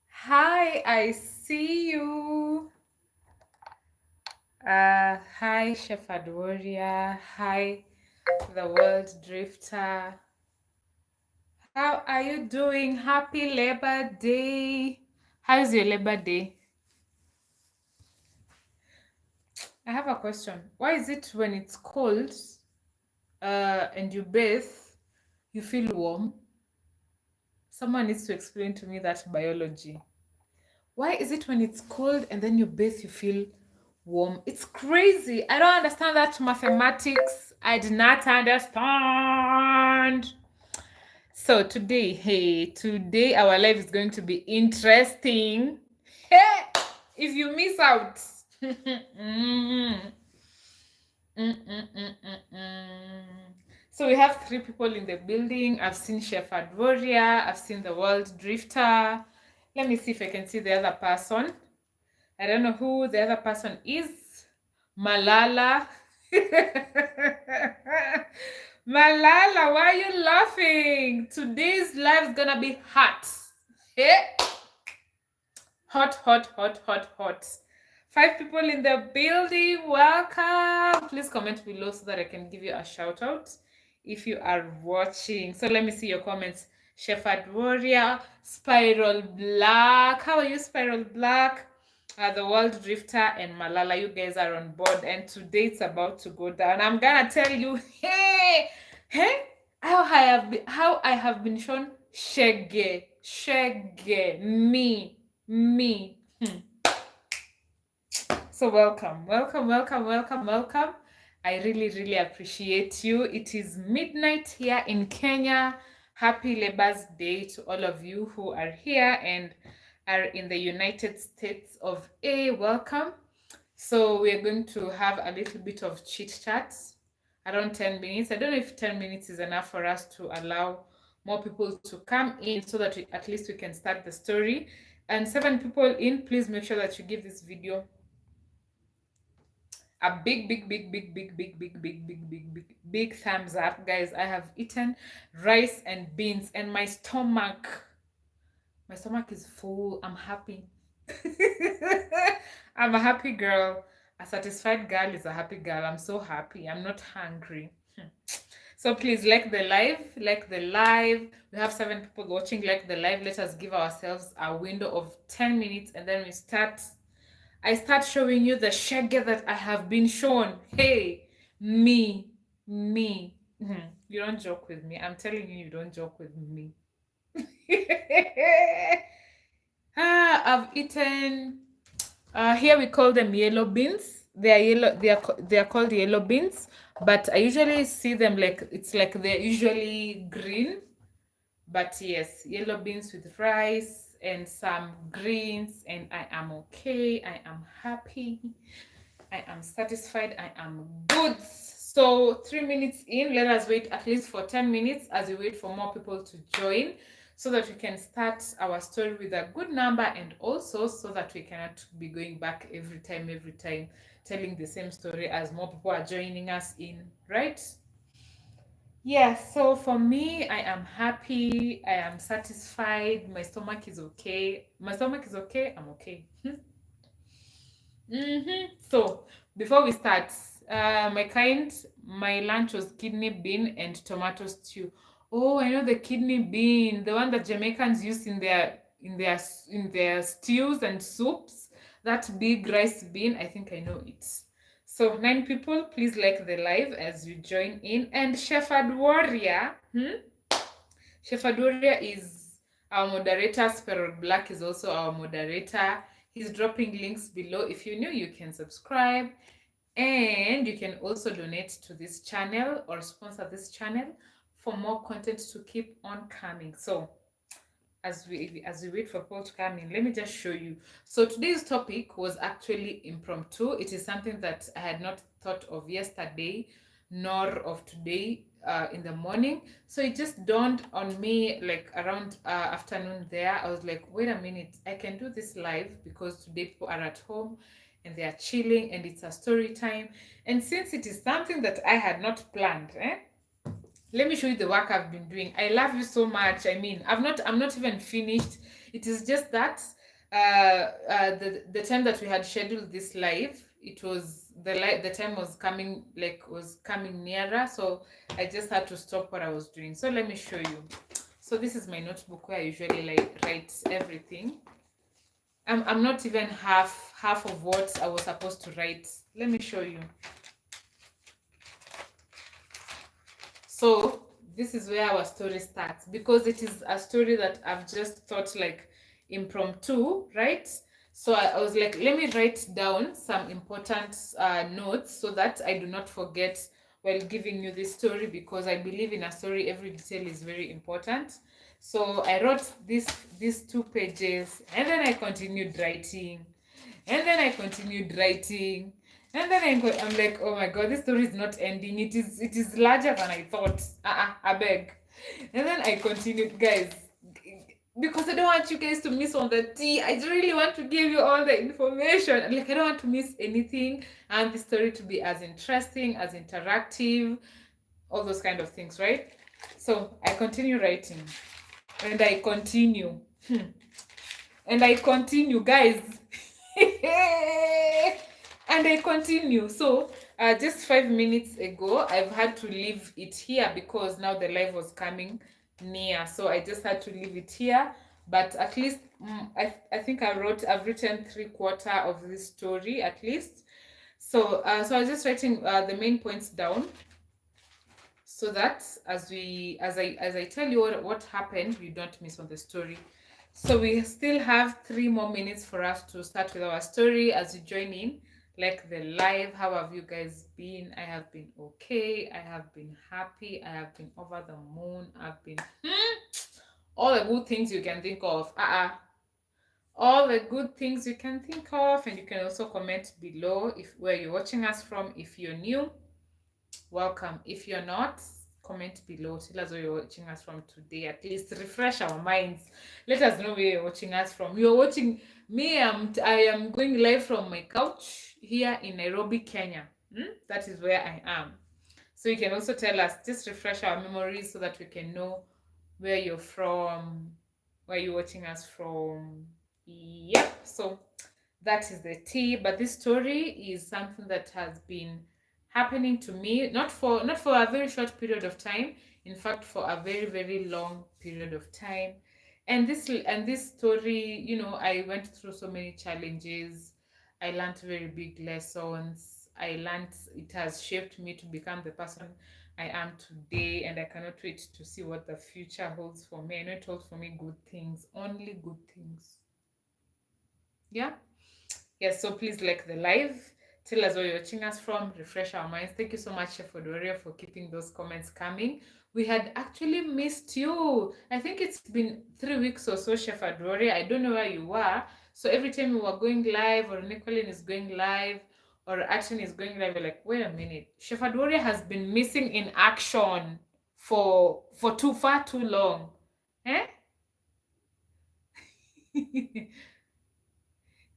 Hi, I see you. Hi, Shepherd Warrior. Hi, the World Drifter. How are you doing? Happy Labor Day. How's your Labor Day? I have a question. Why is it when it's cold, and you bathe, you feel warm? Someone needs to explain to me that biology. Why is it when it's cold and then you bathe, you feel warm? It's crazy. I don't understand that mathematics. I did not understand. So today our life is going to be interesting. Hey, if you miss out. Mm, mm, mm, mm. So we have three people in the building. I've seen Shepherd Warrior. I've seen the World Drifter. Let me see if I can see the other person. I don't know who the other person is. Malala. Malala, why are you laughing? Today's live is gonna be hot. Eh? Hot, hot, hot, hot, hot. Five people in the building. Welcome. Please comment below so that I can give you a shout out if you are watching. So let me see your comments. Shepherd Warrior, Spiral Black. How are you, Spiral Black? The World Drifter and Malala, you guys are on board, and today it's about to go down. I'm gonna tell you, hey, how I have been shown shege, me. So welcome. I really appreciate you. It is midnight here in Kenya. Happy Labor's Day to all of you who are here and are in the United States of A. Welcome. So we're going to have a little bit of chit chat, around 10 minutes. I don't know if 10 minutes is enough for us to allow more people to come in so that at least we can start the story. And 7 people in, please make sure that you give this video a big thumbs up, guys. I have eaten rice and beans and my stomach is full. I'm happy. I'm a happy girl. A satisfied girl is a happy girl. I'm so happy. I'm not hungry. So please like the live. We have 7 people watching. Like the live. Let us give ourselves a window of 10 minutes and then we start. I start showing you the shaggy that I have been shown. Hey, me. You don't joke with me. I'm telling you, you don't joke with me. I've eaten. Here we call them yellow beans. They are yellow. They are called yellow beans. But I usually see them like it's like they're usually green. But yes, yellow beans with rice and some greens, and I am okay. I am happy. I am satisfied. I am good. So 3 minutes in, let us wait at least for 10 minutes as we wait for more people to join so that we can start our story with a good number, and also so that we cannot be going back every time, telling the same story as more people are joining us in, right? Yeah, so for me, I am happy, I am satisfied, my stomach is okay. My stomach is okay, I'm okay. So before we start, my lunch was kidney bean and tomato stew. Oh, I know the kidney bean, the one that Jamaicans use in their stews and soups. That big rice bean, I think I know it. So 9 people, please like the live as you join in. And Shepherd Warrior, Shepherd Warrior is our moderator. Sparrow Black is also our moderator. He's dropping links below. If you're new, you can subscribe. And you can also donate to this channel or sponsor this channel for more content to keep on coming. So as we wait for Paul to come in, let me just show you. So today's topic was actually impromptu. It is something that I had not thought of yesterday nor of today in the morning. So it just dawned on me like around afternoon there. I was like, wait a minute, I can do this live because today people are at home and they are chilling and it's a story time. And since it is something that I had not planned, let me show you the work I've been doing. I love you so much. I mean, I'm not even finished. It is just that the time that we had scheduled this live, it was the time was coming, like was coming nearer, so I just had to stop what I was doing. So let me show you. So this is my notebook where I usually like write everything. I'm not even half of what I was supposed to write. Let me show you. So this is where our story starts, because it is a story that I've just thought like impromptu, right? So I was like, let me write down some important notes so that I do not forget while giving you this story, because I believe in a story every detail is very important. So I wrote these 2 pages, and then I continued writing, and then I continued writing, and then I'm like, oh my god, this story is not ending. It is larger than I thought. I beg. And then I continued, guys, because I don't want you guys to miss on the tea. I really want to give you all the information. Like, I don't want to miss anything, and the story to be as interesting, as interactive, all those kind of things, right? So I continue writing, and I continue. And I continue, guys. And I continue. So, just 5 minutes ago, I've had to leave it here because now the live was coming near. So I just had to leave it here. But at least, I think I've written 3/4 of this story at least. So, so I was just writing the main points down, so that as I tell you what happened, you don't miss on the story. So we still have 3 more minutes for us to start with our story. As you join in, like the live, how have you guys been? I have been okay. I have been happy. I have been over the moon. I've been all the good things you can think of. All the good things you can think of, and you can also comment below if where you're watching us from. If you're new, welcome. If you're not, comment below. Tell us where you're watching us from today. At least refresh our minds. Let us know where you're watching us from. You're watching me. I am going live from my couch here in Nairobi, Kenya. That is where I am. So you can also tell us, just refresh our memories so that we can know where you're from, where you're watching us from. Yep. So that is the tea. But this story is something that has been happening to me, not for a very short period of time, in fact for a very very long period of time. And this story, I went through so many challenges. I learned very big lessons. It has shaped me to become the person I am today, and I cannot wait to see what the future holds for me. I know it holds for me good things, only good things. Yeah. Yes, so please like the live. Tell us where you're watching us from. Refresh our minds. Thank you so much, Chef Odoria, for keeping those comments coming. We had actually missed you. I think it's been 3 weeks or so, Chef Odoria. I don't know where you were. So every time we were going live, or Nicolene is going live, or Action is going live, we're like, wait a minute. Chef Odoria has been missing in action for far too long. Eh?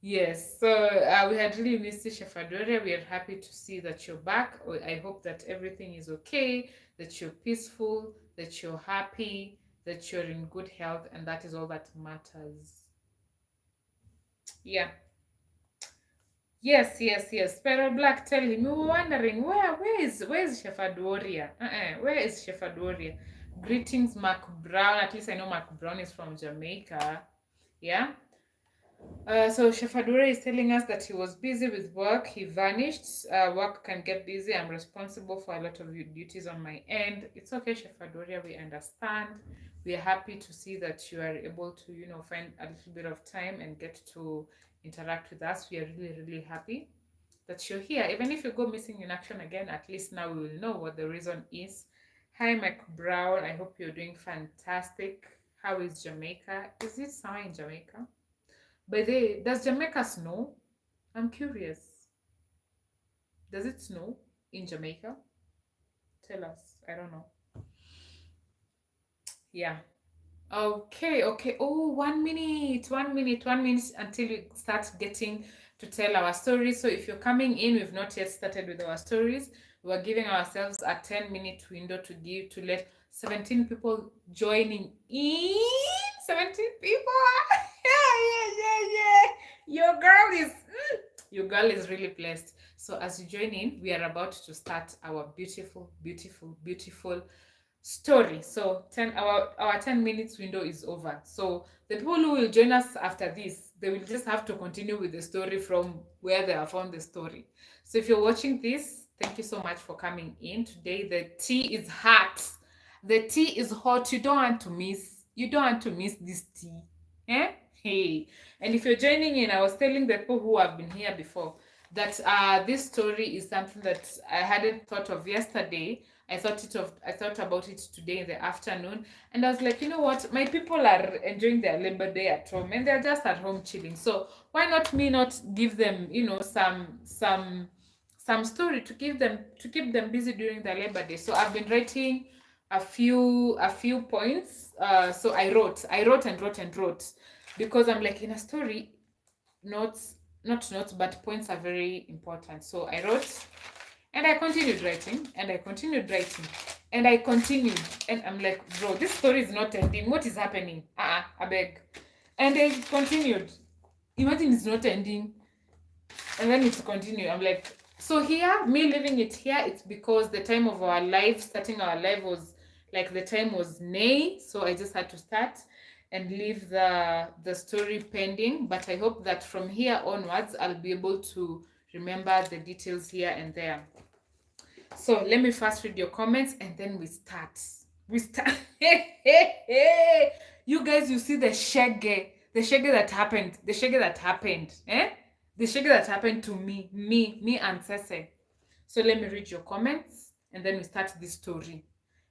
Yes, so we had really missed you, Chef Adore. We are happy to see that you're back. I hope that everything is okay, that you're peaceful, that you're happy, that you're in good health, and that is all that matters. Yeah. Yes. Pero Black, tell him. We were wondering where is Chef Adoria? Where is Chef Adoria? Greetings, Mark Brown. At least I know Mark Brown is from Jamaica. Yeah. So Shefadura is telling us that he was busy with work. He vanished. Work can get busy. I'm responsible for a lot of duties on my end. It's okay, Shefadura. We understand. We are happy to see that you are able to, find a little bit of time and get to interact with us. We are really, really happy that you're here. Even if you go missing in action again, at least now we will know what the reason is. Hi, Mike Brown. I hope you're doing fantastic. How is Jamaica? Is it summer in Jamaica? By the way, does Jamaica snow? I'm curious. Does it snow in Jamaica? Tell us. I don't know. Yeah. Okay. Oh, 1 minute, 1 minute until we start getting to tell our stories. So if you're coming in, we've not yet started with our stories. We were giving ourselves a 10-minute window to let 17 people joining in. 17 people. Yeah. Your girl is really blessed. So as you join in, we are about to start our beautiful story. So 10 our 10 minutes window is over. So the people who will join us after this, they will just have to continue with the story from where they have found the story. So if you're watching this, thank you so much for coming in. Today the tea is hot. The tea is hot. You don't want to miss this tea. Eh? Hey. And if you're joining in, I was telling the people who have been here before that this story is something that I hadn't thought of yesterday. I thought about it today in the afternoon, and I was like, you know what? My people are enjoying their Labor Day at home, and they're just at home chilling. So why not me not give them, some story to keep them busy during the Labor Day. So I've been writing a few points. So I wrote because I'm like, in a story, notes not notes but points are very important. So I wrote, and I continued writing, and I continued writing, and I continued, and I'm like, bro, this story is not ending. What is happening? I beg. And I continued. Imagine it's not ending, and then it's continue. I'm like, so here, me leaving it here, it's because the time of our life, starting our life, was like the time was nay. So I just had to start and leave the story pending. But I hope that from here onwards, I'll be able to remember the details here and there. So let me first read your comments, and then we start. You guys, you see the shege that happened, eh? The shege that happened to me and Sese. So let me read your comments, and then we start this story.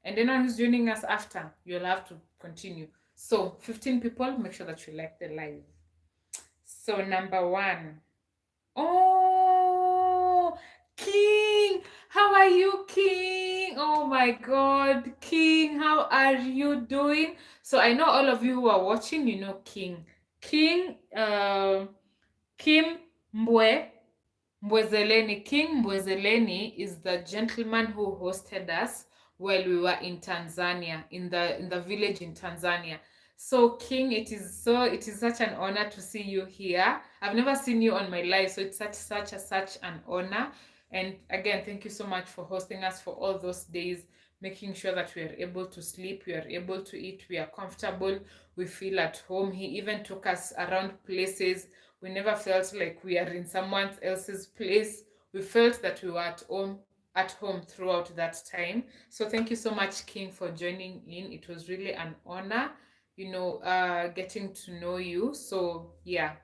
And anyone who's joining us after, you'll have to continue. So 15 people, make sure that you like the live. So number 1. Oh, King, how are you, King? Oh my God, King, how are you doing? So I know all of you who are watching, you know King. King, Kim Mbwezeleni. King Mbwezeleni is the gentleman who hosted us while we were in Tanzania, in the village in Tanzania. So King, it is such an honor to see you here. I've never seen you on my live, so it's such an honor. And again, thank you so much for hosting us for all those days, making sure that we are able to sleep, we are able to eat, we are comfortable, we feel at home. He even took us around places. We never felt like we are in someone else's place. We felt that we were at home throughout that time. So thank you so much, King, for joining in. It was really an honor, getting to know you. So yeah.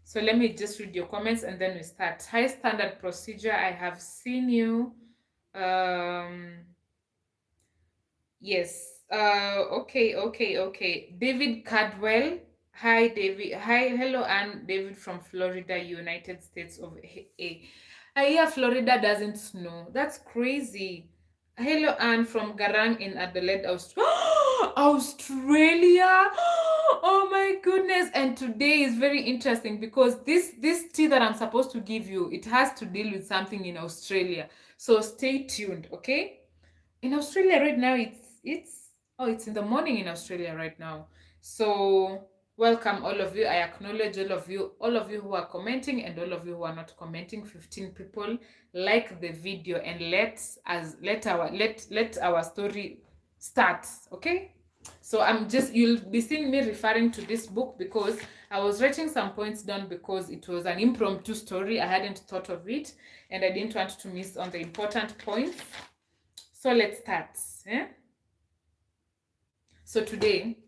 So let me just read your comments, and then we start. High standard procedure. I have seen you. Yes. Okay. David Cadwell. Hi, David. Hi, hello, Anne. David from Florida, United States of A. I hear Florida doesn't snow. That's crazy. Hello, Anne from Garang in Adelaide, Australia. Oh my goodness! And today is very interesting because this tea that I'm supposed to give you, it has to deal with something in Australia. So stay tuned, okay? In Australia right now, it's in the morning in Australia right now. So welcome all of you. I acknowledge all of you who are commenting, and all of you who are not commenting. 15 people, like the video, and let our story start, okay? So you'll be seeing me referring to this book because I was writing some points down because it was an impromptu story. I hadn't thought of it, and I didn't want to miss on the important points. So let's start. So today,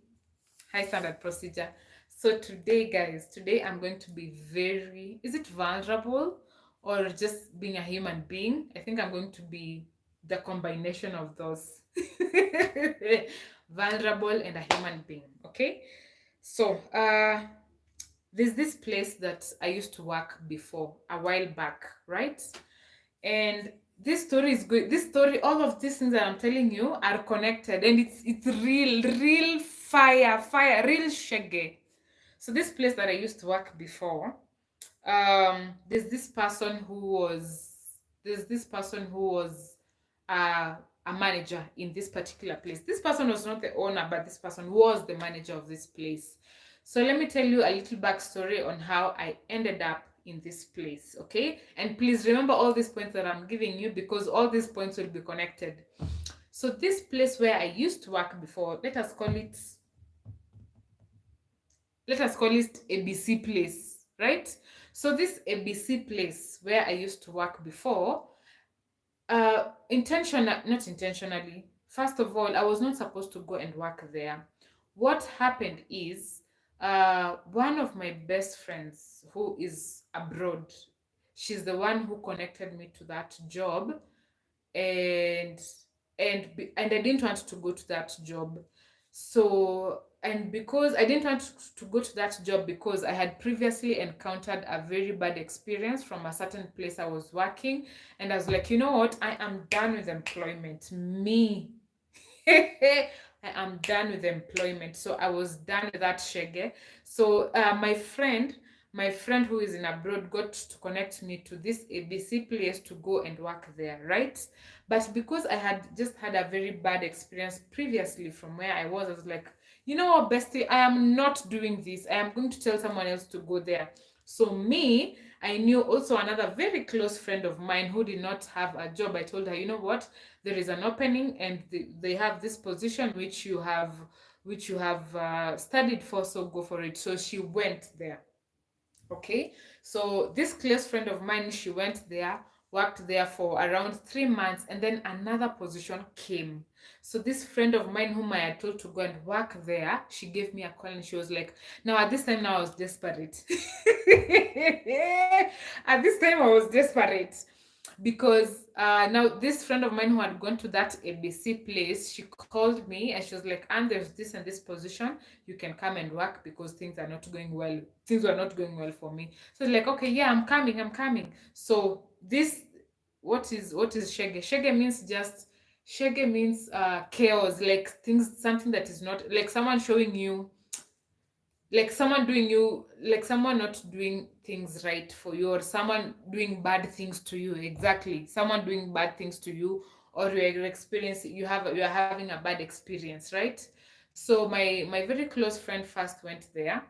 high standard procedure. So today, guys, I'm going to be is it vulnerable or just being a human being? I think I'm going to be the combination of those. Vulnerable and a human being, okay? So, there's this place that I used to work before a while back, right? And this story is good. This story, all of these things that I'm telling you are connected, and it's real fire, real shaggy. So this place that I used to work before, there's this person who was a manager in this particular place. This person was not the owner, but this person was the manager of this place. So let me tell you a little backstory on how I ended up in this place, okay? And please remember all these points that I'm giving you, because all these points will be connected. So this place where I used to work before, let us call it ABC place, right? So this ABC place where I used to work before, not intentionally. First of all, I was not supposed to go and work there. What happened is, one of my best friends who is abroad, she's the one who connected me to that job, and and I didn't want to go to that job. So, and because I didn't want to go to that job, because I had previously encountered a very bad experience from a certain place I was working, and I was like, you know what, I am done with employment. Me. I am done with employment. So I was done with that shege. So my friend who is in abroad got to connect me to this ABC place to go and work there, right? But because I had just had a very bad experience previously from where I was like, you know what, bestie, I am not doing this. I am going to tell someone else to go there. So me, I knew also another very close friend of mine who did not have a job. I told her, you know what, there is an opening, and they have this position which you have studied for, so go for it. So she went there. Okay, so this close friend of mine, she went there, worked there for around 3 months, and then another position came. So this friend of mine whom I had told to go and work there, she gave me a call and she was like, now at this time now I was desperate. At this time I was desperate because now this friend of mine who had gone to that ABC place, she called me and she was like, and there's this and this position, you can come and work because things are not going well. Things were not going well for me. So like, okay, yeah, I'm coming. So this, what is shege? Shege means chaos, like things, something that is not like someone showing you, like someone not doing things right for you, or someone doing bad things to you. Exactly, someone doing bad things to you, or you're experiencing, you're having a bad experience, right? So my very close friend first went there,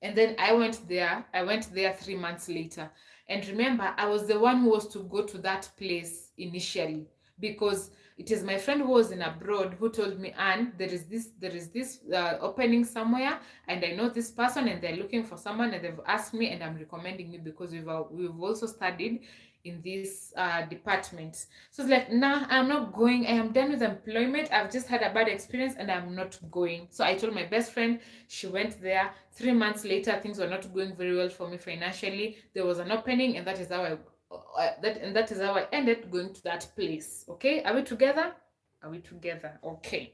and then I went there 3 months later. And remember, I was the one who was to go to that place initially, because it is my friend who was in abroad who told me, and there is this opening somewhere, and I know this person, and they're looking for someone, and they've asked me, and I'm recommending you because we've also studied in this department. So it's like, nah, I'm not going. I am done with employment. I've just had a bad experience, and I'm not going. So I told my best friend. She went there. 3 months later, things were not going very well for me financially. There was an opening, and that is how I ended going to that place. Okay, are we together? Are we together? Okay.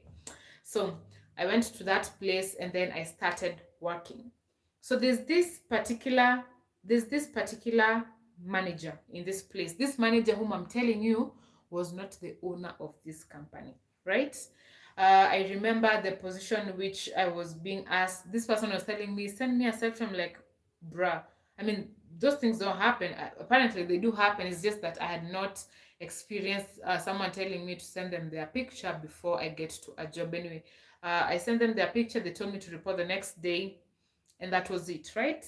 So I went to that place, and then I started working. So there's this particular manager in this place. This manager whom I'm telling you was not the owner of this company, right? I remember the position which I was being asked. This person was telling me, send me a selfie. I'm like, bruh. I mean, those things don't happen. Apparently, they do happen. It's just that I had not experienced someone telling me to send them their picture before I get to a job. Anyway, I sent them their picture. They told me to report the next day, and that was it, right?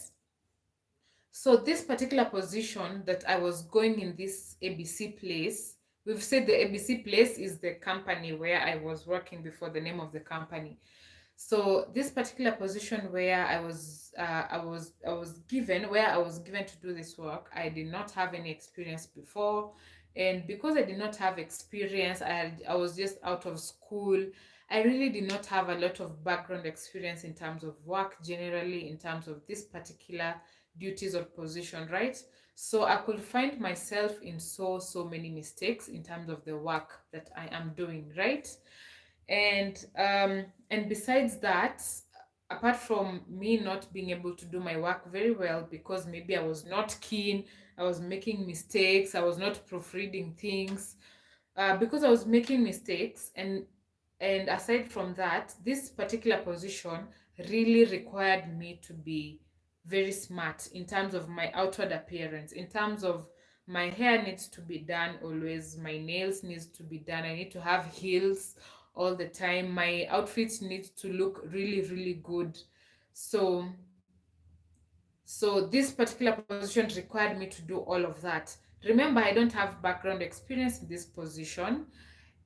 So this particular position that I was going in this ABC place, we've said the ABC place is the company where I was working before, the name of the company. So this particular position where I was given to do this work, I did not have any experience before. And because I did not have experience, I was just out of school. I really did not have a lot of background experience in terms of work, generally in terms of this particular duties or position, right? So I could find myself in so many mistakes in terms of the work that I am doing, right? And besides that, apart from me not being able to do my work very well because maybe I was not keen, I was making mistakes, I was not proofreading things, because I was making mistakes. And aside from that, this particular position really required me to be very smart in terms of my outward appearance, in terms of My hair needs to be done always. My nails needs to be done. I need to have heels all the time. My outfits need to look really, really good. So this particular position required me to do all of that. Remember, I don't have background experience in this position,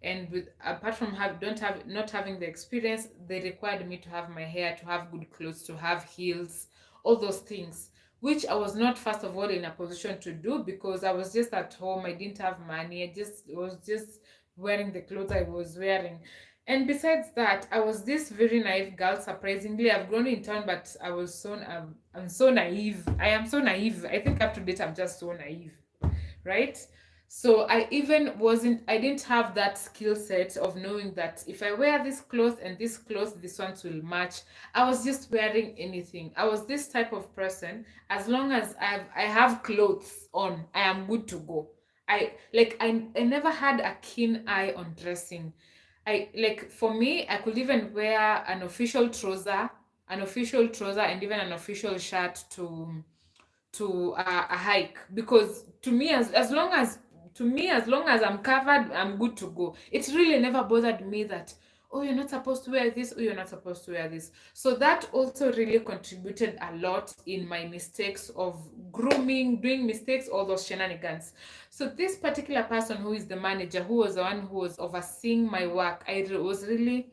and with apart from don't have not having the experience, they required me to have my hair, to have good clothes, to have heels, all those things, which I was not first of all in a position to do because I was just at home. I didn't have money. I just was just wearing the clothes I was wearing. And besides that, I was this very naive girl. Surprisingly, I've grown in town, but I'm so naive. I am so naive. I think up to date I'm just so naive, right? So I didn't have that skill set of knowing that if I wear this cloth and this cloth, this ones will match. I was just wearing anything. I was this type of person. As long as I have clothes on, I am good to go. I never had a keen eye on dressing. I like for me, I could even wear an official trouser, and even an official shirt to a hike, because to me as long as I'm covered, I'm good to go. It really never bothered me that, oh, you're not supposed to wear this, oh, you're not supposed to wear this. So that also really contributed a lot in my mistakes of grooming, doing mistakes, all those shenanigans. So this particular person who is the manager, who was the one who was overseeing my work, was really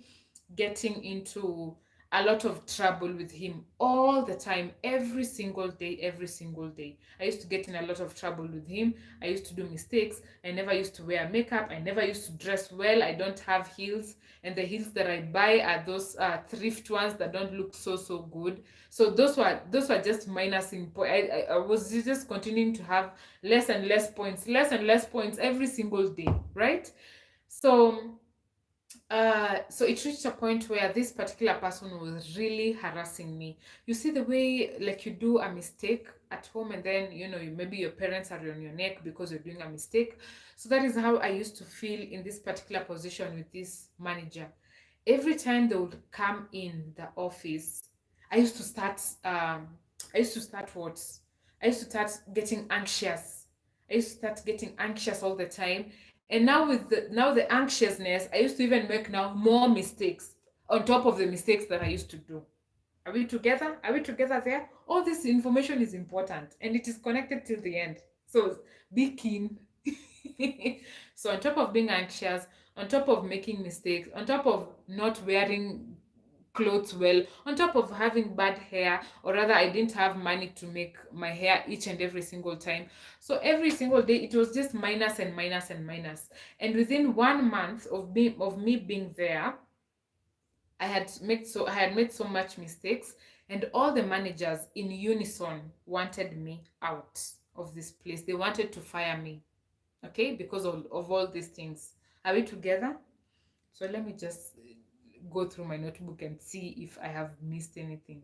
getting into a lot of trouble with him all the time, every single day, every single day. I used to get in a lot of trouble with him. I used to do mistakes. I never used to wear makeup. I never used to dress well. I don't have heels, and the heels that I buy are those thrift ones that don't look so good. So those were just minusing point. I was just continuing to have less and less points every single day, right? So so it reached a point where this particular person was really harassing me. You see the way, like, you do a mistake at home, and then maybe your parents are on your neck because you're doing a mistake. So that is how I used to feel in this particular position with this manager. Every time they would come in the office, I used to start I used to start what I used to start getting anxious. I used to start getting anxious all the time. And now with the anxiousness, I used to even make now more mistakes on top of the mistakes that I used to do. Are we together? Are we together there? All this information is important and it is connected till the end. So be keen. So on top of being anxious, on top of making mistakes, on top of not wearing clothes well, on top of having bad hair, or rather I didn't have money to make my hair each and every single time. So every single day it was just minus and minus and minus. And within 1 month of me being there, I had made so much mistakes, and all the managers in unison wanted me out of this place. They wanted to fire me, okay, because of all these things. Are we together? So let me just go through my notebook and see if I have missed anything.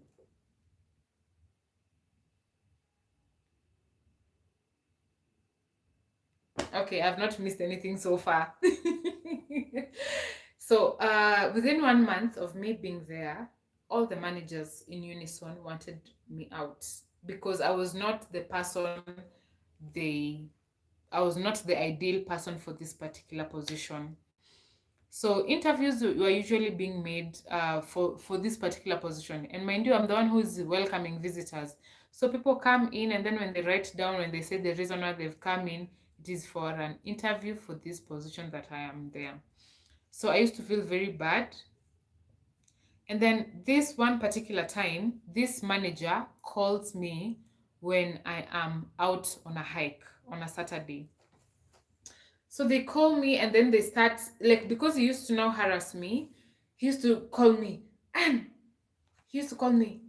Okay, I've not missed anything so far. So within 1 month of me being there, all the managers in unison wanted me out because they I was not the ideal person for this particular position. So interviews were usually being made for this particular position, and mind you, I'm the one who is welcoming visitors. So people come in, and then when they write down, when they say the reason why they've come in, it is for an interview for this position that I am there. So I used to feel very bad. And then this one particular time, this manager calls me when I am out on a hike on a Saturday. So they call me, and then they start, like, because he used to now harass me, he used to call me, Anne. He used to call me,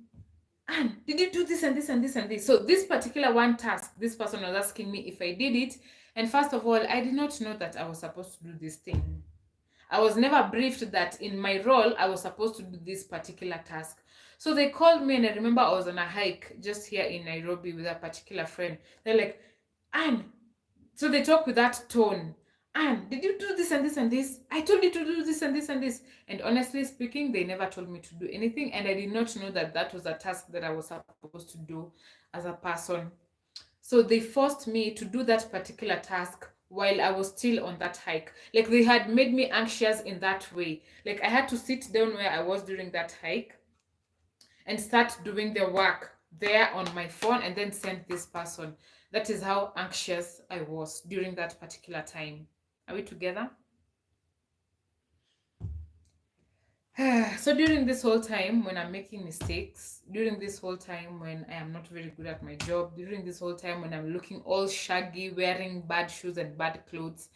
Anne, did you do this and this and this and this? So this particular one task, this person was asking me if I did it. And first of all, I did not know that I was supposed to do this thing. I was never briefed that in my role, I was supposed to do this particular task. So they called me, and I remember I was on a hike just here in Nairobi with a particular friend. They're like, Anne, so they talk with that tone. Anne, did you do this and this and this? I told you to do this and this and this. And honestly speaking, they never told me to do anything. And I did not know that that was a task that I was supposed to do as a person. So they forced me to do that particular task while I was still on that hike. Like they had made me anxious in that way. Like I had to sit down where I was during that hike and start doing the work there on my phone and then send this person. That is how anxious I was during that particular time. Are we together? So during this whole time when I'm making mistakes, during this whole time when I am not very good at my job, during this whole time when I'm looking all shaggy, wearing bad shoes and bad clothes,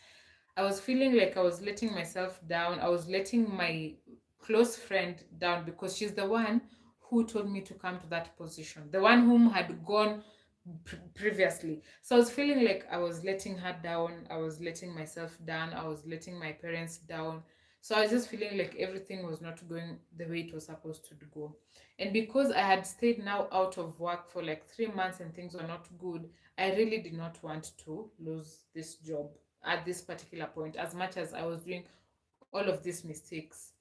I was feeling like I was letting myself down. I was letting my close friend down because she's the one who told me to come to that position, the one whom had gone previously. So I was feeling like I was letting her down. I was letting myself down. I was letting my parents down. So I was just feeling like everything was not going the way it was supposed to go. And because I had stayed now out of work for like 3 months and things were not good, I really did not want to lose this job at this particular point, as much as I was doing all of these mistakes.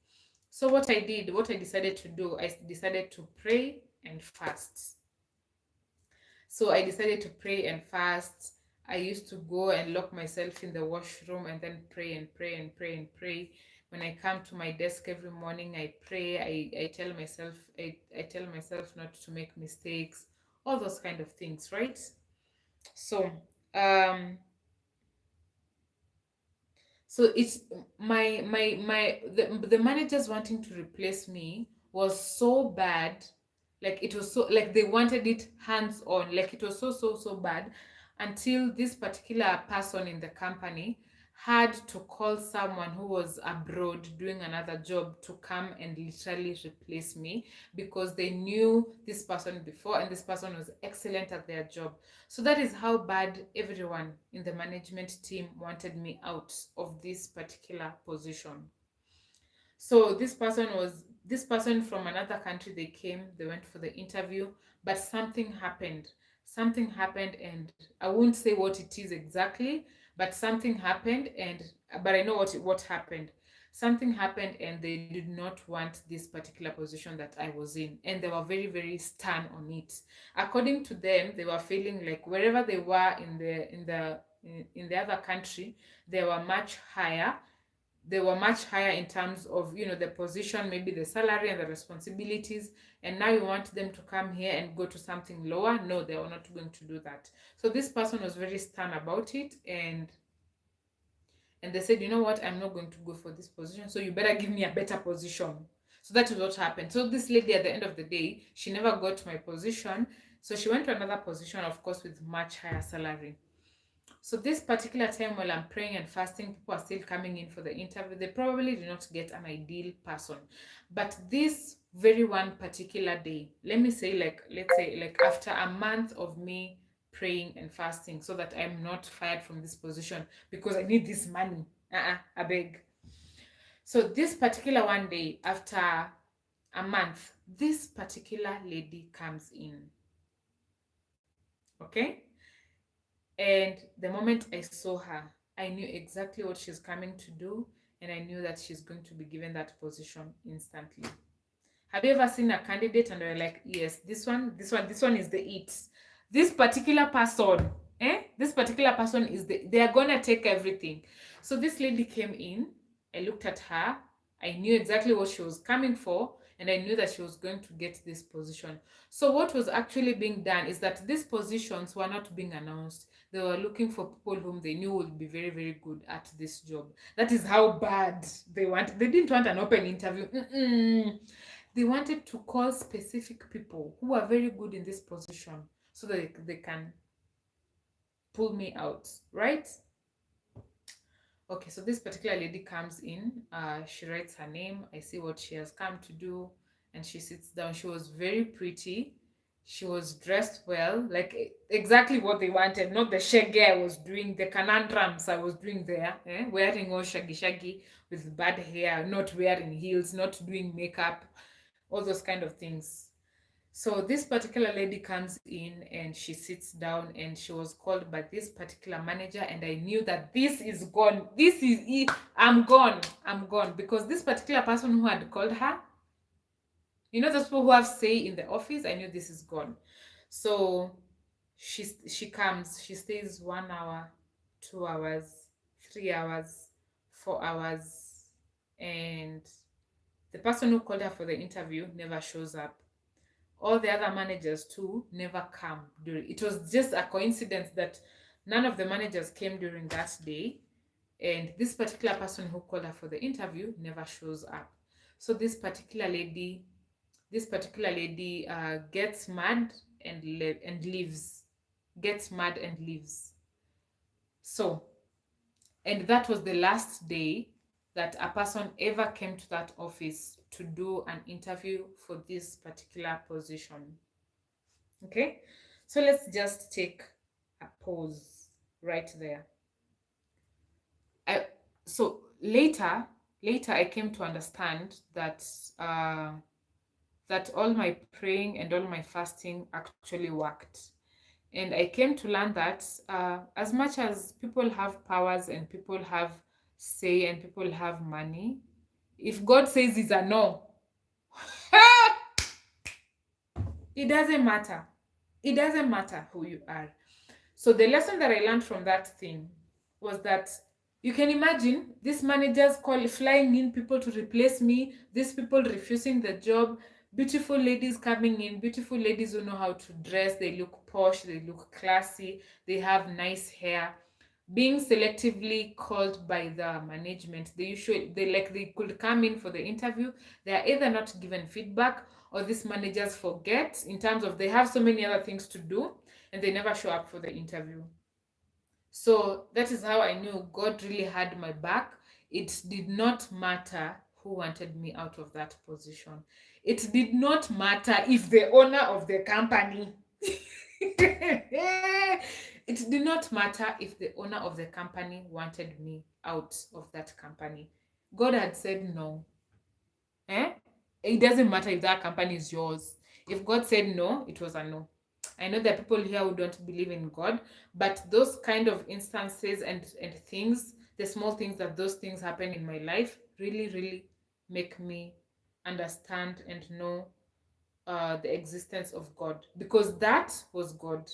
So what I decided to do, I decided to pray and fast. So I decided to pray and fast. I used to go and lock myself in the washroom and then pray and pray and pray and pray. When I come to my desk every morning, I pray. I tell myself not to make mistakes, all those kind of things, right? So um so it's the managers wanting to replace me was so bad. Like it was so, like they wanted it hands on, like it was so bad, until this particular person in the company had to call someone who was abroad doing another job to come and literally replace me, because they knew this person before and this person was excellent at their job. So that is how bad everyone in the management team wanted me out of this particular position. So this person from another country. They came, they went for the interview, but something happened. Something happened, and I won't say what it is exactly, but something happened, and but I know what happened. Something happened, and they did not want this particular position that I was in, and they were very stern on it. According to them, they were feeling like wherever they were in the other country, they were much higher. They were much higher in terms of, the position, maybe the salary and the responsibilities, and now you want them to come here and go to something lower. No, they are not going to do that. So this person was very stern about it, and they said, you know what, I'm not going to go for this position, so you better give me a better position. So that is what happened. So this lady, at the end of the day, she never got my position, so she went to another position, of course, with much higher salary. So this particular time while I'm praying and fasting, people are still coming in for the interview. They probably did not get an ideal person. But this very one particular day, let me say, like, let's say, like after a month of me praying and fasting, so that I'm not fired from this position because I need this money. I beg. So this particular one day, after a month, this particular lady comes in. Okay? And the moment I saw her, I knew exactly what she's coming to do, and I knew that she's going to be given that position instantly. Have you ever seen a candidate and you're like, yes, this one is the it. This particular person, This particular person is they are gonna take everything. So this lady came in, I looked at her, I knew exactly what she was coming for, and I knew that she was going to get this position. So what was actually being done is that these positions were not being announced. They were looking for people whom they knew would be very good at this job. That is how bad they didn't want an open interview. They wanted to call specific people who are very good in this position so that they can pull me out, right? Okay, so this particular lady comes in, she writes her name, I see what she has come to do, and she sits down. She was very pretty. She was dressed well, like exactly what they wanted, not the shaggy I was doing, the conundrums I was doing there, wearing all shaggy with bad hair, not wearing heels, not doing makeup, all those kind of things. So this particular lady comes in and she sits down, and she was called by this particular manager, and I knew that this is gone. This is it. I'm gone. I'm gone, because this particular person who had called her, those people who have say in the office, I knew this is gone. So She comes, she stays 1 hour, 2 hours, 3 hours, 4 hours, and the person who called her for the interview never shows up. All the other managers too never come during. It was just a coincidence that none of the managers came during that day, and this particular person who called her for the interview never shows up. So this particular lady gets mad and leaves. Gets mad and leaves. So, and that was the last day that a person ever came to that office to do an interview for this particular position. Okay, so let's just take a pause right there. I so later I came to understand uh, that all my praying and all my fasting actually worked. And I came to learn that as much as people have powers and people have say and people have money, if God says it's a no, it doesn't matter. It doesn't matter who you are. So the lesson that I learned from that thing was that you can imagine these managers flying in people to replace me, these people refusing the job, beautiful ladies coming in, beautiful ladies who know how to dress, they look posh, they look classy, they have nice hair, being selectively called by the management. They could come in for the interview, they are either not given feedback, or these managers forget in terms of they have so many other things to do and they never show up for the interview. So that is how I knew God really had my back. It did not matter who wanted me out of that position. It did not matter if the owner of the company it did not matter if the owner of the company wanted me out of that company. God had said no. Eh? It doesn't matter if that company is yours. If God said no, it was a no. I know there are people here who don't believe in God, but those kind of instances and things, the small things that those things happen in my life, really, really make me understand and know the existence of God, because that was God.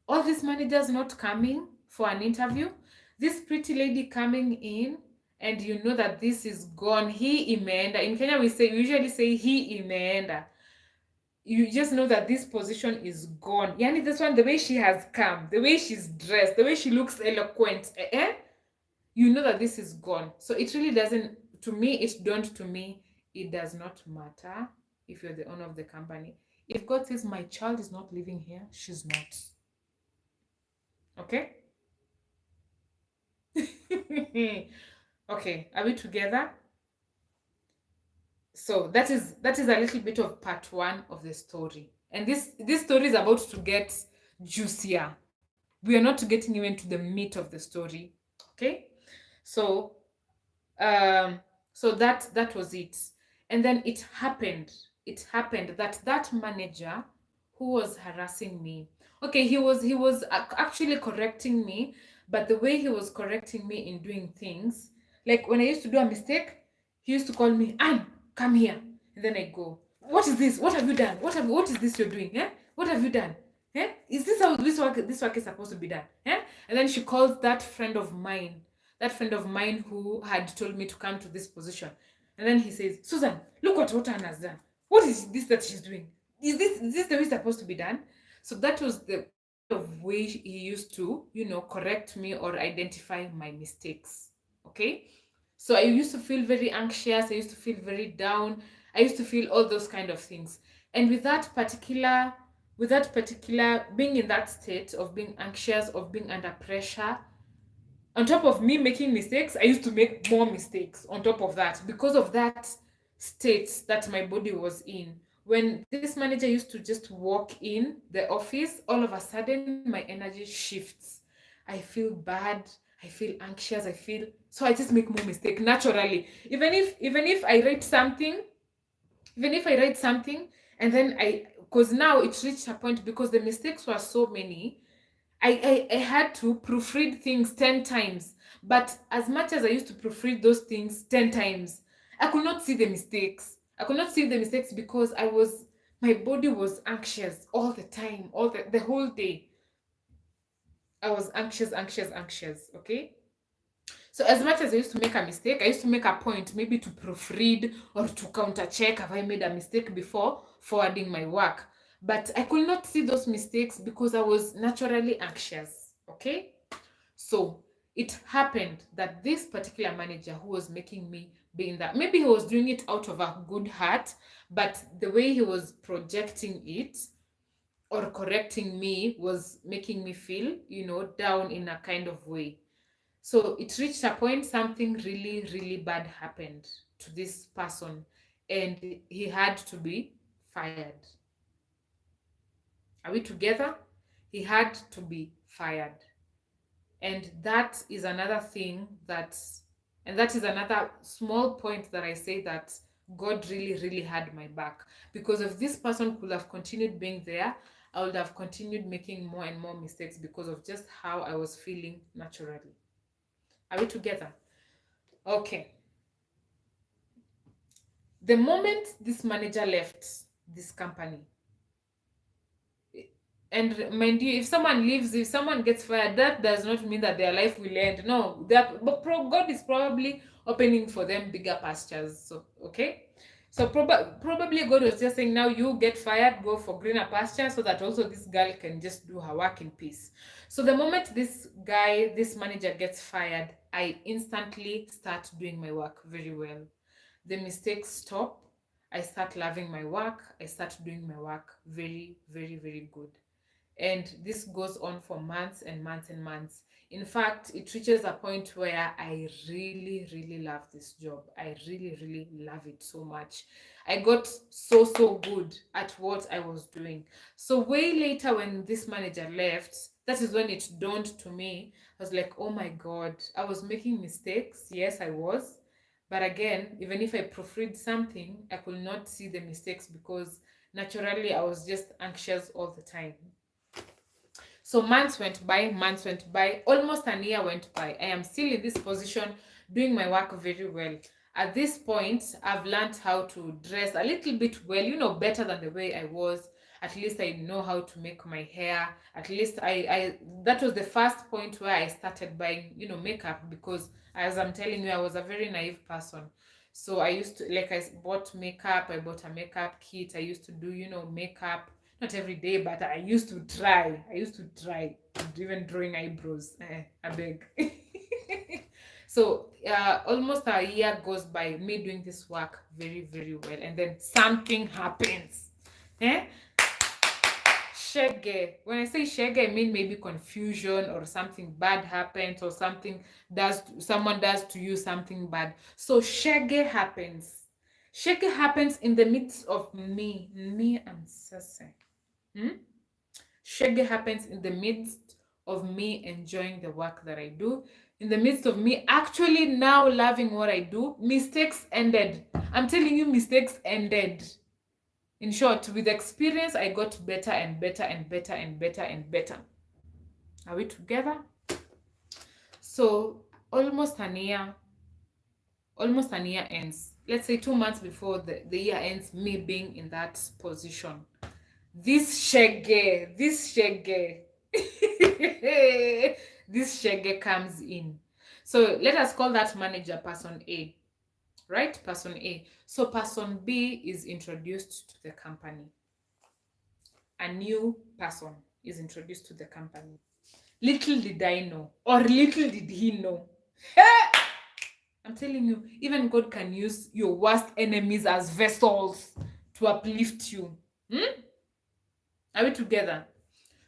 All these managers not coming for an interview, this pretty lady coming in, and you know that this is gone. He imeenda. In Kenya, we usually say he imeenda. You just know that this position is gone. Yani, this one, the way she has come, the way she's dressed, the way she looks eloquent, you know that this is gone. So it really doesn't, to me, it does not matter if you're the owner of the company. If God says my child is not living here, she's not. Okay? Okay, are we together? So that is a little bit of part one of the story. And this story is about to get juicier. We are not getting even to the meat of the story. Okay? So that was it. And then it happened that that manager who was harassing me, okay, he was actually correcting me, but the way he was correcting me in doing things, like when I used to do a mistake, he used to call me, Anne, come here. And then I go, what is this? What have you done? What is this you're doing? Eh? What have you done? Eh? Is this how this work is supposed to be done? Eh? And then she calls that friend of mine who had told me to come to this position. And then he says, Susan, look what Anne has done. What is this that she's doing? Is this the way it's supposed to be done? So that was the kind of way he used to, correct me or identify my mistakes. Okay? So I used to feel very anxious, I used to feel very down, I used to feel all those kind of things. And with that particular being in that state of being anxious, of being under pressure, on top of me making mistakes, I used to make more mistakes on top of that because of that state that my body was in. When this manager used to just walk in the office, all of a sudden my energy shifts. I feel bad, I feel anxious, so I just make more mistake naturally. Even if I write something, and then because now it reached a point, because the mistakes were so many, I had to proofread things 10 times. But as much as I used to proofread those things 10 times, I could not see the mistakes. I could not see the mistakes because my body was anxious all the time, the whole day. I was anxious, anxious, anxious. Okay. So as much as I used to make a mistake, I used to make a point maybe to proofread or to counter check have I made a mistake before forwarding my work. But I could not see those mistakes because I was naturally anxious. Okay. So it happened that this particular manager who was making me be in that, maybe he was doing it out of a good heart, but the way he was projecting it or correcting me was making me feel, down in a kind of way. So it reached a point something really, really bad happened to this person, and he had to be fired. Are we together? He had to be fired. And that is another thing and that is another small point that I say that God really, really had my back. Because if this person could have continued being there, I would have continued making more and more mistakes because of just how I was feeling naturally. Are we together? Okay. The moment this manager left this company, and mind you, if someone leaves, if someone gets fired, that does not mean that their life will end. No, God is probably opening for them bigger pastures. So, okay. So probably God was just saying, now you get fired, go for greener pasture, so that also this girl can just do her work in peace. So the moment this manager gets fired, I instantly start doing my work very well. The mistakes stop. I start loving my work. I start doing my work very, very, very good. And this goes on for months and months and months. In fact, it reaches a point where I really, really love this job. I really, really love it so much. I got so, so good at what I was doing. So, way later, when this manager left, that is when it dawned to me. I was like, oh my God, I was making mistakes. Yes, I was. But again, even if I proofread something, I could not see the mistakes because naturally I was just anxious all the time. So months went by, almost an year went by. I am still in this position, doing my work very well. At this point, I've learned how to dress a little bit well, better than the way I was. At least I know how to make my hair. At least I that was the first point where I started buying, makeup, because as I'm telling you, I was a very naive person. So I used to, like, I bought makeup, I bought a makeup kit, I used to do, makeup, not every day, but I used to try. I used to try, even drawing eyebrows. I beg. So almost a year goes by me doing this work very, very well, and then something happens. Eh? Shege. When I say shege, I mean maybe confusion or something bad happens or someone does to you something bad. So shege happens. Shege happens in the midst of me and Sese. Hmm? Shege happens in the midst of me enjoying the work that I do, in the midst of me actually now loving what I do. Mistakes ended. I'm telling you, mistakes ended. In short, with experience, I got better and better and better and better and better. Are we together? So almost an year ends. Let's say 2 months before the year ends, me being in that position. This shege, this shege comes in. So let us call that manager person A, right? Person A. So person B is introduced to the company. A new person is introduced to the company. Little did I know, or little did he know. I'm telling you, even God can use your worst enemies as vessels to uplift you. Are we together?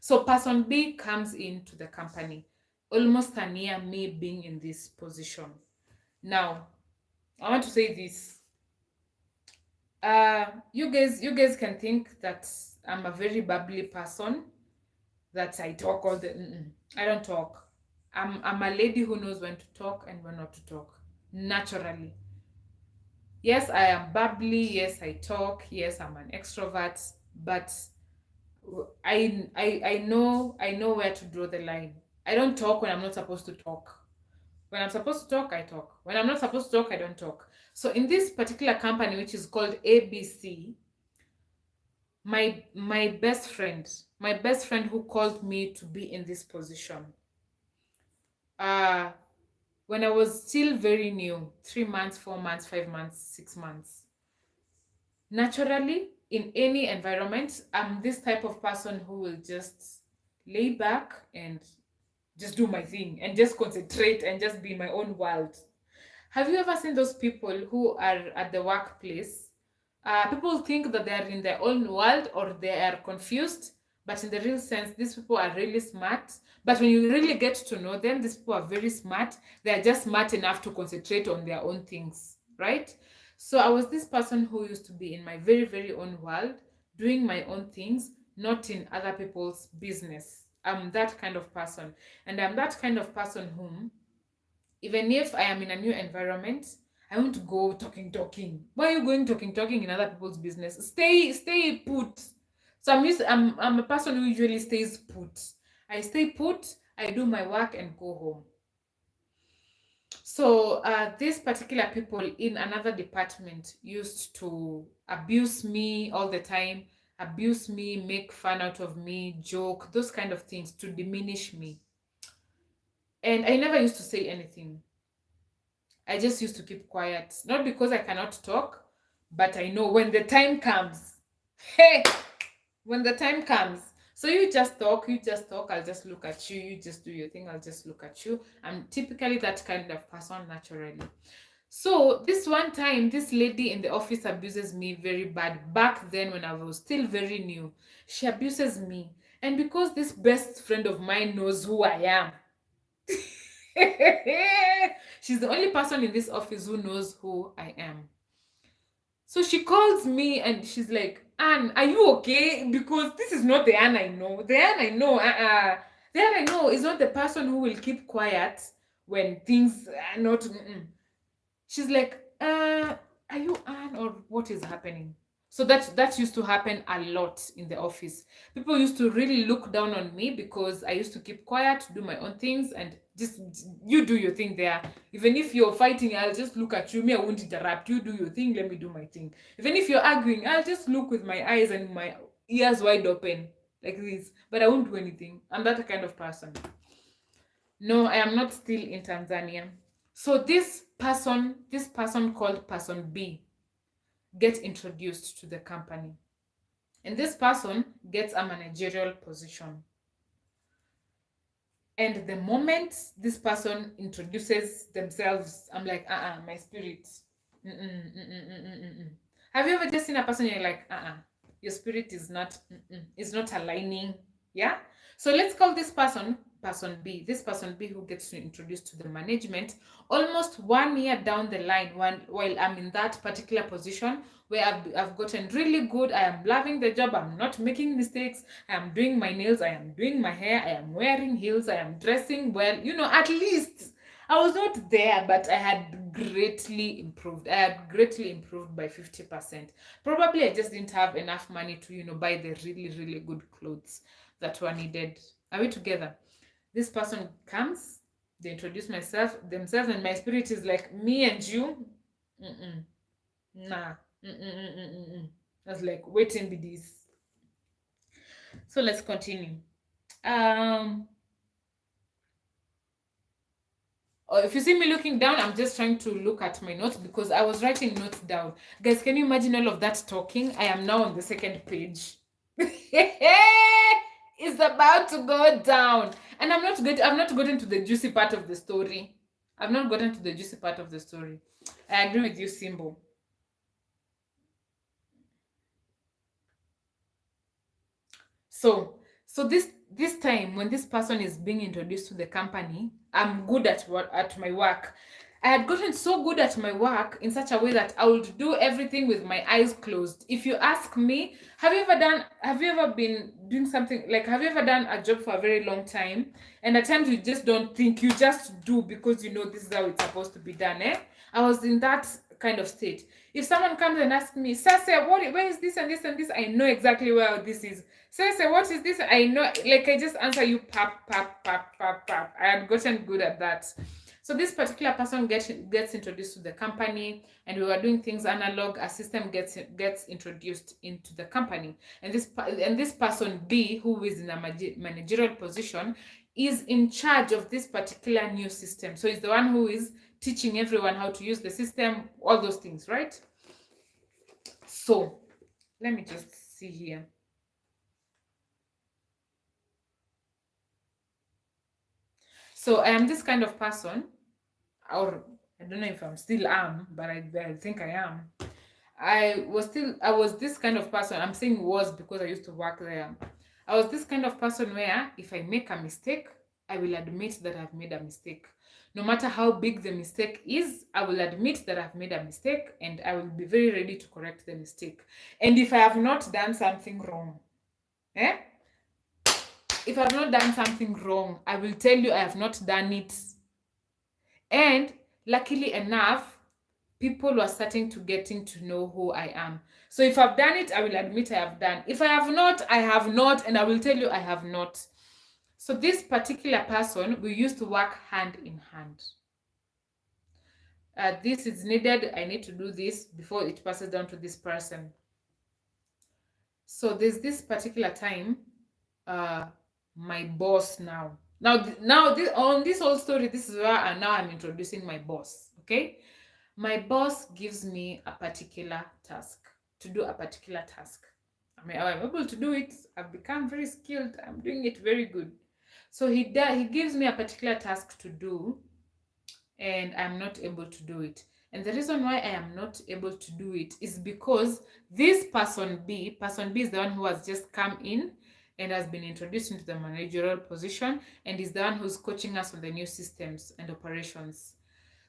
So person B comes into the company, almost a year me being in this position. Now, I want to say this. You guys can think that I'm a very bubbly person, that I talk all the. I don't talk. I'm a lady who knows when to talk and when not to talk. Naturally. Yes, I am bubbly. Yes, I talk. Yes, I'm an extrovert. But I know where to draw the line. I don't talk when I'm not supposed to talk. When I'm supposed to talk, I talk. When I'm not supposed to talk, I don't talk. So in this particular company, which is called ABC, my best friend who called me to be in this position, uh when I was still very new, 3 months, 4 months, 5 months, 6 months. Naturally, in any environment, I'm this type of person who will just lay back and just do my thing and just concentrate and just be in my own world. Have you ever seen those people who are at the workplace? People think that they are in their own world or they are confused, but in the real sense, these people are really smart. But when you really get to know them, these people are very smart. They are just smart enough to concentrate on their own things, right? So I was this person who used to be in my very, very own world, doing my own things, not in other people's business. I'm that kind of person. And I'm that kind of person whom, even if I am in a new environment, I won't go talking. Why are you going talking in other people's business? Stay put. So I'm a person who usually stays put. I stay put, I do my work and go home. So these particular people in another department used to abuse me all the time, abuse me, make fun out of me, joke, those kind of things to diminish me. And I never used to say anything. I just used to keep quiet. Not because I cannot talk, but I know when the time comes. Hey, when the time comes. So you just talk, I'll just look at you, you just do your thing, I'll just look at you. I'm typically that kind of person naturally. So this one time, this lady in the office abuses me very bad. Back then, when I was still very new, she abuses me. And because this best friend of mine knows who I am, she's the only person in this office who knows who I am. So she calls me and she's like, Anne, are you okay? Because this is not the Anne I know. The Anne I know, the Anne I know is not the person who will keep quiet when things are not. Mm-mm. She's like, are you Anne or what is happening? So that used to happen a lot in the office. People used to really look down on me because I used to keep quiet, do my own things, and just you do your thing there. Even if you're fighting, I'll just look at you. Me, I won't interrupt. You do your thing. Let me do my thing. Even if you're arguing, I'll just look with my eyes and my ears wide open like this. But I won't do anything. I'm that kind of person. No, I am not still in Tanzania. So this person called person B gets introduced to the company. And this person gets a managerial position. And the moment this person introduces themselves, I'm like, my spirit. Mm-mm, mm-mm, mm-mm, mm-mm. Have you ever just seen a person you're like, your spirit is not aligning? Yeah. So let's call this person person B. This person B who gets to introduce to the management almost 1 year down the line, while I'm in that particular position where I've gotten really good. I am loving the job. I'm not making mistakes. I am doing my nails. I am doing my hair. I am wearing heels. I am dressing well. At least I was not there, but I had greatly improved. I had greatly improved by 50%. Probably I just didn't have enough money to, buy the really, really good clothes that were needed. Are we together? This person comes, they introduce themselves, and my spirit is like, me and you, mm-mm, nah, mm-mm. I was like, waiting be this. So let's continue. If you see me looking down, I'm just trying to look at my notes because I was writing notes down. Guys, can you imagine all of that talking? I am now on the second page. It's about to go down. And I've not gotten to the juicy part of the story. I've not gotten to the juicy part of the story. I agree with you, Simbo. So this time when this person is being introduced to the company, I'm good at my work. I had gotten so good at my work in such a way that I would do everything with my eyes closed. If you ask me, have you ever been doing something, like, have you ever done a job for a very long time and at times you just don't think, you just do because this is how it's supposed to be done, eh? I was in that kind of state. If someone comes and asks me, Sase, where is this and this and this, I know exactly where this is. Sase, what is this? I know, like, I just answer you pap, pap, pap, pap, pap. I had gotten good at that. So this particular person gets introduced to the company, and we were doing things analog. A system gets introduced into the company, and this person B, who is in a managerial position, is in charge of this particular new system. So he's the one who is teaching everyone how to use the system, all those things, right? So let me just see here. So I am this kind of person, or I don't know if I'm still am, but I think I am. I was this kind of person. I'm saying was because I used to work there. I was this kind of person where if I make a mistake, I will admit that I've made a mistake. No matter how big the mistake is, I will admit that I've made a mistake and I will be very ready to correct the mistake. And if I have not done something wrong, eh? If I've not done something wrong, I will tell you I have not done it. And luckily enough, people were starting to getting to know who I am. So if I've done it, I will admit I have done. If I have not, I have not, and I will tell you I have not. So this particular person, we used to work hand in hand. This is needed. I need to do this before it passes down to this person. So there's this particular time, my boss now. On this whole story, this is where I'm introducing my boss. Okay, my boss gives me a particular task to do a particular task. I mean, I'm able to do it. I've become very skilled. I'm doing it very good. So he gives me a particular task to do, and I'm not able to do it. And the reason why I am not able to do it is because this person B is the one who has just come in and has been introduced into the managerial position and is the one who's coaching us on the new systems and operations.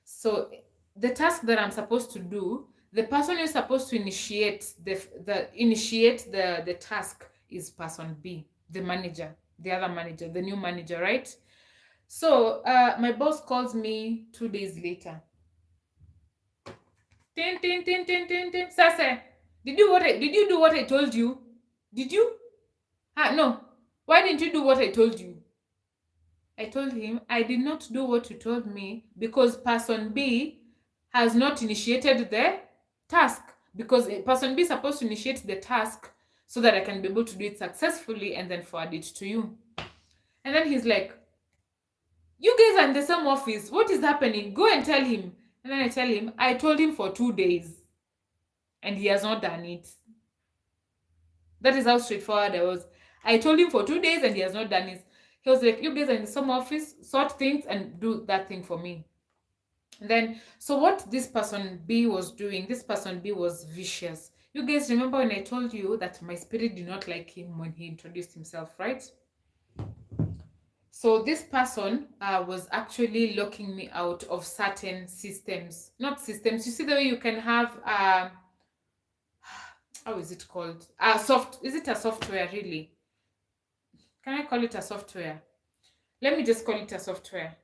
So the task that I'm supposed to do, the person who's supposed to initiate the task is person B, the manager, the other manager, the new manager, right? So my boss calls me 2 days later. Tin, tin, tin, tin, tin, tin. Sase, did you do what I told you? Did you? No. Why didn't you do what I told you? I told him I did not do what you told me because person B has not initiated the task. Because person B is supposed to initiate the task so that I can be able to do it successfully and then forward it to you. And then he's like, you guys are in the same office. What is happening? Go and tell him. And then I tell him, I told him for 2 days and he has not done it. That is how straightforward I was. I told him for 2 days and he has not done it. He was like, you guys are in the same office, sort things and do that thing for me. And then, so what this person B was doing, this person B was vicious. You guys remember when I told you that my spirit did not like him when he introduced himself, right? So this person was actually locking me out of certain systems. Not systems. You see the way you can have, how is it called? Is it a software really? Can I call it a software? Let me just call it a software.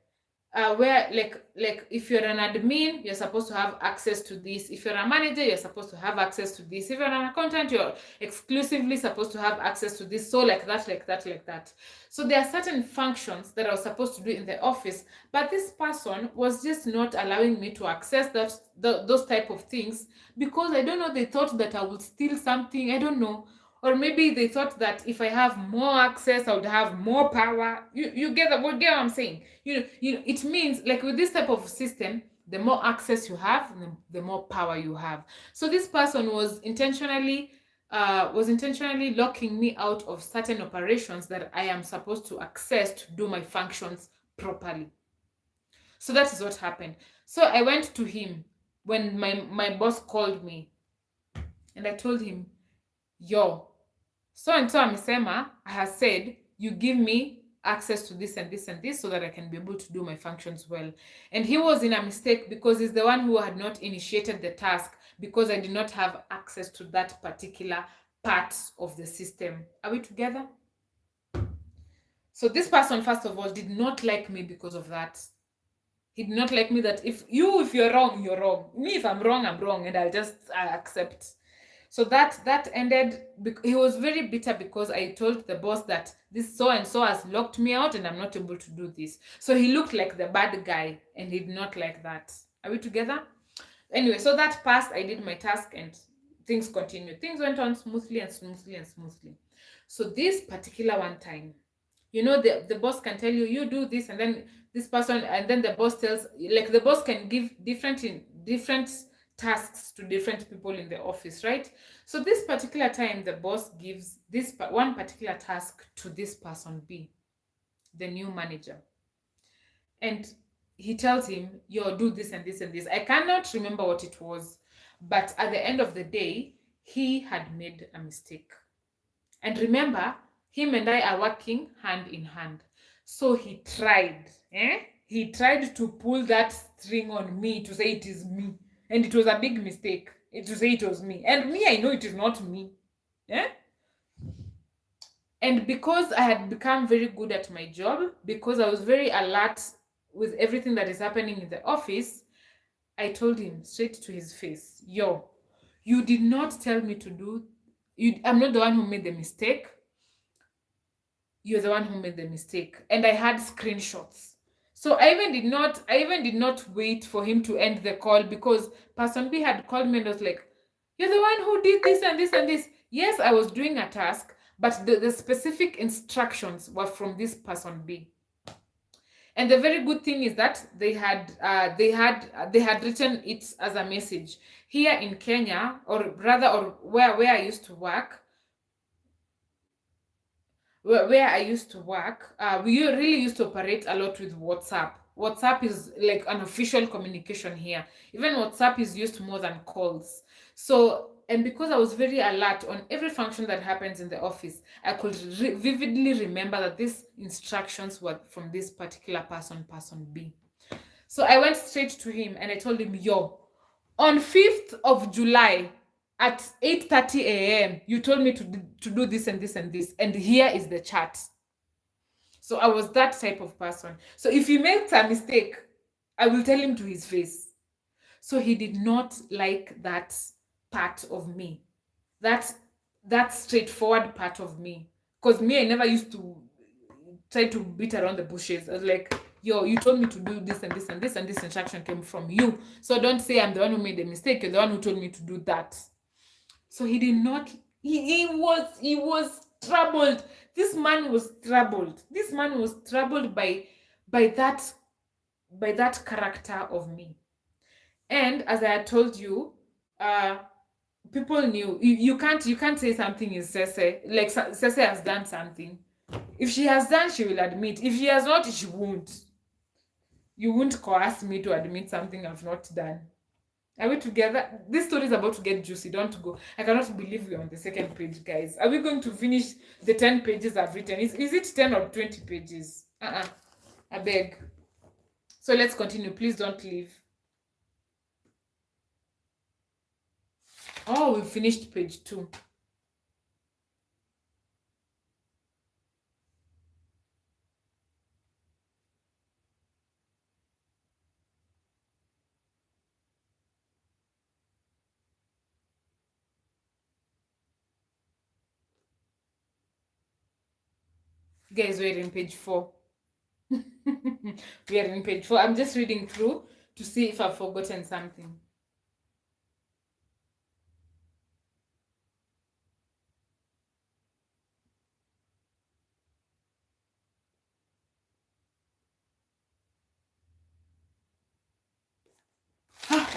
Where like if you're an admin, you're supposed to have access to this. If you're a manager, you're supposed to have access to this. If you're an accountant, you're exclusively supposed to have access to this. So like that. So there are certain functions that I was supposed to do in the office, but this person was just not allowing me to access those type of things because I don't know, they thought that I would steal something. I don't know. Or maybe they thought that if I have more access, I would have more power. You get what I'm saying? It means like with this type of system, the more access you have, the more power you have. So this person was intentionally locking me out of certain operations that I am supposed to access to do my functions properly. So that is what happened. So I went to him when my boss called me and I told him, yo, so and so amesema has said you give me access to this and this and this so that I can be able to do my functions well. And he was in a mistake because he's the one who had not initiated the task because I did not have access to that particular part of the system. Are we together? So this person, first of all, did not like me because of that. He did not like me that if you're wrong, you're wrong. Me, if I'm wrong, I'm wrong, and I'll just accept. So that ended. He was very bitter because I told the boss that this so and so has locked me out and I'm not able to do this. So he looked like the bad guy and he did not like that. Are we together? Anyway, so that passed. I did my task and things continued. Things went on smoothly and smoothly and smoothly. So this particular one time, You know, the boss can tell you, you do this, and then this person, and then the boss tells, like, the boss can give different tasks to different people in the office, right? So this particular time, the boss gives one particular task to this person B, the new manager, and he tells him, yo, do this and this and this. I cannot remember what it was, but at the end of the day, he had made a mistake. And remember, him and I are working hand in hand. So he tried, He tried to pull that string on me to say it is me. And it was a big mistake to say it was me. And me, I know it is not me. Eh? And because I had become very good at my job, because I was very alert with everything that is happening in the office, I told him straight to his face, yo, you did not tell me to do, I'm not the one who made the mistake. You're the one who made the mistake. And I had screenshots. So I even did not wait for him to end the call, because person B had called me and was like, you're the one who did this and this and this. Yes, I was doing a task, but the specific instructions were from this person B. And the very good thing is that they had written it as a message. Here in Kenya, or rather, or where I used to work, where I used to work, we really used to operate a lot with WhatsApp. WhatsApp is like an official communication here. Even WhatsApp is used more than calls. So, and because I was very alert on every function that happens in the office, I could vividly remember that these instructions were from this particular person B. So I went straight to him and I told him, yo, on 5th of July at 8:30 a.m., you told me to do this and this and this. And here is the chat. So I was that type of person. So if he makes a mistake, I will tell him to his face. So he did not like that part of me. That straightforward part of me. Because me, I never used to try to beat around the bushes. I was like, yo, you told me to do this and this and this, and this instruction came from you. So don't say I'm the one who made the mistake. You're the one who told me to do that. So he did not. He was troubled. This man was troubled. This man was troubled by that by that character of me. And as I had told you, uh, people knew. You can't say something is Sese. Like Sese has done something. If she has done, she will admit. If she has not, she won't. You won't coerce me to admit something I've not done. Are we together? This story is about to get juicy. Don't go. I cannot believe we're on the second page, guys. Are we going to finish the 10 pages I've written? Is it 10 or 20 pages? I beg. So let's continue. Please don't leave. Oh, we finished page 2. Guys, we're in page 4. We are in page 4. I'm just reading through to see if I've forgotten something.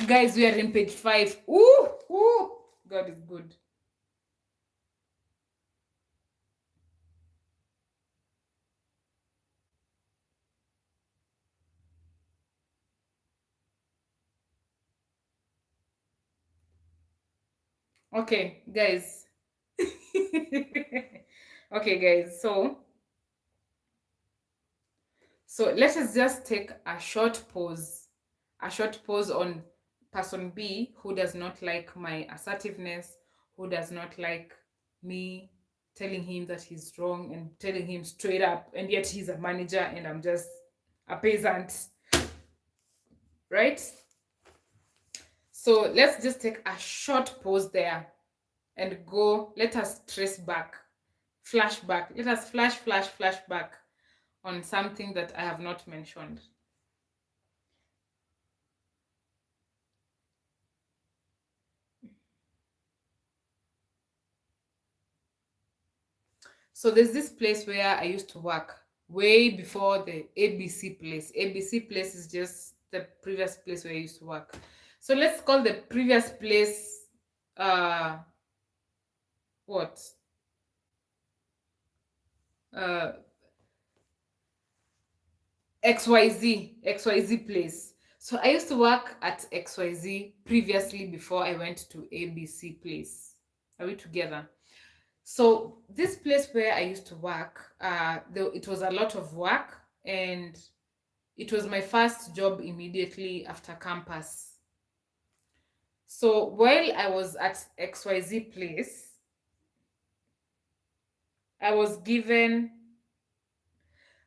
Guys, we are in page 5. Ooh, God is good. Okay, guys. Okay, guys. So let us just take a short pause. A short pause on person B, who does not like my assertiveness, who does not like me telling him that he's wrong and telling him straight up, and yet he's a manager and I'm just a peasant. Right? So let's just take a short pause there and go. Let us trace back, flashback. Let us flash back on something that I have not mentioned. So there's this place where I used to work. way before the ABC place. ABC place is just the previous place where I used to work. So let's call the previous place uh what? Uh XYZ place. So I used to work at XYZ previously before I went to ABC place. Are we together? So this place where I used to work, it was a lot of work, and it was my first job immediately after campus. So while I was at XYZ place, I was given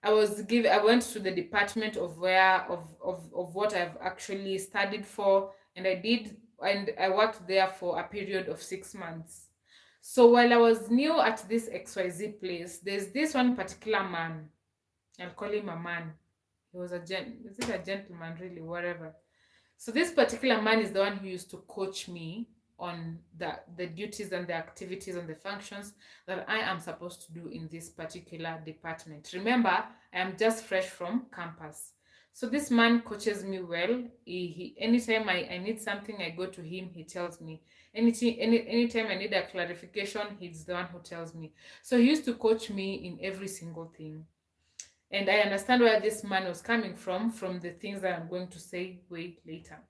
I went to the department of where of what I've actually studied for, and I worked there for a period of 6 months. So while I was new at this XYZ place, there's this one particular man. I'll call him a man. He was is it a gentleman really? Whatever. So this particular man is the one who used to coach me on the duties and the activities and the functions that I am supposed to do in this particular department. Remember, I am just fresh from campus. So this man coaches me well. He anytime I need something, I go to him, he tells me. Anytime I need a clarification, he's the one who tells me. So he used to coach me in every single thing. And I understand where this man was coming from the things that I'm going to say way later.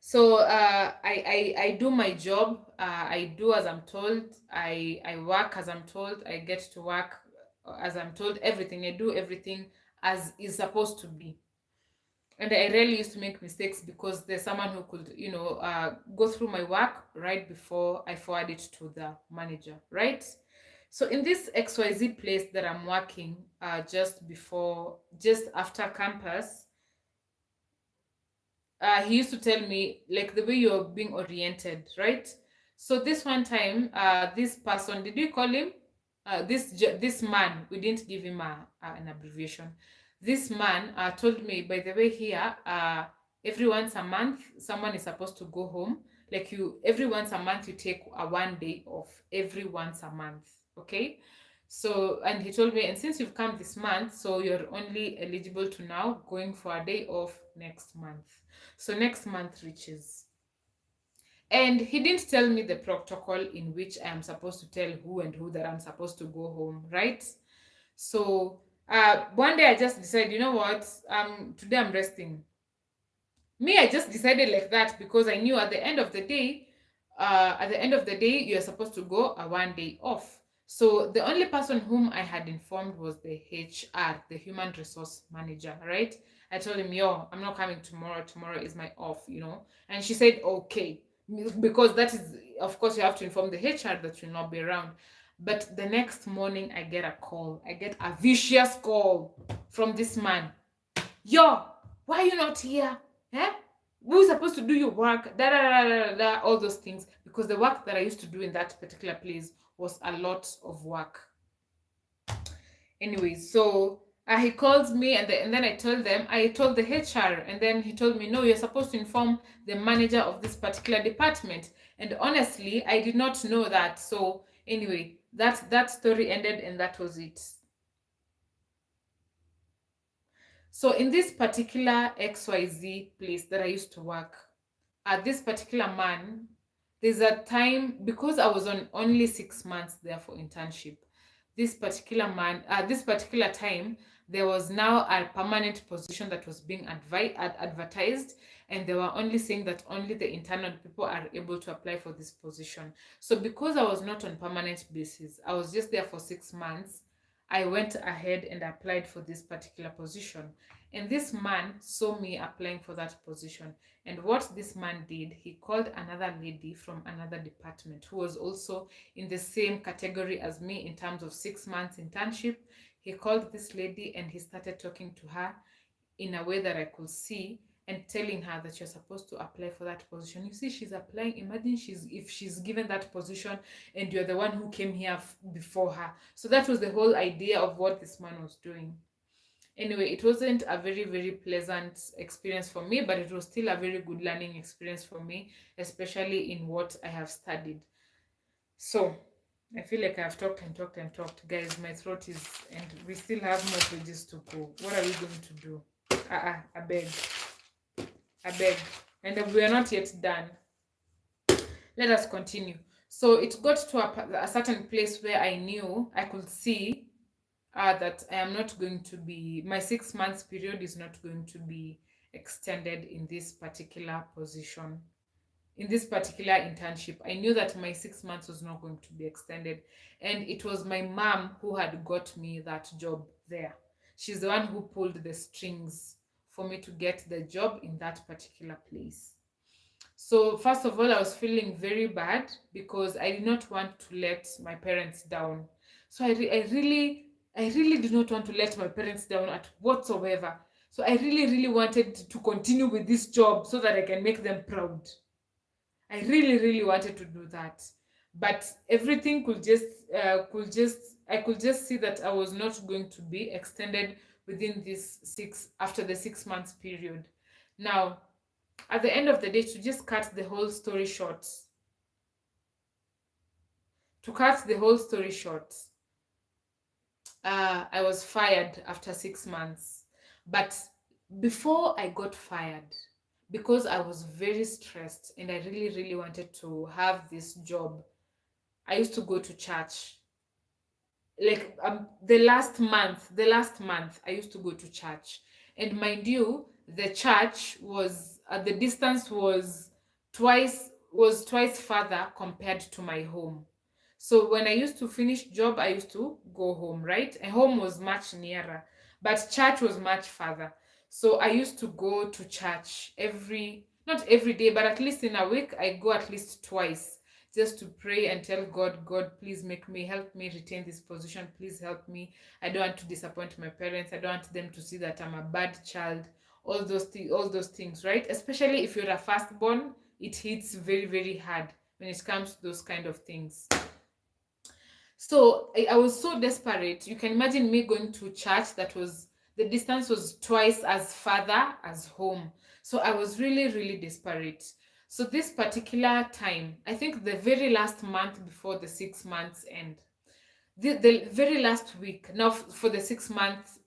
So I do my job. I do as I'm told. I work as I'm told. I get to work as I'm told. Everything I do, everything as is supposed to be. And I rarely used to make mistakes because there's someone who could, go through my work right before I forward it to the manager, right? So in this XYZ place that I'm working, just after campus, he used to tell me like the way you're being oriented, right? So this one time, this person, did you call him? This man, we didn't give him an abbreviation. This man told me, by the way, here, every once a month, someone is supposed to go home. Like every once a month, you take a 1 day off. Every once a month, okay? So, and he told me, and since you've come this month, so you're only eligible to now going for a day off next month. So next month reaches. And he didn't tell me the protocol in which I am supposed to tell who and who that I'm supposed to go home, right? So one day I just decided, you know what? Today I'm resting. Me, I just decided like that because I knew at the end of the day, you're supposed to go a 1 day off. So the only person whom I had informed was the HR, the human resource manager, right? I told him, yo, I'm not coming tomorrow. Tomorrow is my off. And she said, okay. Because that is, of course, you have to inform the HR that you'll not be around. But the next morning, I get a call. I get a vicious call from this man. Yo, why are you not here? Eh? Who's supposed to do your work? Da, da, da, da, da, all those things. Because the work that I used to do in that particular place was a lot of work. Anyway, so he calls me, and then I told the HR, and then he told me, no, you're supposed to inform the manager of this particular department. And honestly, I did not know that. So anyway, that story ended, and that was it. So in this particular XYZ place that I used to work, at this particular man, there's a time because I was on only 6 months there for internship. This particular time, there was now a permanent position that was being advertised, and they were only saying that only the internal people are able to apply for this position. So because I was not on permanent basis, I was just there for 6 months. I went ahead and applied for this particular position. And this man saw me applying for that position. And what this man did, he called another lady from another department who was also in the same category as me in terms of 6 months internship. He called this lady and he started talking to her in a way that I could see, and telling her that you're supposed to apply for that position. You see, she's applying. Imagine if she's given that position and you're the one who came here before her. So that was the whole idea of what this man was doing. Anyway, it wasn't a very, very pleasant experience for me, but it was still a very good learning experience for me, especially in what I have studied. So I feel like I've talked and talked and talked. Guys, my throat is, and we still have more pages to go. What are we going to do? I beg. I beg. And we are not yet done. Let us continue. So it got to a certain place where I knew I could see that I am not going to be, my 6 months period is not going to be extended in this particular position, in this particular internship. I knew that my 6 months was not going to be extended. And it was my mom who had got me that job there. She's the one who pulled the strings for me to get the job in that particular place. So, first of all, I was feeling very bad because I did not want to let my parents down. So, I really did not want to let my parents down at whatsoever. So, I really, really wanted to continue with this job so that I can make them proud. I really, really wanted to do that, but everything I could just see that I was not going to be extended within this after the 6 months period. Now, at the end of the day, to just cut the whole story short, to cut the whole story short, I was fired after 6 months. But before I got fired, because I was very stressed and I really, really wanted to have this job, I used to go to church. Like the last month, I used to go to church. And mind you, the church was the distance was twice further compared to my home. So when I used to finish job, I used to go home, right? And home was much nearer, but church was much further. So I used to go to church not every day, but at least in a week, I go at least twice just to pray and tell God, God, please help me retain this position. Please help me. I don't want to disappoint my parents. I don't want them to see that I'm a bad child. All those things, right? Especially if you're a firstborn, it hits very, very hard when it comes to those kind of things. So I was so desperate. You can imagine me going to church the distance was twice as farther as home. So I was really, really desperate. So this particular time, I think the very last month before the 6 months end, the very last week, now for the 6 months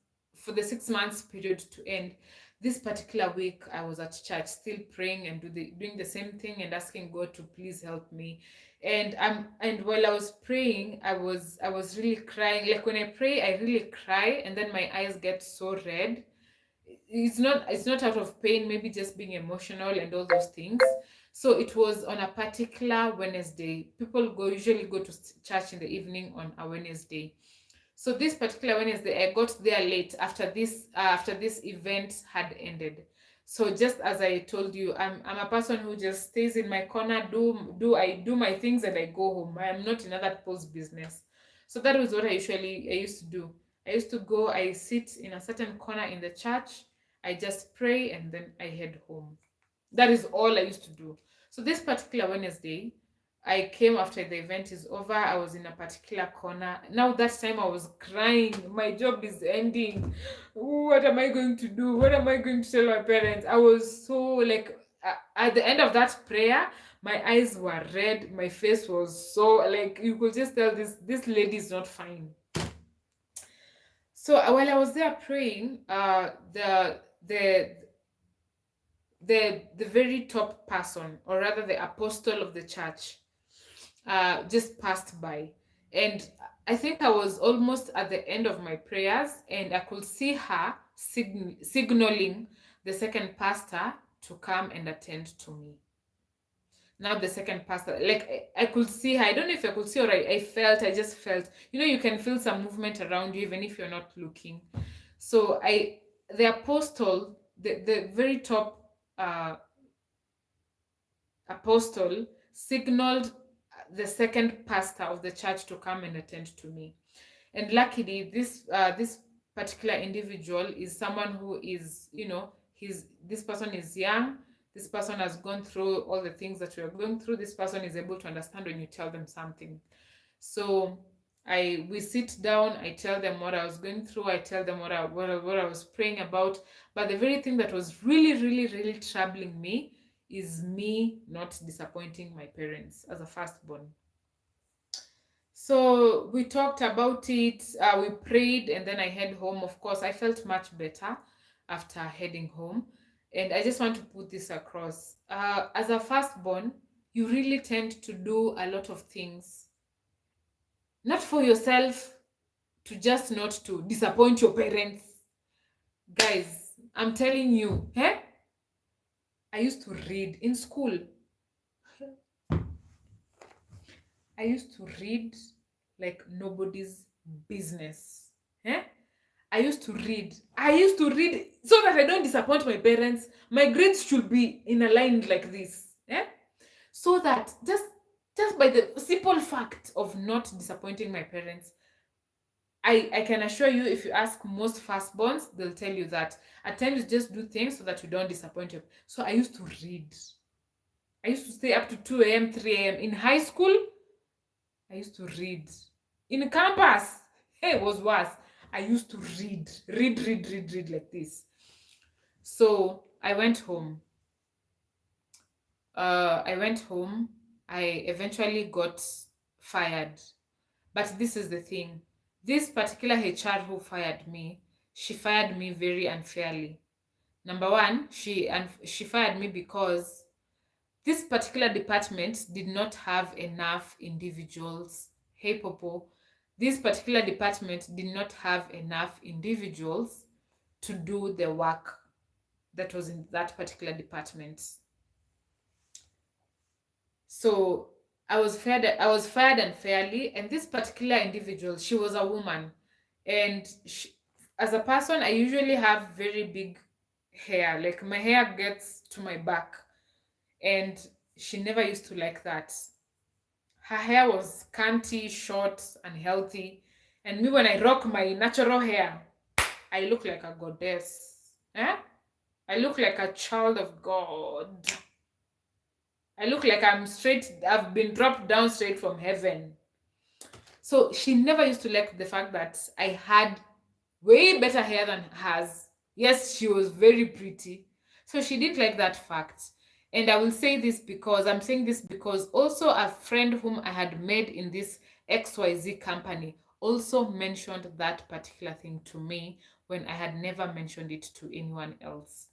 period to end, this particular week I was at church still praying and doing the same thing and asking God to please help me. And while I was praying, I was really crying. Like when I pray, I really cry and then my eyes get so red. It's not out of pain, maybe just being emotional and all those things. So it was on a particular Wednesday. People usually go to church in the evening on a Wednesday. So this particular Wednesday, I got there late after this event had ended. So just as I told you, I'm a person who just stays in my corner, I do my things and I go home. I am not in other people's business. So that was what I used to do. I used to go, I sit in a certain corner in the church, I just pray and then I head home. That is all I used to do. So this particular Wednesday, I came after the event is over. I was in a particular corner. Now that time I was crying. My job is ending. What am I going to do? What am I going to tell my parents? I was so like at the end of that prayer, my eyes were red. My face was so like you could just tell this lady is not fine. So while I was there praying, the very top person, or rather the apostle of the church, just passed by. And I think I was almost at the end of my prayers, and I could see her signaling the second pastor to come and attend to me. Now the second pastor, like I could see her. I don't know if I could see or I just felt, you can feel some movement around you even if you're not looking. So the apostle, the very top apostle signaled the second pastor of the church to come and attend to me. And luckily, this particular individual is someone who is, this person is young. This person has gone through all the things that we are going through. This person is able to understand when you tell them something. So we sit down. I tell them what I was going through. I tell them what I was praying about. But the very thing that was really, really, really troubling me is me not disappointing my parents as a firstborn. So we talked about it, we prayed, and then I head home. Of course, I felt much better after heading home. And I just want to put this across. As a firstborn, you really tend to do a lot of things, not for yourself, to just not to disappoint your parents. Guys, I'm telling you, eh? I used to read in school. I used to read like nobody's business. Eh? I used to read. I used to read so that I don't disappoint my parents. My grades should be in a line like this. Eh? So that just by the simple fact of not disappointing my parents, I can assure you, if you ask most firstborns, they'll tell you that at times you just do things so that you don't disappoint them. So I used to read. I used to stay up to 2 a.m., 3 a.m. In high school, I used to read. In campus, hey, it was worse. I used to read like this. So I went home. I went home. I eventually got fired. But this is the thing. This particular HR who fired me, she fired me very unfairly. Number one, she fired me because this particular department did not have enough individuals. Hey, Popo, this particular department did not have enough individuals to do the work that was in that particular department. So I was fired unfairly, and this particular individual, she was a woman, and as a person, I usually have very big hair. Like my hair gets to my back, and she never used to like that. Her hair was scanty, short, and healthy. And me, when I rock my natural hair, I look like a goddess. Eh? I look like a child of God. I look like I've been dropped down straight from heaven. So she never used to like the fact that I had way better hair than hers. Yes, she was very pretty. So she didn't like that fact. And I will say this because I'm saying this because also a friend whom I had made in this XYZ company also mentioned that particular thing to me when I had never mentioned it to anyone else.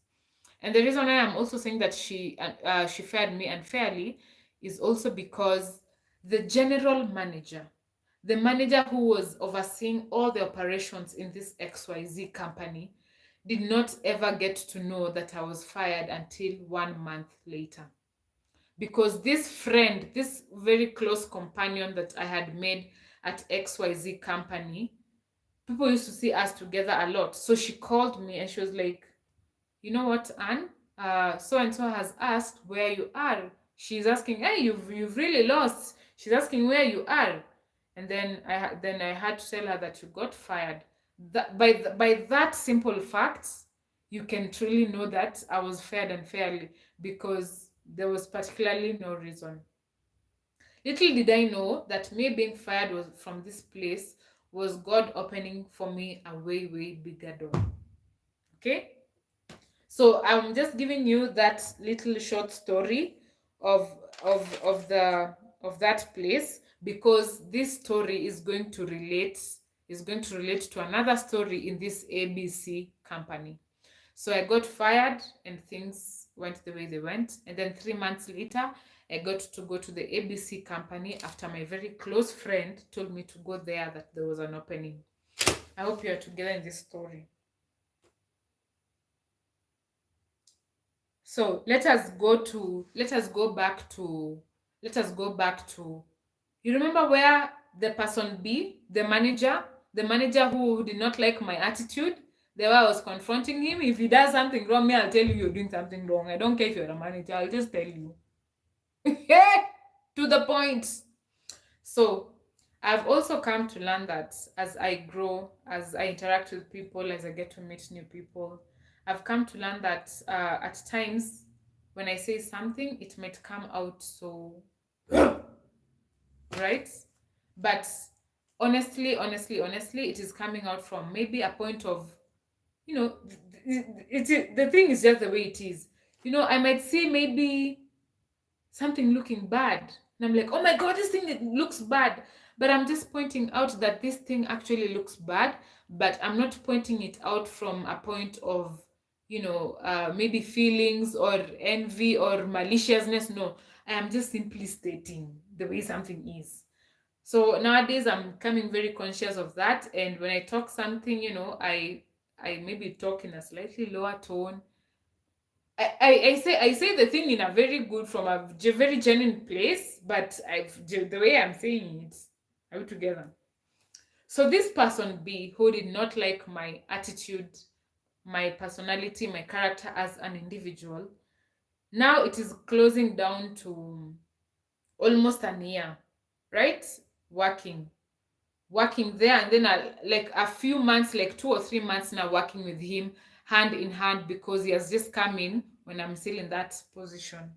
And the reason why I'm also saying that she fired me unfairly is also because the general manager, the manager who was overseeing all the operations in this XYZ company, did not ever get to know that I was fired until 1 month later. Because this friend, this very close companion that I had made at XYZ company, people used to see us together a lot. So she called me and she was like, you know what, Anne? So and so has asked where you are. She's asking, hey, you've really lost. She's asking where you are, and then I had to tell her that you got fired. That by that simple fact, you can truly know that I was fired unfairly because there was particularly no reason. Little did I know that me being fired was from this place was God opening for me a way bigger door. Okay. So I'm just giving you that little short story of of that place because this story is going to relate to another story in this ABC company. So I got fired and things went the way they went. And then 3 months later, I got to go to the ABC company after my very close friend told me to go there that there was an opening. I hope you are together in this story. So let us go back to you remember where the person B, the manager who did not like my attitude, the way I was confronting him. If he does something wrong, me, I'll tell you you're doing something wrong. I don't care if you're a manager, I'll just tell you. To the point. So I've also come to learn that as I grow, as I interact with people, as I get to meet new people, I've come to learn that at times when I say something, it might come out so right, but honestly, it is coming out from maybe a point of, the thing is just the way it is. I might see maybe something looking bad, and I'm like, oh my god, this thing, it looks bad. But I'm just pointing out that this thing actually looks bad, but I'm not pointing it out from a point of, maybe feelings or envy or maliciousness. No, I am just simply stating the way something is. So nowadays I'm becoming very conscious of that, and when I talk something, I maybe talk in a slightly lower tone. I say the thing in a very good, from a very genuine place, but the way I'm saying it, are we together? So this person B, who did not like my attitude, my personality, my character as an individual, now it is closing down to almost an year, right? Working, working there, and then like a few months, like 2 or 3 months now, working with him hand in hand, because he has just come in when I'm still in that position.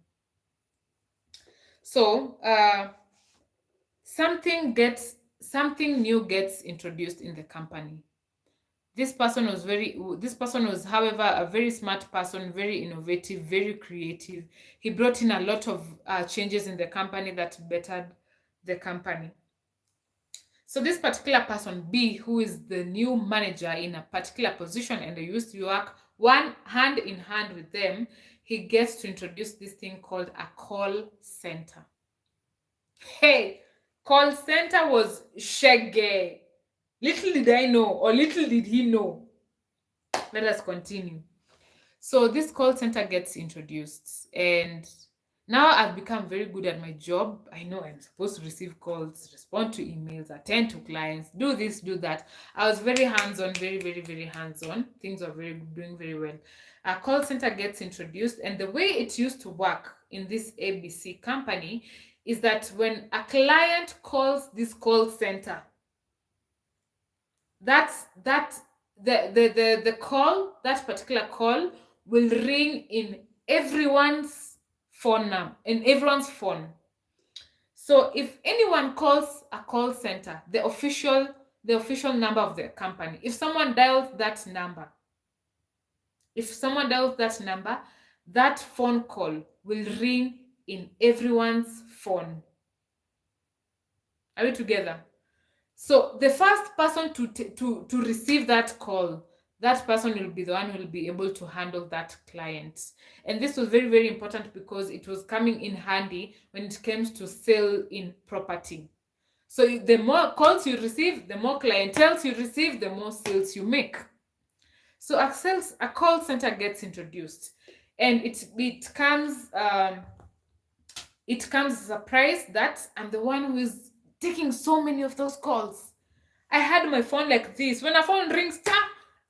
So something new gets introduced in the company. This person was, however, a very smart person, very innovative, very creative. He brought in a lot of changes in the company that bettered the company. So this particular person B, who is the new manager in a particular position, and they used to work one hand in hand with them, he gets to introduce this thing called a call center. Hey, call center was shaggy. Little did I know, or little did he know. Let us continue. So this call center gets introduced, and now I've become very good at my job. I know I'm supposed to receive calls, respond to emails, attend to clients, do this, do that. I was very hands-on, very, very, very hands-on. Things were doing very well. A call center gets introduced, and the way it used to work in this ABC company is that when a client calls this call center, that the call, that particular call, will ring in everyone's phone. So if anyone calls a call center, the official number of the company, if someone dials that number, that phone call will ring in everyone's phone. Are we together? So the first person to receive that call, that person will be the one who will be able to handle that client. And this was very, very important, because it was coming in handy when it comes to sale in property. So the more calls you receive, the more clientele you receive, the more sales you make. So a call center gets introduced, and it comes as a surprise that I'm the one who is taking so many of those calls. I had my phone like this. When a phone rings,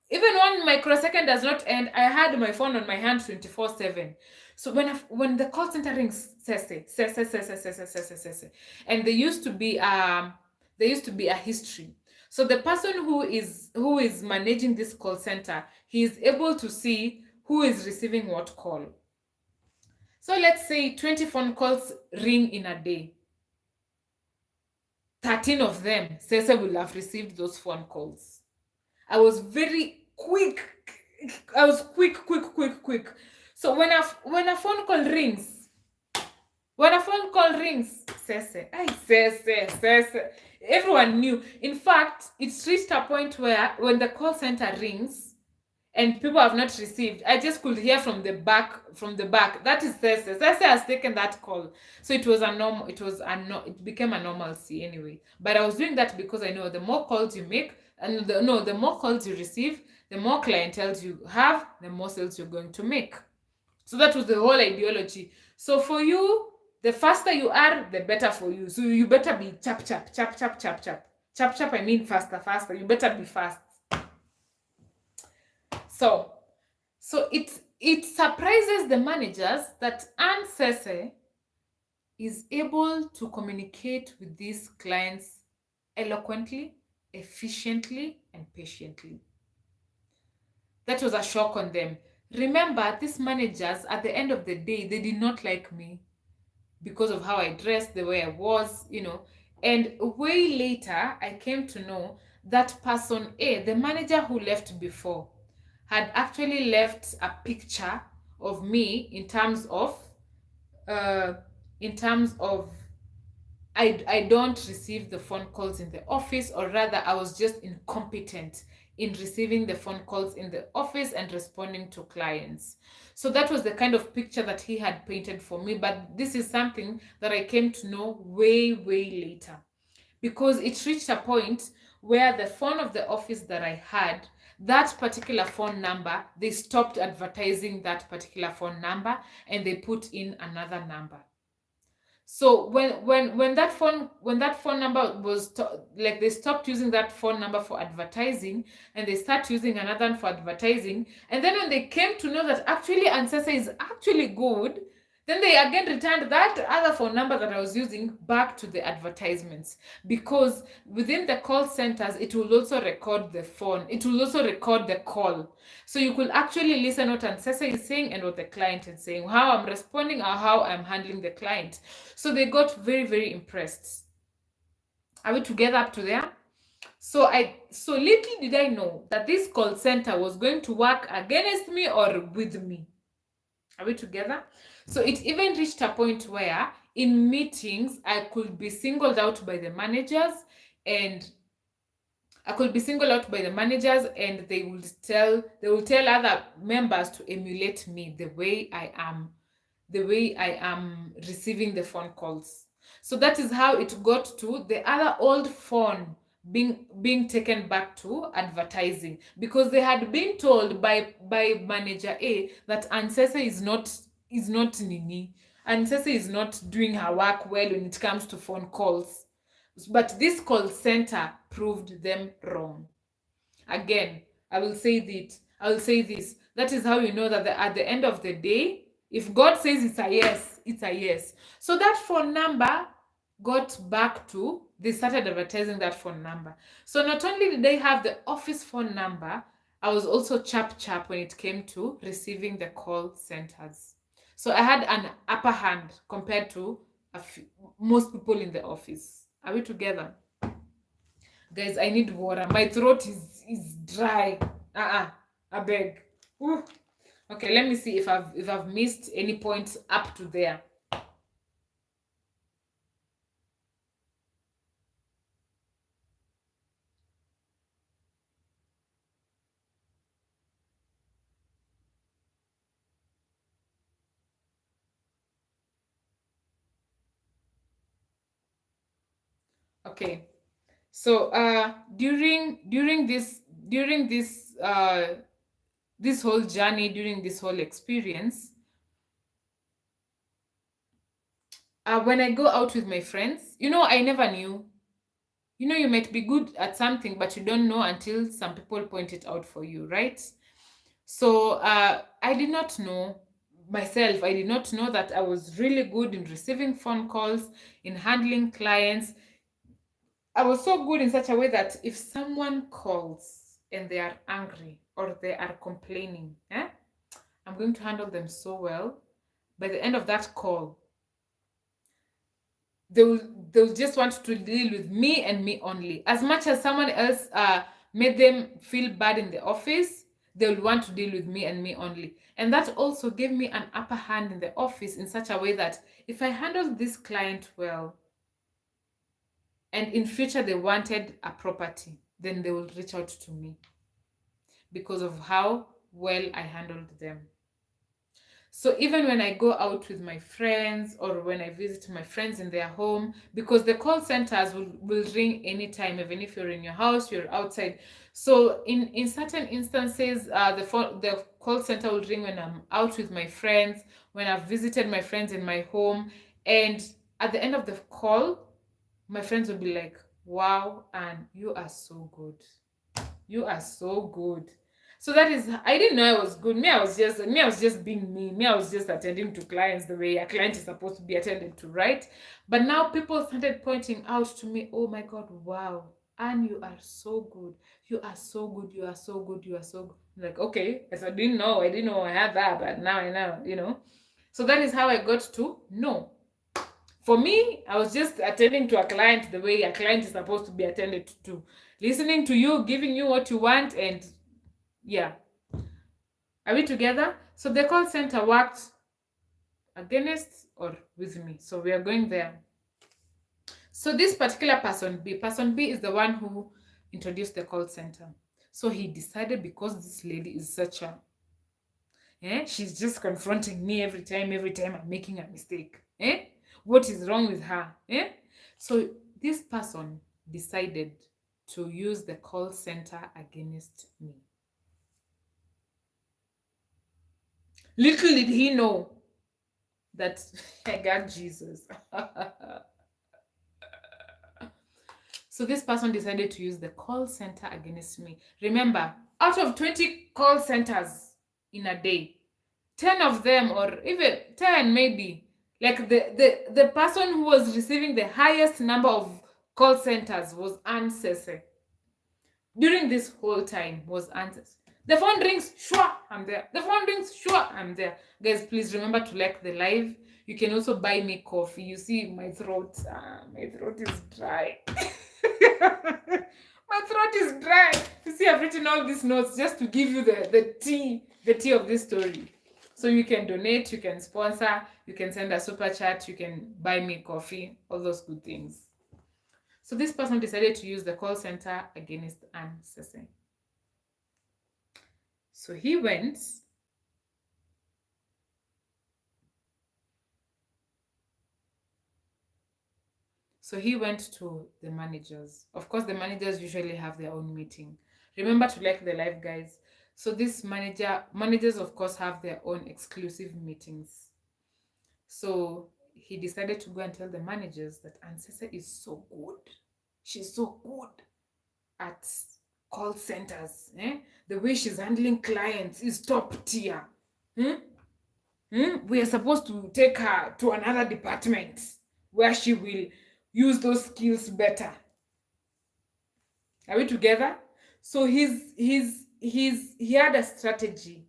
even 1 microsecond does not end, I had my phone on my hand 24/7. So when the call center rings, and there used to be a history. So the person who is managing this call center, he is able to see who is receiving what call. So let's say 20 phone calls ring in a day. 13 of them, Cesar will have received those phone calls. I was very quick. I was quick. So when a phone call rings, Cesar, everyone knew. In fact, it's reached a point where when the call center rings and people have not received, I just could hear from the back. That is Cesar. Cesar has taken that call. So it became a normalcy anyway. But I was doing that because I know the more calls you make, and the more calls you receive, the more clientele you have, the more sales you're going to make. So that was the whole ideology. So for you, the faster you are, the better for you. So you better be chap. I mean faster. You better be fast. So it surprises the managers that Anne Sese is able to communicate with these clients eloquently, efficiently, and patiently. That was a shock on them. Remember, these managers, at the end of the day, they did not like me because of how I dressed, the way I was, And way later, I came to know that person A, the manager who left before, had actually left a picture of me in terms of I don't receive the phone calls in the office, or rather, I was just incompetent in receiving the phone calls in the office and responding to clients. So that was the kind of picture that he had painted for me. But this is something that I came to know way, way later, because it reached a point where the phone of the office that I had, that particular phone number, they stopped advertising that particular phone number and they put in another number. So when that phone number was like, they stopped using that phone number for advertising and they start using another one for advertising, and then when they came to know that actually Ancestry is actually good, then they again returned that other phone number that I was using back to the advertisements, because within the call centers it will also record the phone, it will also record the call, so you could actually listen what Ancestry is saying and what the client is saying, how I'm responding or how I'm handling the client. So they got very, very impressed. Are we together up to there? So little did I know that this call center was going to work against me or with me. Are we together? So it even reached a point where in meetings I could be singled out by the managers, and they will tell other members to emulate me, the way I am receiving the phone calls. So that is how it got to the other old phone being taken back to advertising, because they had been told by manager A that Ancestry is not nini. Ancestry is not doing her work well when it comes to phone calls. But this call center proved them wrong. Again, I will say this. That is how you know that at the end of the day, if God says it's a yes, it's a yes. So that phone number got back to, they started advertising that phone number. So not only did they have the office phone number, I was also chap when it came to receiving the call centers. So I had an upper hand compared to most people in the office. Are we together? Guys, I need water. My throat is dry. I beg. Ooh. Okay, let me see if I've missed any points up to there. Okay. So during this whole journey, during this whole experience, when I go out with my friends, I never knew. You might be good at something, but you don't know until some people point it out for you, right? So I did not know myself. I did not know that I was really good in receiving phone calls, in handling clients. I was so good in such a way that if someone calls and they are angry or they are complaining, I'm going to handle them so well. By the end of that call, they'll just want to deal with me and me only. As much as someone else made them feel bad in the office, they'll want to deal with me and me only. And that also gave me an upper hand in the office in such a way that if I handled this client well, and in future they wanted a property, then they will reach out to me because of how well I handled them. So even when I go out with my friends or when I visit my friends in their home, because the call centers will ring anytime, even if you're in your house, you're outside. So in certain instances, the call center will ring when I'm out with my friends, when I've visited my friends in my home, and at the end of the call, my friends will be like, wow, Anne, you are so good. You are so good. So that is, I didn't know I was good. I was just being me. I was just attending to clients the way a client is supposed to be attended to, right? But now people started pointing out to me, oh my God, wow, Anne, you are so good. You are so good. You are so good. You are so good. I'm like, okay, as I didn't know I had that, but now I know, So that is how I got to know. For me, I was just attending to a client the way a client is supposed to be attended to. Listening to you, giving you what you want, and yeah. Are we together? So the call center worked against or with me. So we are going there. So this particular person B is the one who introduced the call center. So he decided, because this lady is such a, she's just confronting me every time I'm making a mistake. What is wrong with her? So this person decided to use the call center against me. Little did he know that I got Jesus. So this person decided to use the call center against me. Remember, out of 20 call centers in a day, 10 of them, or even 10 maybe, like the person who was receiving the highest number of call centers was Anne Sese. During this whole time was Anne Sese. The phone rings, sure, I'm there. The phone rings, sure, I'm there. Guys, please remember to like the live. You can also buy me coffee. You see my throat is dry. My throat is dry. You see, I've written all these notes just to give you the tea of this story. So you can donate, you can sponsor, you can send a super chat, you can buy me coffee, all those good things. So this person decided to use the call center against Anne Sese. So he went to the managers. Of course, the managers usually have their own meeting. Remember to like the live, guys. So this managers of course have their own exclusive meetings. So he decided to go and tell the managers that Anne Sese is so good. She's so good at call centers. The way she's handling clients is top tier. We are supposed to take her to another department where she will use those skills better. Are we together? So he had a strategy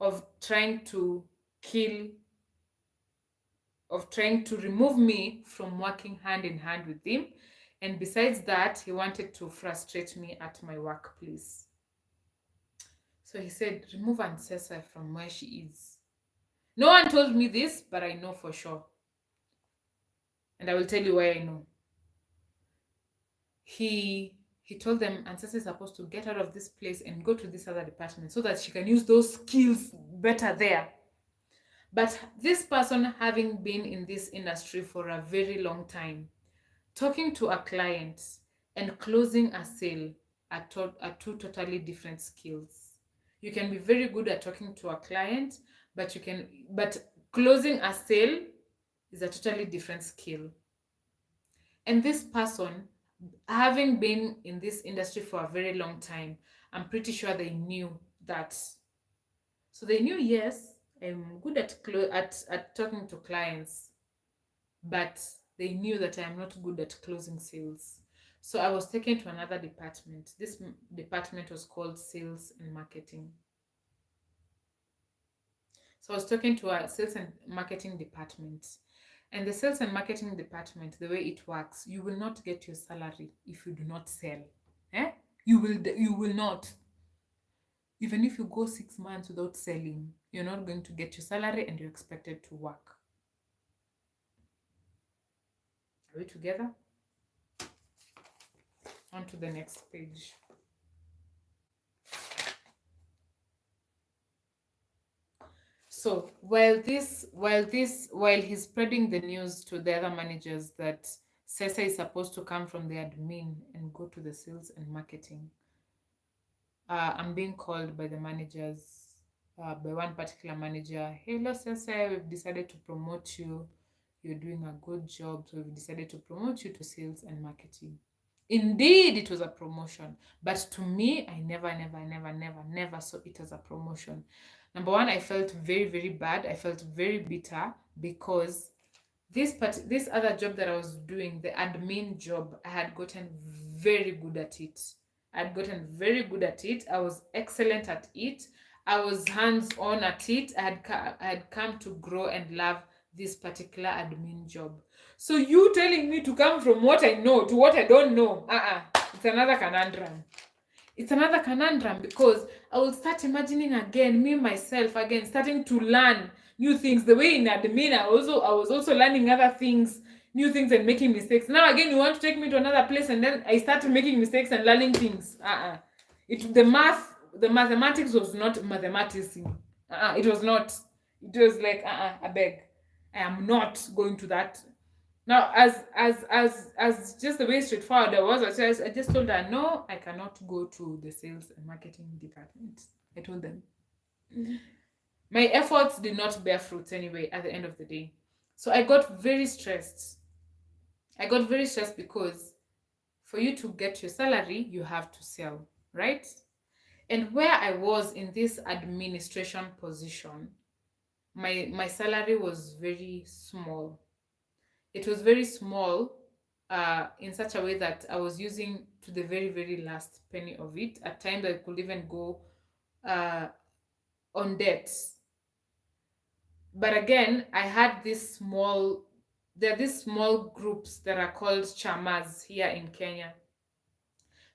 of trying to remove me from working hand in hand with him. And besides that, he wanted to frustrate me at my workplace. So he said, remove Anne Sese from where she is. No one told me this, but I know for sure. And I will tell you why I know. He told them Anne Sese is supposed to get out of this place and go to this other department so that she can use those skills better there. But this person, having been in this industry for a very long time, talking to a client and closing a sale are two totally different skills. You can be very good at talking to a client, but closing a sale is a totally different skill. And this person, having been in this industry for a very long time, I'm pretty sure they knew that. So they knew, yes, I'm good at talking to clients, but they knew that I'm not good at closing sales. So I was taken to another department. This department was called Sales and Marketing. So I was talking to a Sales and Marketing department. And the Sales and Marketing department, the way it works, you will not get your salary if you do not sell. You will not. Even if you go 6 months without selling, you're not going to get your salary and you're expected to work. Are we together? On to the next page. So while he's spreading the news to the other managers that Sese is supposed to come from the admin and go to the Sales and Marketing, I'm being called by the managers, by one particular manager. Hello, Sese, we've decided to promote you. You're doing a good job, so we've decided to promote you to Sales and Marketing. Indeed, it was a promotion, but to me, I never saw it as a promotion. Number one, I felt very, very bad. I felt very bitter because this other job that I was doing, the admin job, I had gotten very good at it. I was excellent at it. I was hands-on at it. I had come to grow and love this particular admin job. So you telling me to come from what I know to what I don't know, it's another conundrum. It's another conundrum because I will start imagining again, myself starting to learn new things. The way in admin, I was also learning other things, new things and making mistakes. Now again, you want to take me to another place, and then I start making mistakes and learning things. The mathematics was not mathematics. It was not. It was like, I beg, I am not going to that. Now, as just the way straightforward I was, I just told her, no, I cannot go to the sales and marketing department. I told them. My efforts did not bear fruits anyway at the end of the day. So I got very stressed. Because for you to get your salary, you have to sell, right? And where I was in this administration position, my salary was very small. It was very small, in such a way that I was using to the very, very last penny of it. At times, I could even go on debts. But again, I had there are these small groups that are called chamas here in Kenya.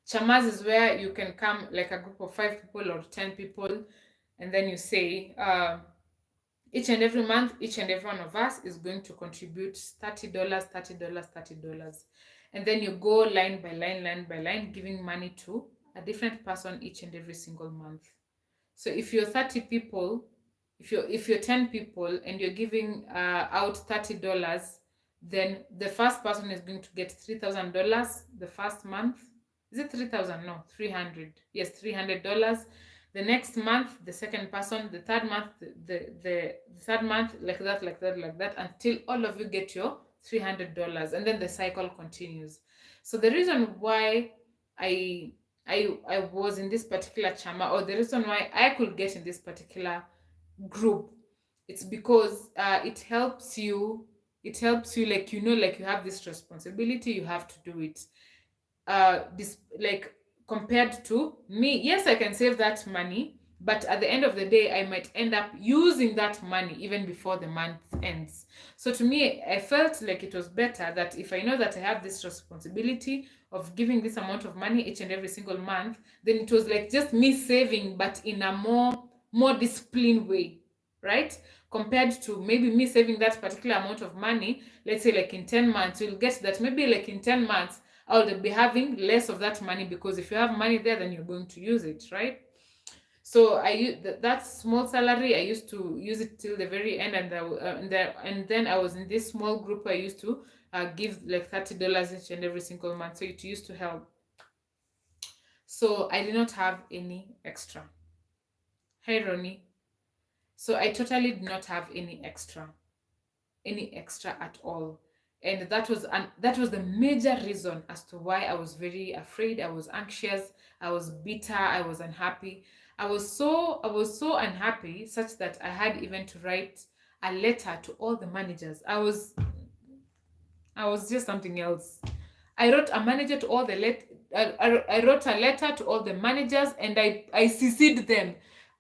Chamas is where you can come like a group of 5 people or 10 people, and then you say, each and every month, each and every one of us is going to contribute $30, $30, $30. And then you go line by line, giving money to a different person each and every single month. So if you're 30 people, if you're 10 people and you're giving out $30, then the first person is going to get $3,000 the first month. Is it 3,000? No, 300. Yes, $300. The next month, the second person, the third month, the third month, like that, until all of you get your $300, and then the cycle continues. So the reason why I was in this particular chama, or the reason why I could get in this particular group, it's because it helps you, like, like you have this responsibility, you have to do it. This, like, compared to me, yes, I can save that money, but at the end of the day, I might end up using that money even before the month ends. So to me, I felt like it was better that if I know that I have this responsibility of giving this amount of money each and every single month, then it was like just me saving, but in a more disciplined way, right? Compared to maybe me saving that particular amount of money, let's say like in 10 months, you'll get that maybe like in 10 months, I'll be having less of that money, because if you have money there, then you're going to use it, right? So I used that small salary. I used to use it till the very end, and then I was in this small group. I used to give like $30 each and every single month. So it used to help. So I did not have any extra. Hey Ronnie. So I totally did not have any extra at all. And that was the major reason as to why I was very afraid, I was anxious, I was bitter, I was unhappy. I was so unhappy, such that I had even to write a letter to all the managers. I was just something else. I wrote a manager to all the I wrote a letter to all the managers, and I CC'd them.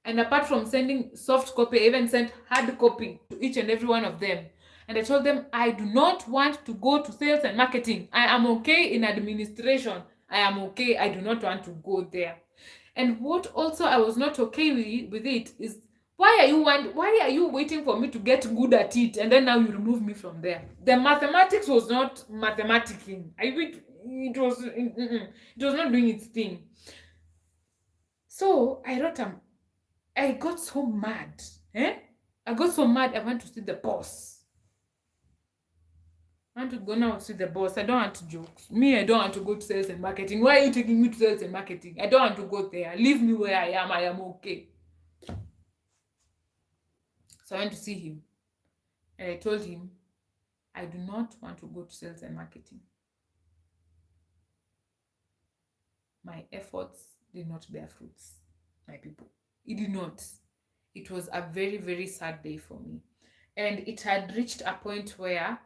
And apart from sending soft copy, I even sent hard copy to each and every one of them. And I told them, I do not want to go to sales and marketing. I am okay in administration. I am okay. I do not want to go there. And what also I was not okay with it is, why are you waiting for me to get good at it, and then now you remove me from there? The mathematics was not mathematicking. It was not doing its thing. So I got so mad. I got so mad, I went to see the boss. I want to go now see the boss. I don't want to joke. Me, I don't want to go to sales and marketing. Why are you taking me to sales and marketing? I don't want to go there. Leave me where I am. I am okay. So I went to see him. And I told him, I do not want to go to sales and marketing. My efforts did not bear fruits, my people. It did not. It was a very, very sad day for me. And it had reached a point where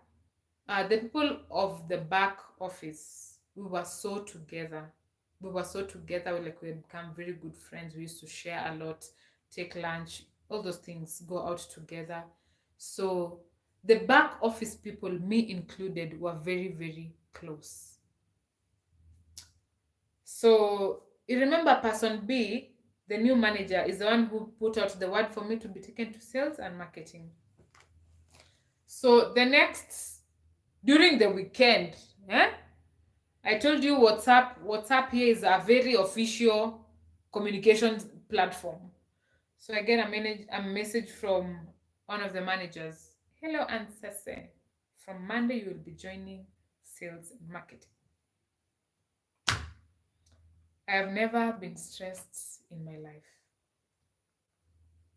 the people of the back office, we were so together. We had become very good friends. We used to share a lot, take lunch, all those things, go out together. So the back office people, me included, were very, very close. So you remember person B, the new manager, is the one who put out the word for me to be taken to sales and marketing. So the next during the weekend. Eh? I told you WhatsApp here is a very official communication platform. So I get a message from one of the managers. Hello, Aunt Sese. From Monday, you will be joining sales and marketing. I have never been stressed in my life.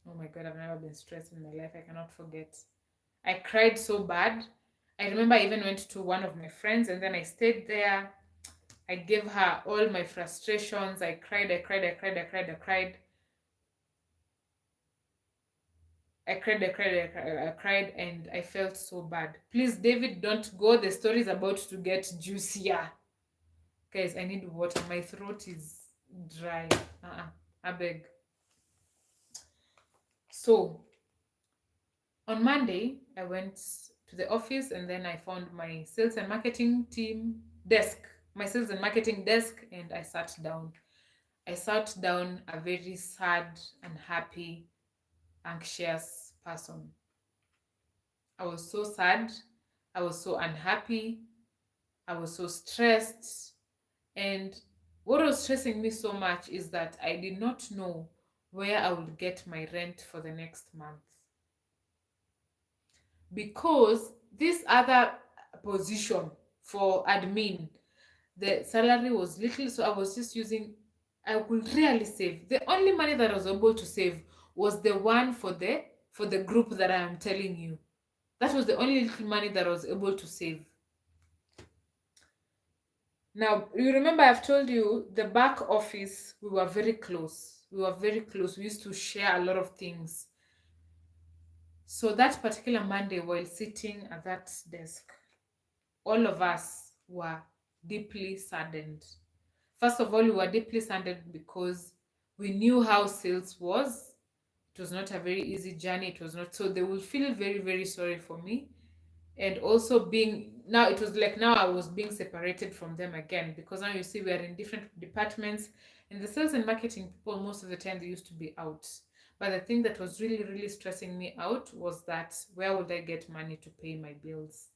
Oh my God, I've never been stressed in my life. I cannot forget. I cried so bad. I remember I even went to one of my friends and then I stayed there. I gave her all my frustrations. I cried, I cried, I cried, I cried, I cried. I cried, I cried, I cried, and I felt so bad. Please, David, don't go. The story is about to get juicier. Guys, I need water. My throat is dry. I beg. So, on Monday, I went to the office and then I found my sales and marketing team desk, my sales and marketing desk, and I sat down. I sat down a very sad, unhappy, anxious person. I was so sad. I was so unhappy. I was so stressed. And what was stressing me so much is that I did not know where I would get my rent for the next month. Because this other position for admin, the salary was little, so I was just using, I could really save. The only money that I was able to save was the one for the group that I am telling you. That was the only little money that I was able to save. Now, you remember I've told you the back office, we were very close. We were very close. We used to share a lot of things. So that particular Monday, while sitting at that desk, all of us were deeply saddened. First of all, we were deeply saddened because we knew how sales was. It was not a very easy journey. It was not, so they will feel very, very sorry for me. And also being, now it was like now I was being separated from them again, because now you see we are in different departments, and the sales and marketing people most of the time they used to be out. But the thing that was really, really stressing me out was that where would I get money to pay my bills?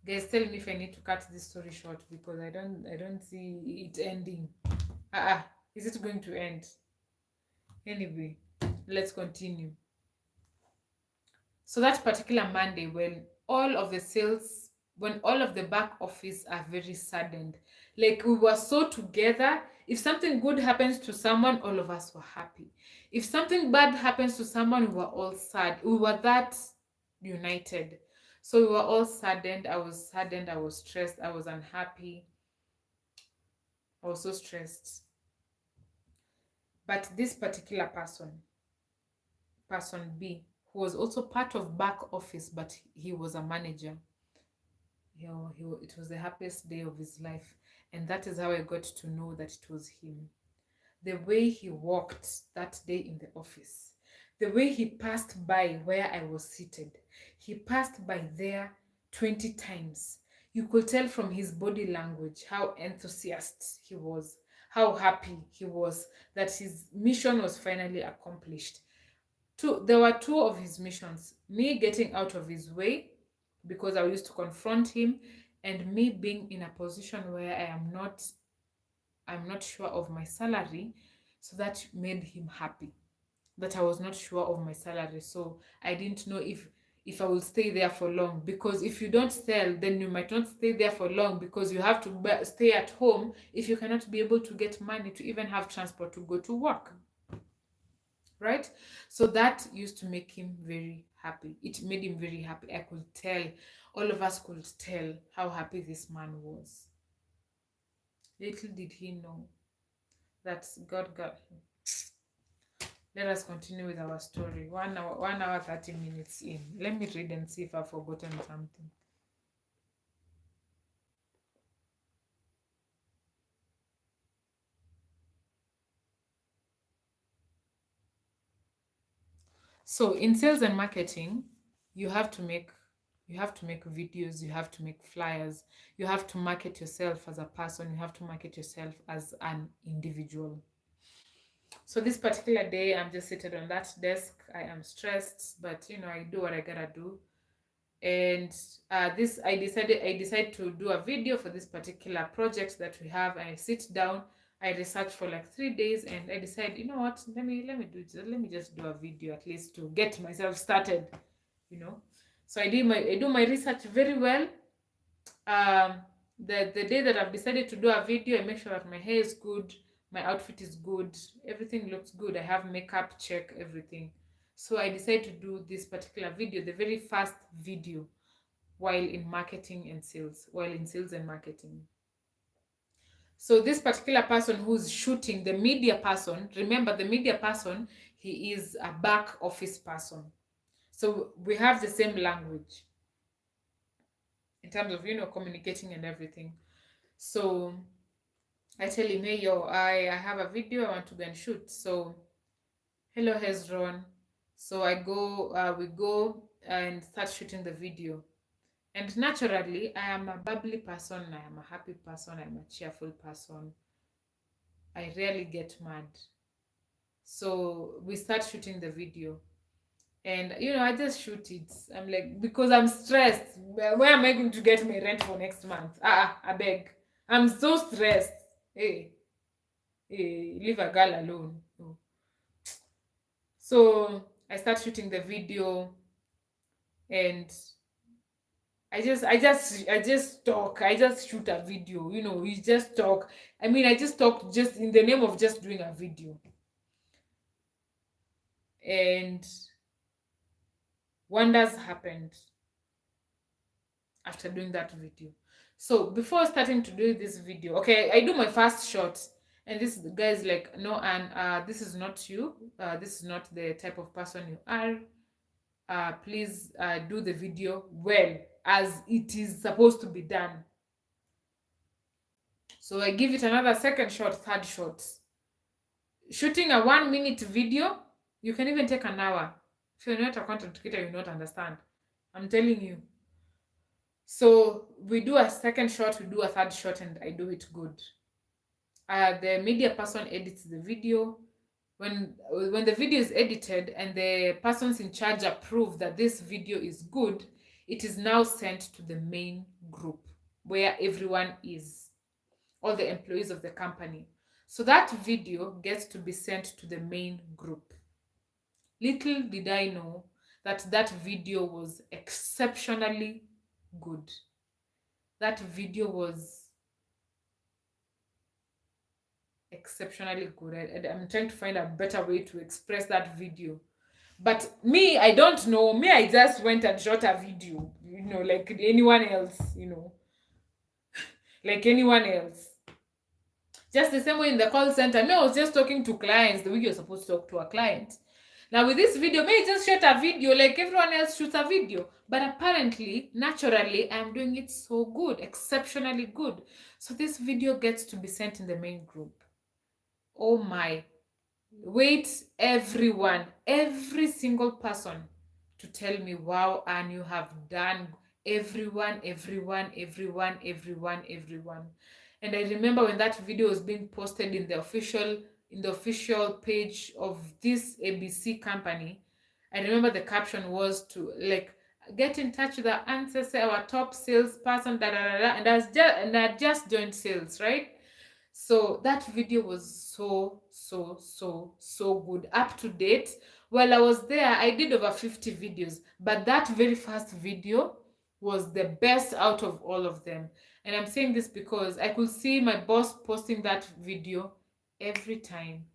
Guys, tell me if I need to cut this story short, because I don't see it ending. Is it going to end? Anyway, let's continue. So that particular Monday, when all of the back office are very saddened, like we were so together. If something good happens to someone, all of us were happy. If something bad happens to someone, we were all sad. We were that united. So we were all saddened. I was saddened. I was stressed. I was unhappy. I was so stressed. But this particular person B, who was also part of back office, but he was a manager. It was the happiest day of his life, and that is how I got to know that it was him. The way he walked that day in the office, the way he passed by where I was seated, he passed by there 20 times. You could tell from his body language how enthusiastic he was, how happy he was that his mission was finally accomplished. There were two of his missions: me getting out of his way because I used to confront him, and me being in a position where I'm not sure of my salary. So that made him happy, that I was not sure of my salary. So I didn't know if I will stay there for long, because if you don't sell, then you might not stay there for long, because you have to stay at home if you cannot be able to get money to even have transport to go to work, right? So that used to make him very happy. It made him very happy. I could tell, all of us could tell how happy this man was. Little did he know that God got him. Let us continue with our story. 1 hour 30 minutes in. Let me read and see if I've forgotten something. So in sales and marketing, you have to make videos, you have to make flyers, you have to market yourself as a person, you have to market yourself as an individual. So this particular day, I'm just seated on that desk. I am stressed, but I do what I gotta do. And this I decided to do a video for this particular project that we have. I sit down, I research for like 3 days, and I decide, you know what, let me do it. Let me just do a video at least to get myself started, you know. So I do my research very well. um the day that I've decided to do a video, I make sure that my hair is good, my outfit is good, everything looks good, I have makeup, check everything. So I decided to do this particular video, the very first video, while in sales and marketing. So this particular person who's shooting, the media person, remember the media person, he is a back office person. So we have the same language in terms of, communicating and everything. So I tell him, hey, yo, I have a video I want to go and shoot. So, hello, Hezron. So we go and start shooting the video. And naturally, I am a bubbly person, I am a happy person, I'm a cheerful person. I rarely get mad. So we start shooting the video. And I just shoot it. I'm like, because I'm stressed. Where am I going to get my rent for next month? I beg. I'm so stressed. Hey, leave a girl alone. No. So I start shooting the video, and I just talk. I just shoot a video. You just talk. I mean, I just talk just in the name of just doing a video. And wonders happened after doing that video. So before starting to do this video, okay, I do my first shot, and this guy is like, no, and this is not you. This is not the type of person you are. Please do the video well as it is supposed to be done. So I give it another second shot, third shot. Shooting a 1 minute video, you can even take an hour. If you're not a content creator, you not understand. I'm telling you. So we do a second shot, we do a third shot, and I do it good. The media person edits the video. When the video is edited and the persons in charge approve that this video is good, it is now sent to the main group where everyone is, all the employees of the company. So that video gets to be sent to the main group. Little did I know that that video was exceptionally good. That video was exceptionally good. I'm trying to find a better way to express that video. But me, I don't know. Me, I just went and shot a video, like anyone else, like anyone else. Just the same way in the call center, me, I was just talking to clients the way you're supposed to talk to a client. Now with this video, me, I just shot a video like everyone else shoots a video. But apparently, naturally, I'm doing it so good, exceptionally good. So this video gets to be sent in the main group. Oh my. Wait, everyone, every single person to tell me, wow, and you have done everyone. And I remember when that video was being posted in the official page of this ABC company, I remember the caption was to like get in touch with our ancestor, our top salesperson, and I just joined sales, right? So that video was so good, up to date. While I was there, I did over 50 videos, but that very first video was the best out of all of them. And I'm saying this because I could see my boss posting that video every time.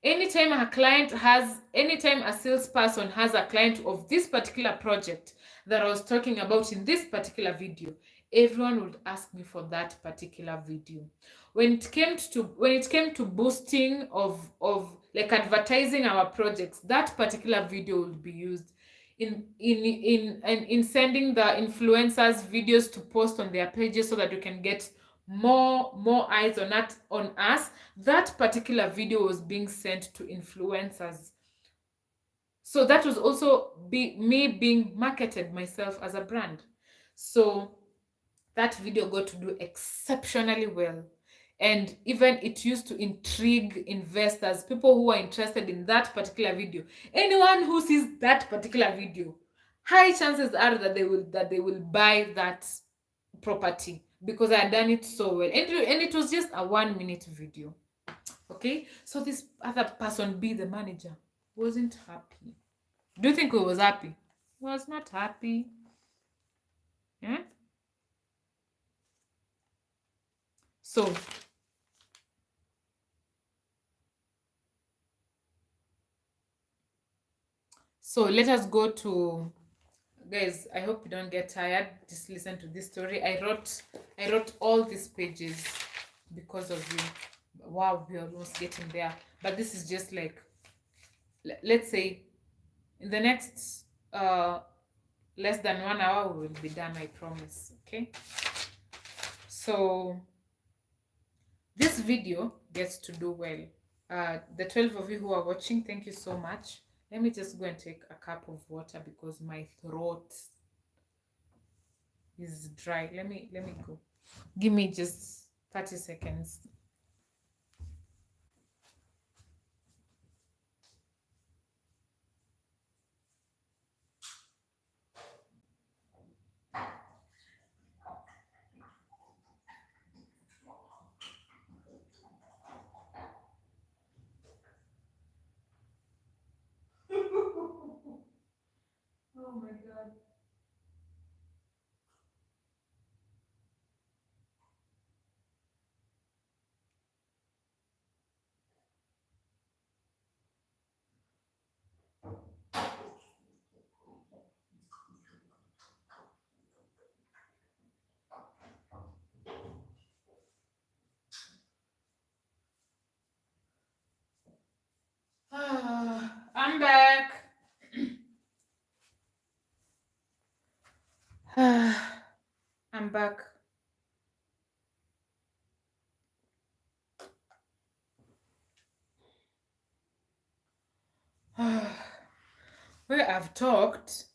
Anytime anytime a salesperson has a client of this particular project that I was talking about in this particular video, everyone would ask me for that particular video. When it came to boosting of like advertising our projects, that particular video would be used in sending the influencers videos to post on their pages so that you can get more eyes on us. That particular video was being sent to influencers. So that was also me being marketed myself as a brand. So that video got to do exceptionally well. and even it used to intrigue investors, people who are interested in that particular video. Anyone who sees that particular video, high chances are that they will buy that property, because I had done it so well, and it was just a 1 minute video. Okay, so this other person, B, the manager, wasn't happy. Do you think he was happy? He was not happy. Yeah. So let us go to, guys, I hope you don't get tired. Just listen to this story. I wrote all these pages because of you. Wow, we're almost getting there. But this is just like, let's say in the next less than 1 hour we will be done, I promise. Okay, so this video gets to do well. The 12 of you who are watching, thank you so much. Let me just go and take a cup of water because my throat is dry. Let me go. Give me just 30 seconds. Oh my god. I'm back. I'm back. Where I've talked.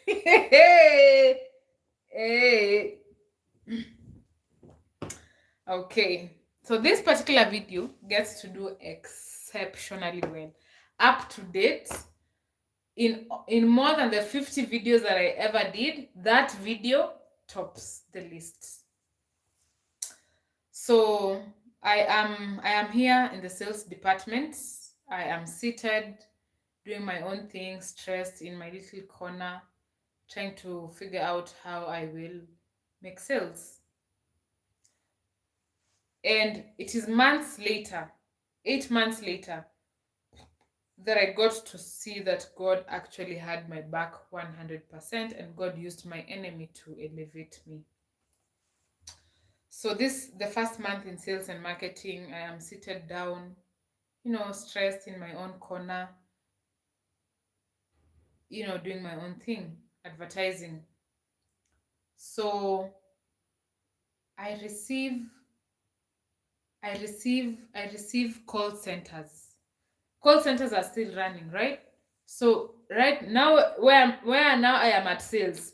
Hey. Okay, so this particular video gets to do exceptionally well. Up to date, in more than the 50 videos that I ever did, that video tops the list. So I am here in the sales department. I am seated doing my own thing, stressed in my little corner, trying to figure out how I will make sales. And it is months later, 8 months later, that I got to see that God actually had my back 100%, and God used my enemy to elevate me. So the first month in sales and marketing, I am seated down, stressed in my own corner, doing my own thing, advertising. So I receive call centers. Call centers are still running, right? So right now, where now I am at sales,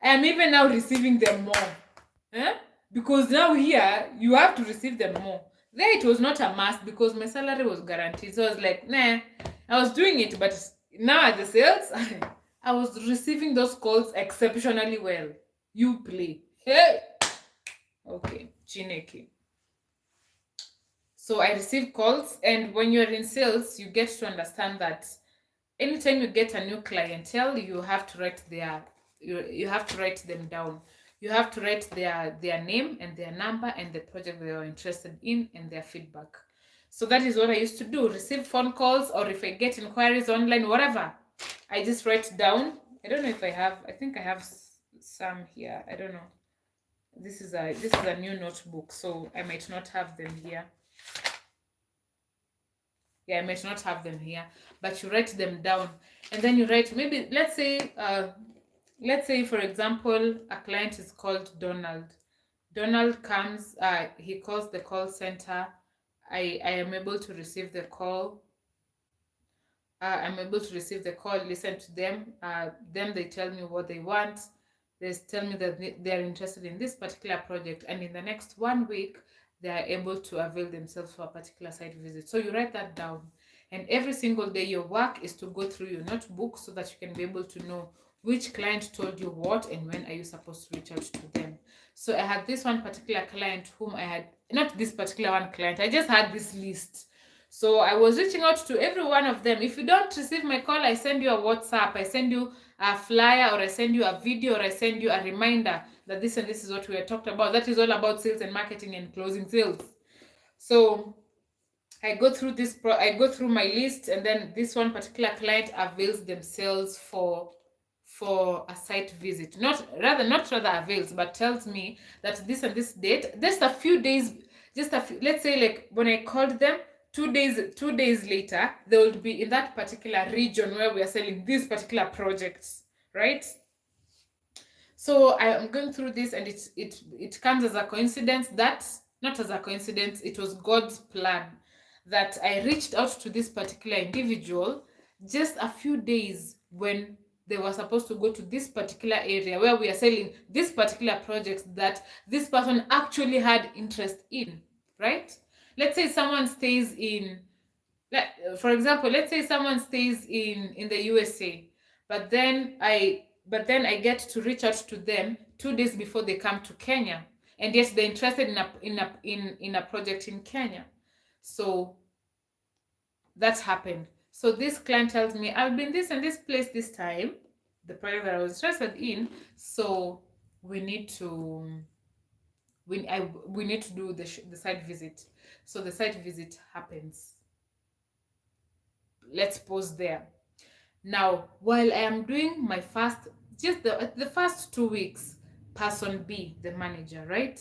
I am even now receiving them more. Because now here you have to receive them more. There it was not a must because my salary was guaranteed. So I was like, nah, I was doing it, but now at the sales, I was receiving those calls exceptionally well. You play. Hey. Okay, Chineke. So I receive calls, and when you're in sales, you get to understand that anytime you get a new clientele, you have to write you have to write them down. You have to write their name and their number and the project they are interested in and their feedback. So that is what I used to do. Receive phone calls, or if I get inquiries online, whatever, I just write down. I don't know if I think I have some here. I don't know. This is a new notebook, so I might not have them here. Yeah, I might not have them here, but you write them down, and then you write, maybe let's say for example, a client is called Donald. Donald comes, he calls the call center. I am able to receive the call. I'm able to receive the call, listen to them. Then they tell me what they want. They tell me that they're interested in this particular project, and in the next 1 week, they are able to avail themselves for a particular site visit. So you write that down. And every single day, your work is to go through your notebook so that you can be able to know which client told you what and when are you supposed to reach out to them. So I had this one particular client whom I had, not this particular one client, I just had this list. So I was reaching out to every one of them. If you don't receive my call, I send you a WhatsApp, I send you a flyer, or I send you a video, or I send you a reminder that this and this is what we are talking about. That is all about sales and marketing and closing sales. So I go through I go through my list, and then this one particular client avails themselves for a site visit. Not rather avails, but tells me that this and this date, just a few days, just a few, let's say like when I called them, 2 days later, they will be in that particular region where we are selling these particular projects, right? So I am going through this, and it comes as a coincidence that, not as a coincidence, it was God's plan that I reached out to this particular individual just a few days when they were supposed to go to this particular area where we are selling this particular project that this person actually had interest in, right? Let's say someone stays in, for example, let's say someone stays in the USA, but then I get to reach out to them 2 days before they come to Kenya, and yet they're interested in a project in Kenya. So that happened. So this client tells me, I'll be in this and this place this time, the project that I was interested in. So we need to we need to do the site visit. So the site visit happens. Let's pause there. Now, while I am doing my just the first 2 weeks, person B, the manager, right?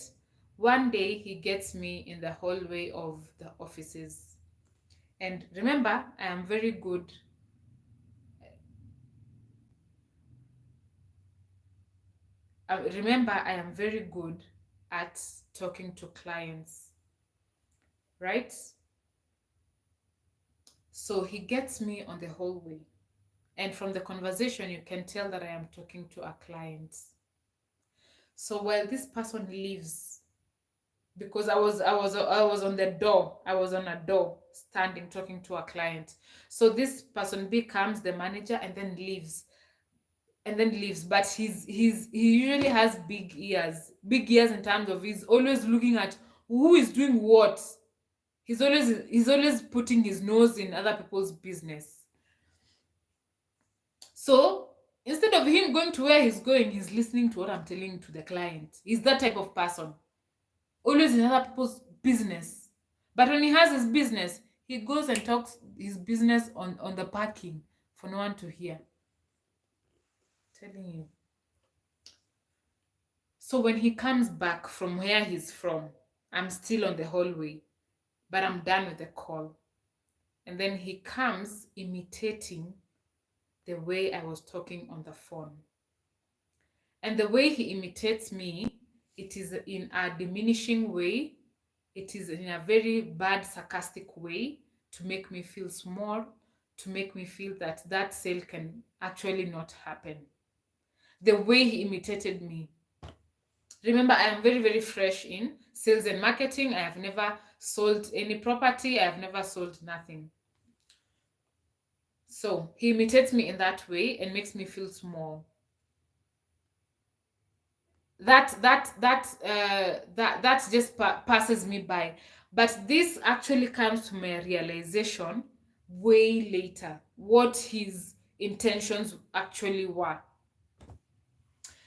One day he gets me in the hallway of the offices. And remember, I am very good. Remember, I am very good at talking to clients, right? So he gets me on the hallway. And from the conversation, you can tell that I am talking to a client. So while this person leaves, because I was on the door, I was on a door standing talking to a client. So this person becomes the manager and then leaves. But he usually has big ears in terms of he's always looking at who is doing what. He's always putting his nose in other people's business. So instead of him going to where he's going, he's listening to what I'm telling to the client. He's that type of person, always in other people's business. But when he has his business, he goes and talks his business on the parking for no one to hear. I'm telling you. So when he comes back from where he's from, I'm still on the hallway, but I'm done with the call. And then he comes imitating the way I was talking on the phone. And the way he imitates me, it is in a diminishing way. It is in a very bad, sarcastic way to make me feel small, to make me feel that sale can actually not happen. The way he imitated me. Remember, I am very, very fresh in sales and marketing. I have never sold any property. I have never sold nothing. So he imitates me in that way and makes me feel small. That just passes me by. But this actually comes to my realization way later, what his intentions actually were.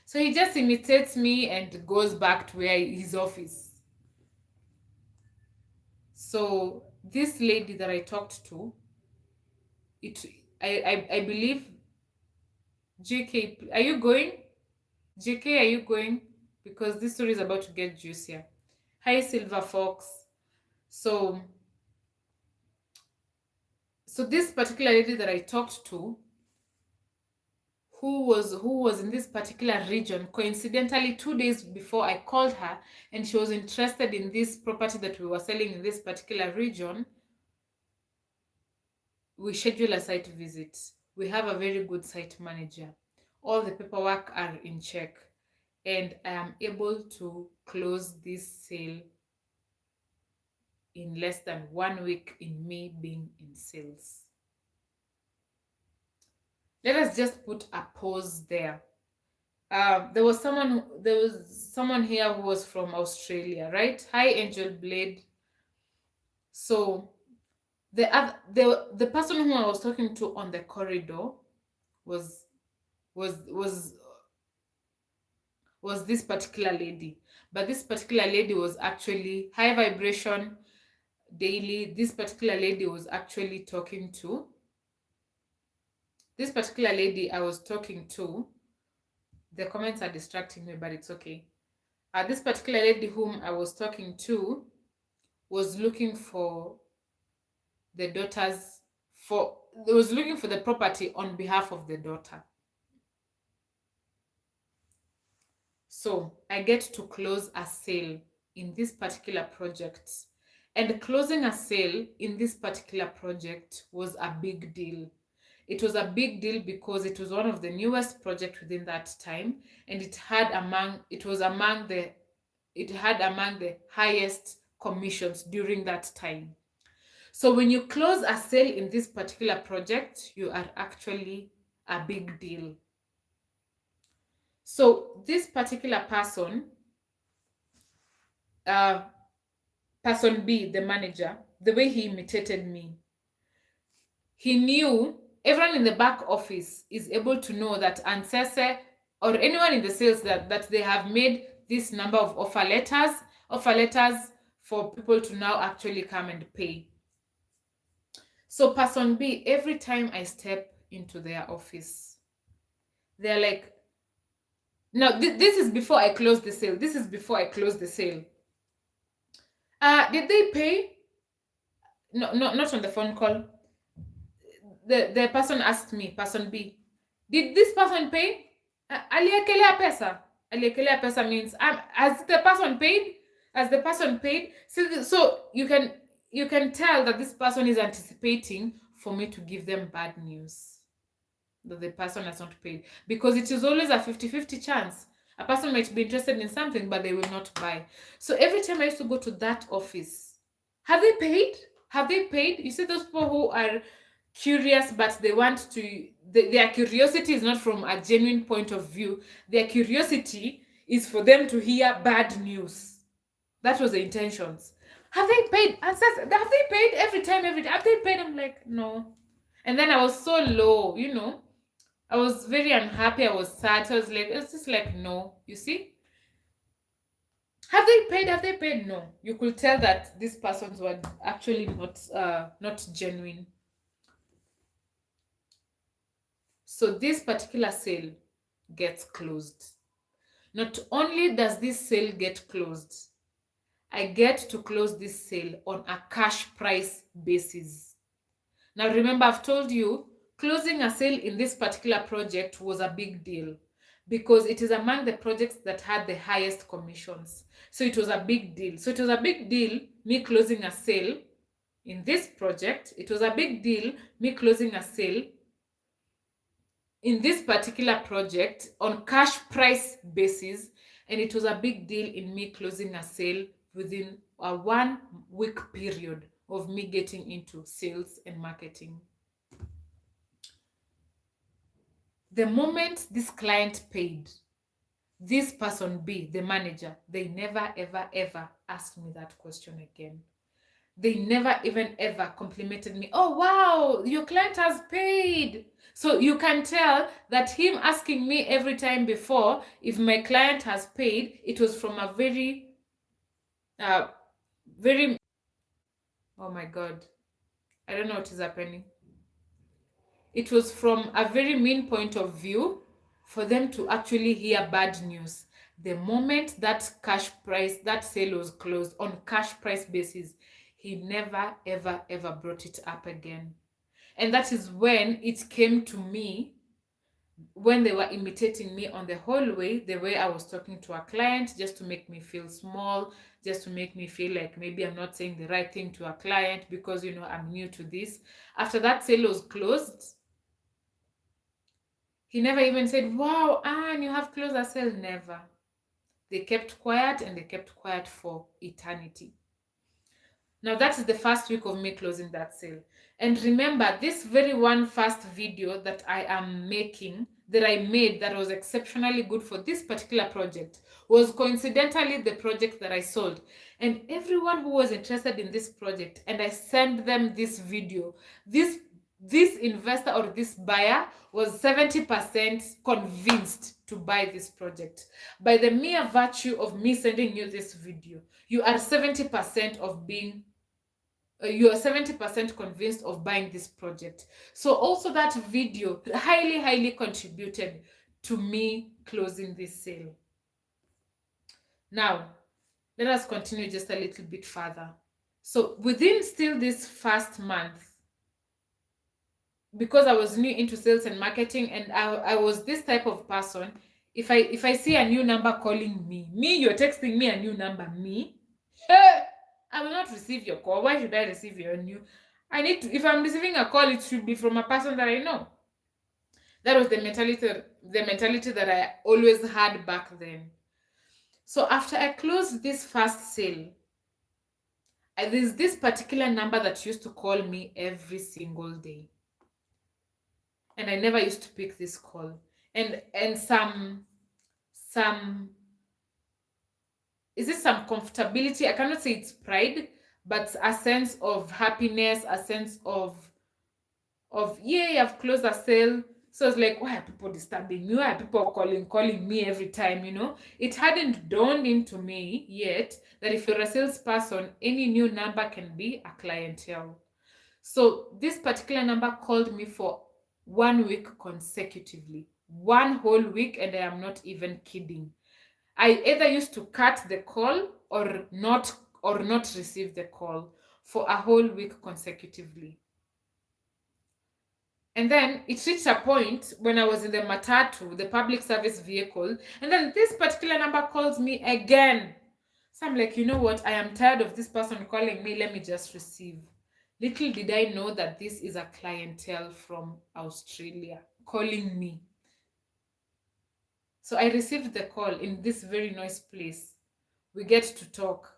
So he just imitates me and goes back to his office. So this lady that I talked to, I believe, JK, are you going? JK, are you going? Because this story is about to get juicier. Hi, Silver Fox. So this particular lady that I talked to, who was in this particular region, coincidentally 2 days before I called her, and she was interested in this property that we were selling in this particular region, we schedule a site visit. We have a very good site manager. All the paperwork are in check, and I am able to close this sale in less than 1 week in me being in sales. Let us just put a pause there. There was someone here who was from Australia, right? Hi, Angel Blade. So the person who I was talking to on the corridor was was was was this particular lady. But this particular lady was actually high vibration daily. This particular lady was actually talking to this particular lady I was talking to. The comments are distracting me, but it's okay. This particular lady whom I was talking to was looking for the daughter's for was looking for the property on behalf of the daughter. So I get to close a sale in this particular project. And closing a sale in this particular project was a big deal. It was a big deal because it was one of the newest projects within that time, and it had among the highest commissions during that time. So when you close a sale in this particular project, you are actually a big deal. So this particular person, person B, the manager, the way he imitated me, he knew everyone in the back office is able to know that Ansese or anyone in the sales that they have made this number of offer letters for people to now actually come and pay. So person B, every time I step into their office, they're like, now this is before I close the sale. This is before I close the sale. Did they pay? No, not on the phone call. The person asked me, person B, did this person pay? Aliekelea pesa. Aliekelea pesa means has the person paid? Has the person paid? So you can tell that this person is anticipating for me to give them bad news that the person has not paid, because it is always a 50-50 chance. A person might be interested in something, but they will not buy. So every time I used to go to that office, have they paid? Have they paid? You see those people who are curious, but they want to, their curiosity is not from a genuine point of view. Their curiosity is for them to hear bad news. That was the intentions. Have they paid? Have they paid every time? Have they paid? I'm like, no. And then I was so low, I was very unhappy. I was sad. I was like, it's just like, no. You see? Have they paid? Have they paid? No. You could tell that these persons were actually not genuine. So this particular sale gets closed. Not only does this sale get closed, I get to close this sale on a cash price basis. Now remember, I've told you, closing a sale in this particular project was a big deal because it is among the projects that had the highest commissions. So it was a big deal. So it was a big deal me closing a sale in this project. It was a big deal me closing a sale in this particular project on cash price basis, and it was a big deal in me closing a sale within a 1 week period of me getting into sales and marketing. The moment this client paid, this person B, the manager, they never ever ever asked me that question again. They never even ever complimented me. Oh wow, your client has paid. So you can tell that him asking me every time before if my client has paid, it was from a very oh my god, I don't know what is happening. It was from a very mean point of view for them to actually hear bad news. The moment that sale was closed on cash price basis, he never ever ever brought it up again. And that is when it came to me, when they were imitating me on the hallway, the way I was talking to a client, just to make me feel small, just to make me feel like maybe I'm not saying the right thing to a client because, I'm new to this. After that sale was closed, he never even said, wow, Anne, you have closed a sale. Never. They kept quiet, and they kept quiet for eternity. Now that is the first week of me closing that sale. And remember, this very one first video that I am making, that I made, that was exceptionally good for this particular project, was coincidentally the project that I sold. And everyone who was interested in this project, and I sent them this video, this investor or this buyer was 70% convinced to buy this project. By the mere virtue of me sending you this video, you are 70% of being you are 70% convinced of buying this project. So also that video highly contributed to me closing this sale. Now, let us continue just a little bit further. So within still this first month, because I was new into sales and marketing, and I was this type of person, if I see a new number calling me, you're texting me a new number, me, I will not receive your call. Why should I receive your new? I need to, if I'm receiving a call, it should be from a person that I know. That was the mentality that I always had back then. So after I closed this first sale, there's this particular number that used to call me every single day, and I never used to pick this call. And some is it some comfortability? I cannot say it's pride, but a sense of happiness, a sense of yay, I've closed a sale. So it's like, why are people disturbing me? Why are people calling me every time? It hadn't dawned into me yet that if you're a salesperson, any new number can be a clientele. So this particular number called me for 1 week consecutively, one whole week, and I am not even kidding. I either used to cut the call or not receive the call for a whole week consecutively. And then it reached a point when I was in the matatu, the public service vehicle, and then this particular number calls me again. So I'm like, you know what? I am tired of this person calling me. Let me just receive. Little did I know that this is a clientele from Australia calling me. So I received the call in this very nice place. We get to talk,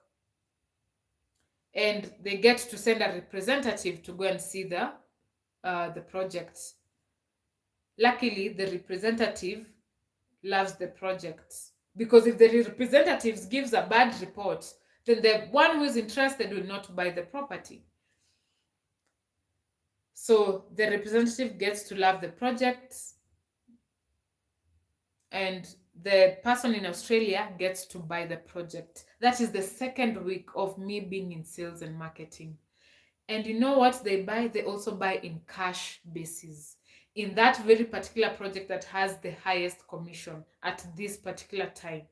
and they get to send a representative to go and see the project. Luckily, the representative loves the project, because if the representative gives a bad report, then the one who is interested will not buy the property. So the representative gets to love the project, and the person in Australia gets to buy the project. That is the second week of me being in sales and marketing. And you know what they buy? They also buy in cash basis, in that very particular project that has the highest commission at this particular time.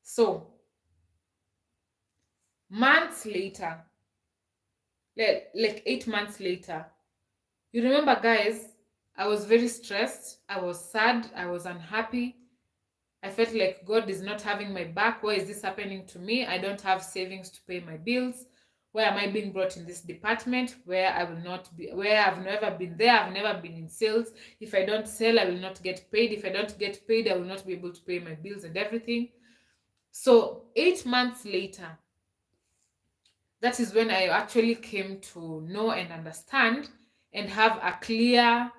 So months later, like 8 months later, you remember, guys, I was very stressed, I was sad, I was unhappy. I felt like God is not having my back. Why is this happening to me? I don't have savings to pay my bills. Why am I being brought in this department where I will not be, where I've never been there? I've never been in sales. If I don't sell, I will not get paid. If I don't get paid, I will not be able to pay my bills and everything. So 8 months later, that is when I actually came to know and understand and have a clear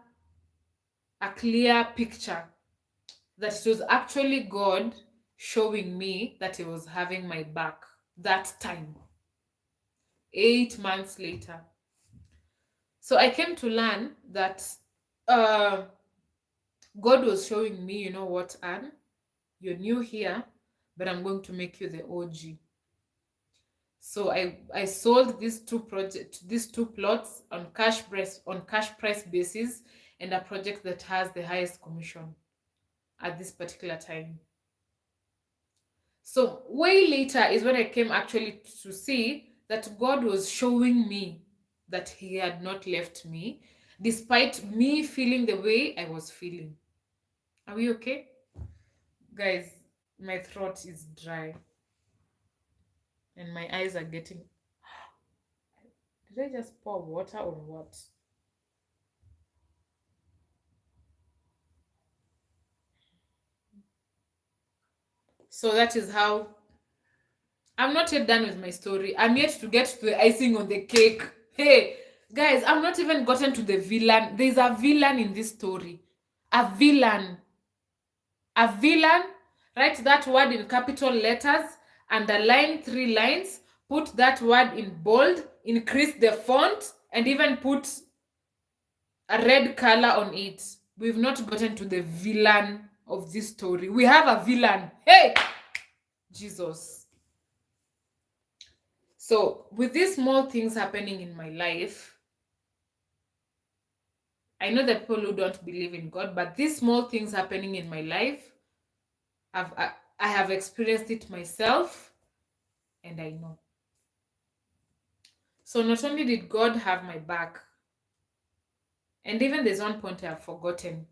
picture that it was actually God showing me that He was having my back that time, 8 months later. So I came to learn that uh, God was showing me, you know what, Anne, you're new here, but I'm going to make you the OG. So I sold these two plots on cash price basis, and a project that has the highest commission at this particular time. So way later is when I came actually to see that God was showing me that He had not left me, despite me feeling the way I was feeling. Are we okay? Guys, my throat is dry and my eyes are getting. Did I just pour water or what? So that is how I'm not yet done with my story. I'm yet to get to the icing on the cake. Hey, guys, I've not even gotten to the villain. There's a villain in this story. A villain. A villain. Write that word in capital letters, underline 3 lines, put that word in bold, increase the font, and even put a red color on it. We've not gotten to the villain of this story. We have a villain. Hey, Jesus. So, with these small things happening in my life, I know that people who don't believe in God, but these small things happening in my life, I have experienced it myself, and I know. So not only did God have my back, and even there's one point I have forgotten.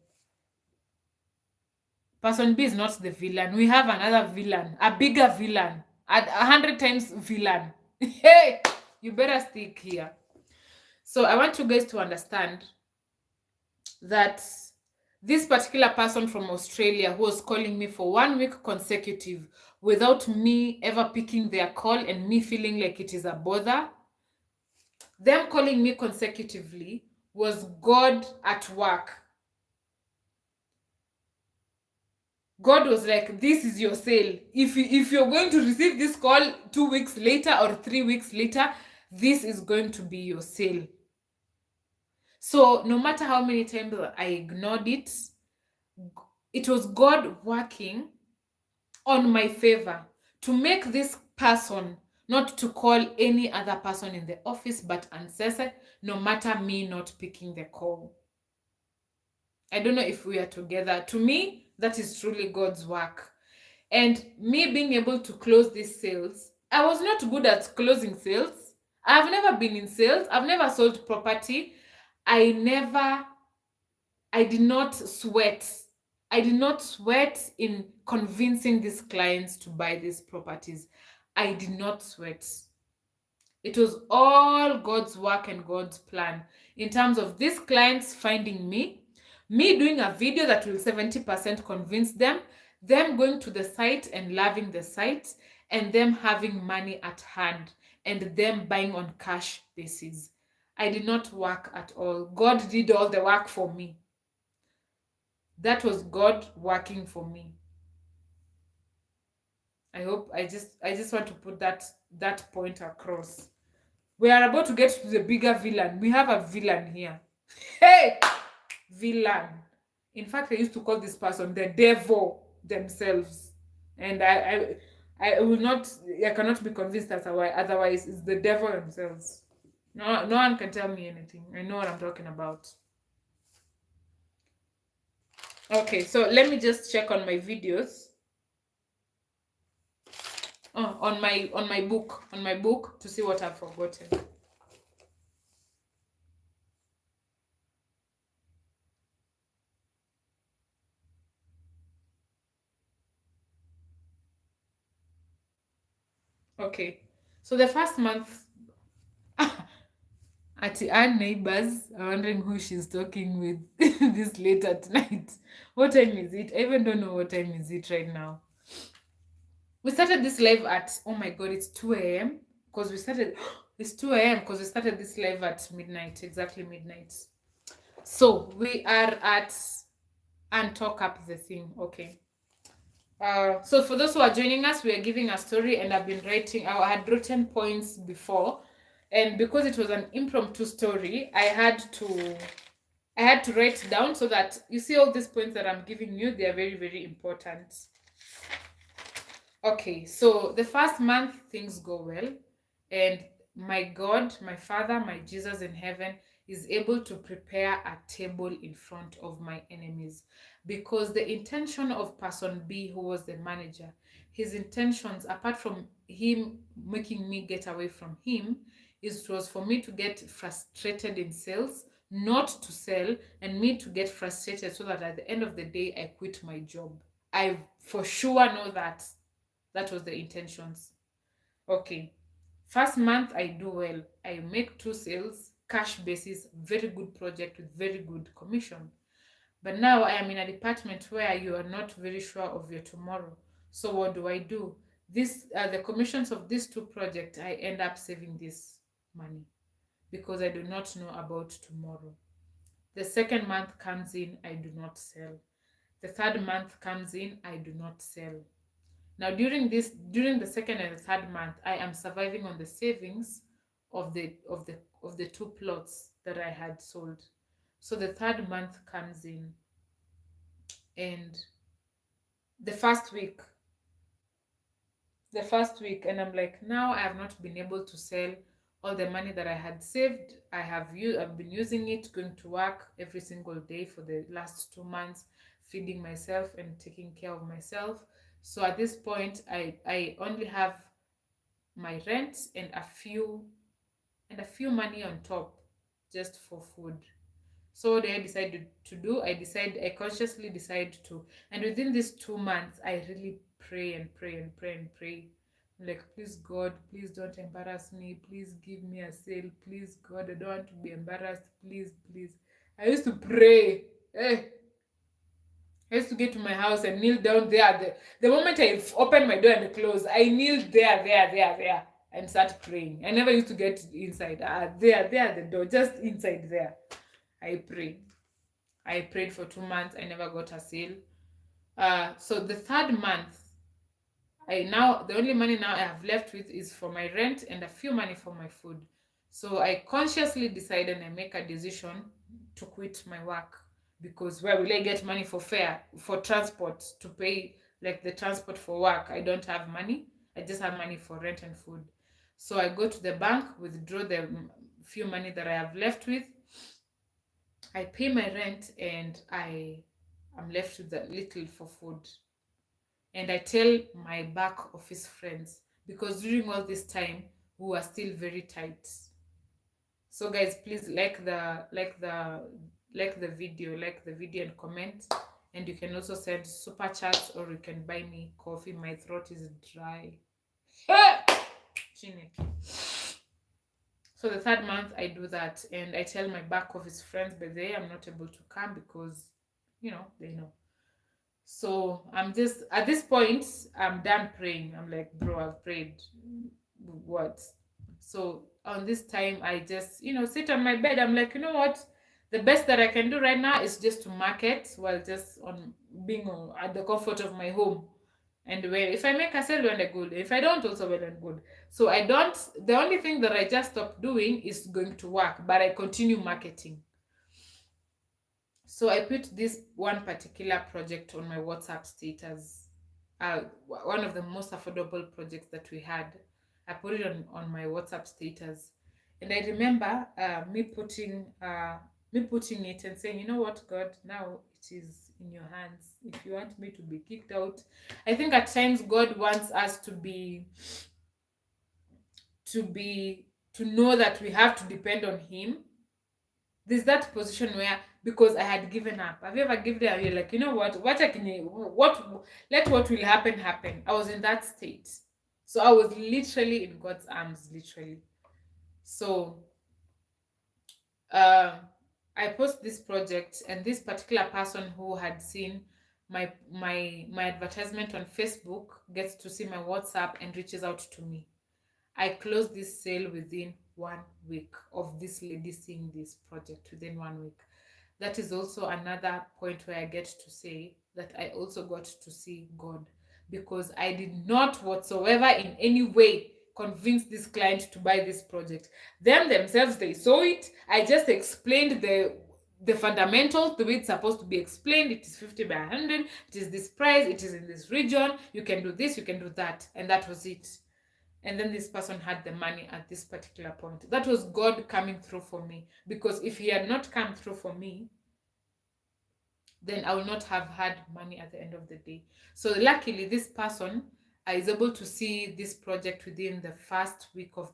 Person B is not the villain. We have another villain, a bigger villain, 100 times villain. Hey, you better stick here. So I want you guys to understand that this particular person from Australia who was calling me for 1 week consecutive without me ever picking their call and me feeling like it is a bother, them calling me consecutively was God at work. God was like, this is your sale. If you're going to receive this call 2 weeks later or 3 weeks later, this is going to be your sale. So no matter how many times I ignored it, it was God working on my favor to make this person not to call any other person in the office but answer, no matter me not picking the call. I don't know if we are together. To me, that is truly God's work. And me being able to close these sales, I was not good at closing sales. I've never been in sales. I've never sold property. I did not sweat. I did not sweat in convincing these clients to buy these properties. I did not sweat. It was all God's work and God's plan in terms of these clients finding me doing a video that will 70% convince them going to the site and loving the site, and them having money at hand and them buying on cash basis. I did not work at all. God did all the work for me. That was God working for me. I hope I just want to put that point across. We are about to get to the bigger villain. We have a villain here. Hey, villain. In fact, I used to call this person the devil themselves, and I will not. I cannot be convinced that otherwise it's the devil themselves. No one can tell me anything. I know what I'm talking about. Okay, so let me just check on my videos. Oh, on my book to see what I've forgotten. Okay, so the first month, our neighbors are wondering who she's talking with this late at night. What time is it? I even don't know what time is it right now. We started this live at, oh my god, it's 2 a.m. because we started, it's 2 a.m. because we started this live at midnight, exactly midnight. So we are at, and talk up the thing, okay. So for those who are joining us, we are giving a story, and I've been writing, I had written points before, and because it was an impromptu story, I had to write down so that you see all these points that I'm giving you, they are very, very important. Okay, so the first month things go well, and my God, my Father, my Jesus in heaven is able to prepare a table in front of my enemies, because the intention of person B, who was the manager, his intentions, apart from him making me get away from him, it was for me to get frustrated in sales, not to sell, and me to get frustrated so that at the end of the day I quit my job. I for sure know that was the intentions. Okay, first month I do well. I make 2 sales, cash basis, very good project with very good commission. But now I am in a department where you are not very sure of your tomorrow. So what do? this the commissions of these two projects, I end up saving this money because I do not know about tomorrow. The second month comes in, I do not sell. The third month comes in, I do not sell. Now during the second and the third month, I am surviving on the savings of the two plots that I had sold. So the third month comes in, and the first week and I'm like, now I have not been able to sell all the money that I had saved. I've been using it going to work every single day for the last 2 months, feeding myself and taking care of myself. So at this point, I only have my rent and a few money on top just for food. So what I decided to do, I consciously decided to, and within these 2 months, I really pray and pray and pray and pray. I'm like, please God, please don't embarrass me. Please give me a sale. Please God, I don't want to be embarrassed. Please, please. I used to pray. I used to get to my house and kneel down there. The moment I opened my door and closed, I kneeled there, and start praying. I never used to get inside. There at the door, just inside there. I pray. I prayed for 2 months. I never got a sale. So the third month, the only money now I have left with is for my rent and a few money for my food. So I consciously decided and I make a decision to quit my work, because where will I get money for fare, for transport, to pay like the transport for work? I don't have money. I just have money for rent and food. So I go to the bank, withdraw the few money that I have left with. I pay my rent and I am left with a little for food. And I tell my back office friends, because during all this time we were still very tight. So guys, please like the video and comment. And you can also send super chats, or you can buy me coffee. My throat is dry. So the third month I do that, and I tell my back office friends, but I'm not able to come because they know. So I'm just at this point, I'm done praying. I'm like, bro, I've prayed. What? So on this time, I just, sit on my bed. I'm like, you know what? The best that I can do right now is just to market while just on being at the comfort of my home. And when if I make a sale, well and good. If I don't, also well and good. So I don't. The only thing that I just stopped doing is going to work, but I continue marketing. So I put this one particular project on my WhatsApp status. One of the most affordable projects that we had. I put it on my WhatsApp status. And I remember me putting it and saying, you know what, God, now it is in your hands. If you want me to be kicked out. I think at times God wants us to know that we have to depend on him. There's that position where, because I had given up. Have you ever given up? You're like, you know what I can, let what will happen. I was in that state. So I was literally in God's arms, literally. So I post this project, and this particular person who had seen my advertisement on Facebook gets to see my WhatsApp and reaches out to me. I closed this sale within 1 week of this lady seeing this project, within 1 week. That is also another point where I get to say that I also got to see God, because I did not whatsoever in any way convince this client to buy this project. Themselves, they saw it. I just explained the fundamentals, the way it's supposed to be explained. It is 50 by 100. It is this price. It is in this region. You can do this. You can do that. And that was it. And then this person had the money at this particular point. That was God coming through for me. Because if he had not come through for me, then I will not have had money at the end of the day. So luckily, this person is able to see this project within the first week of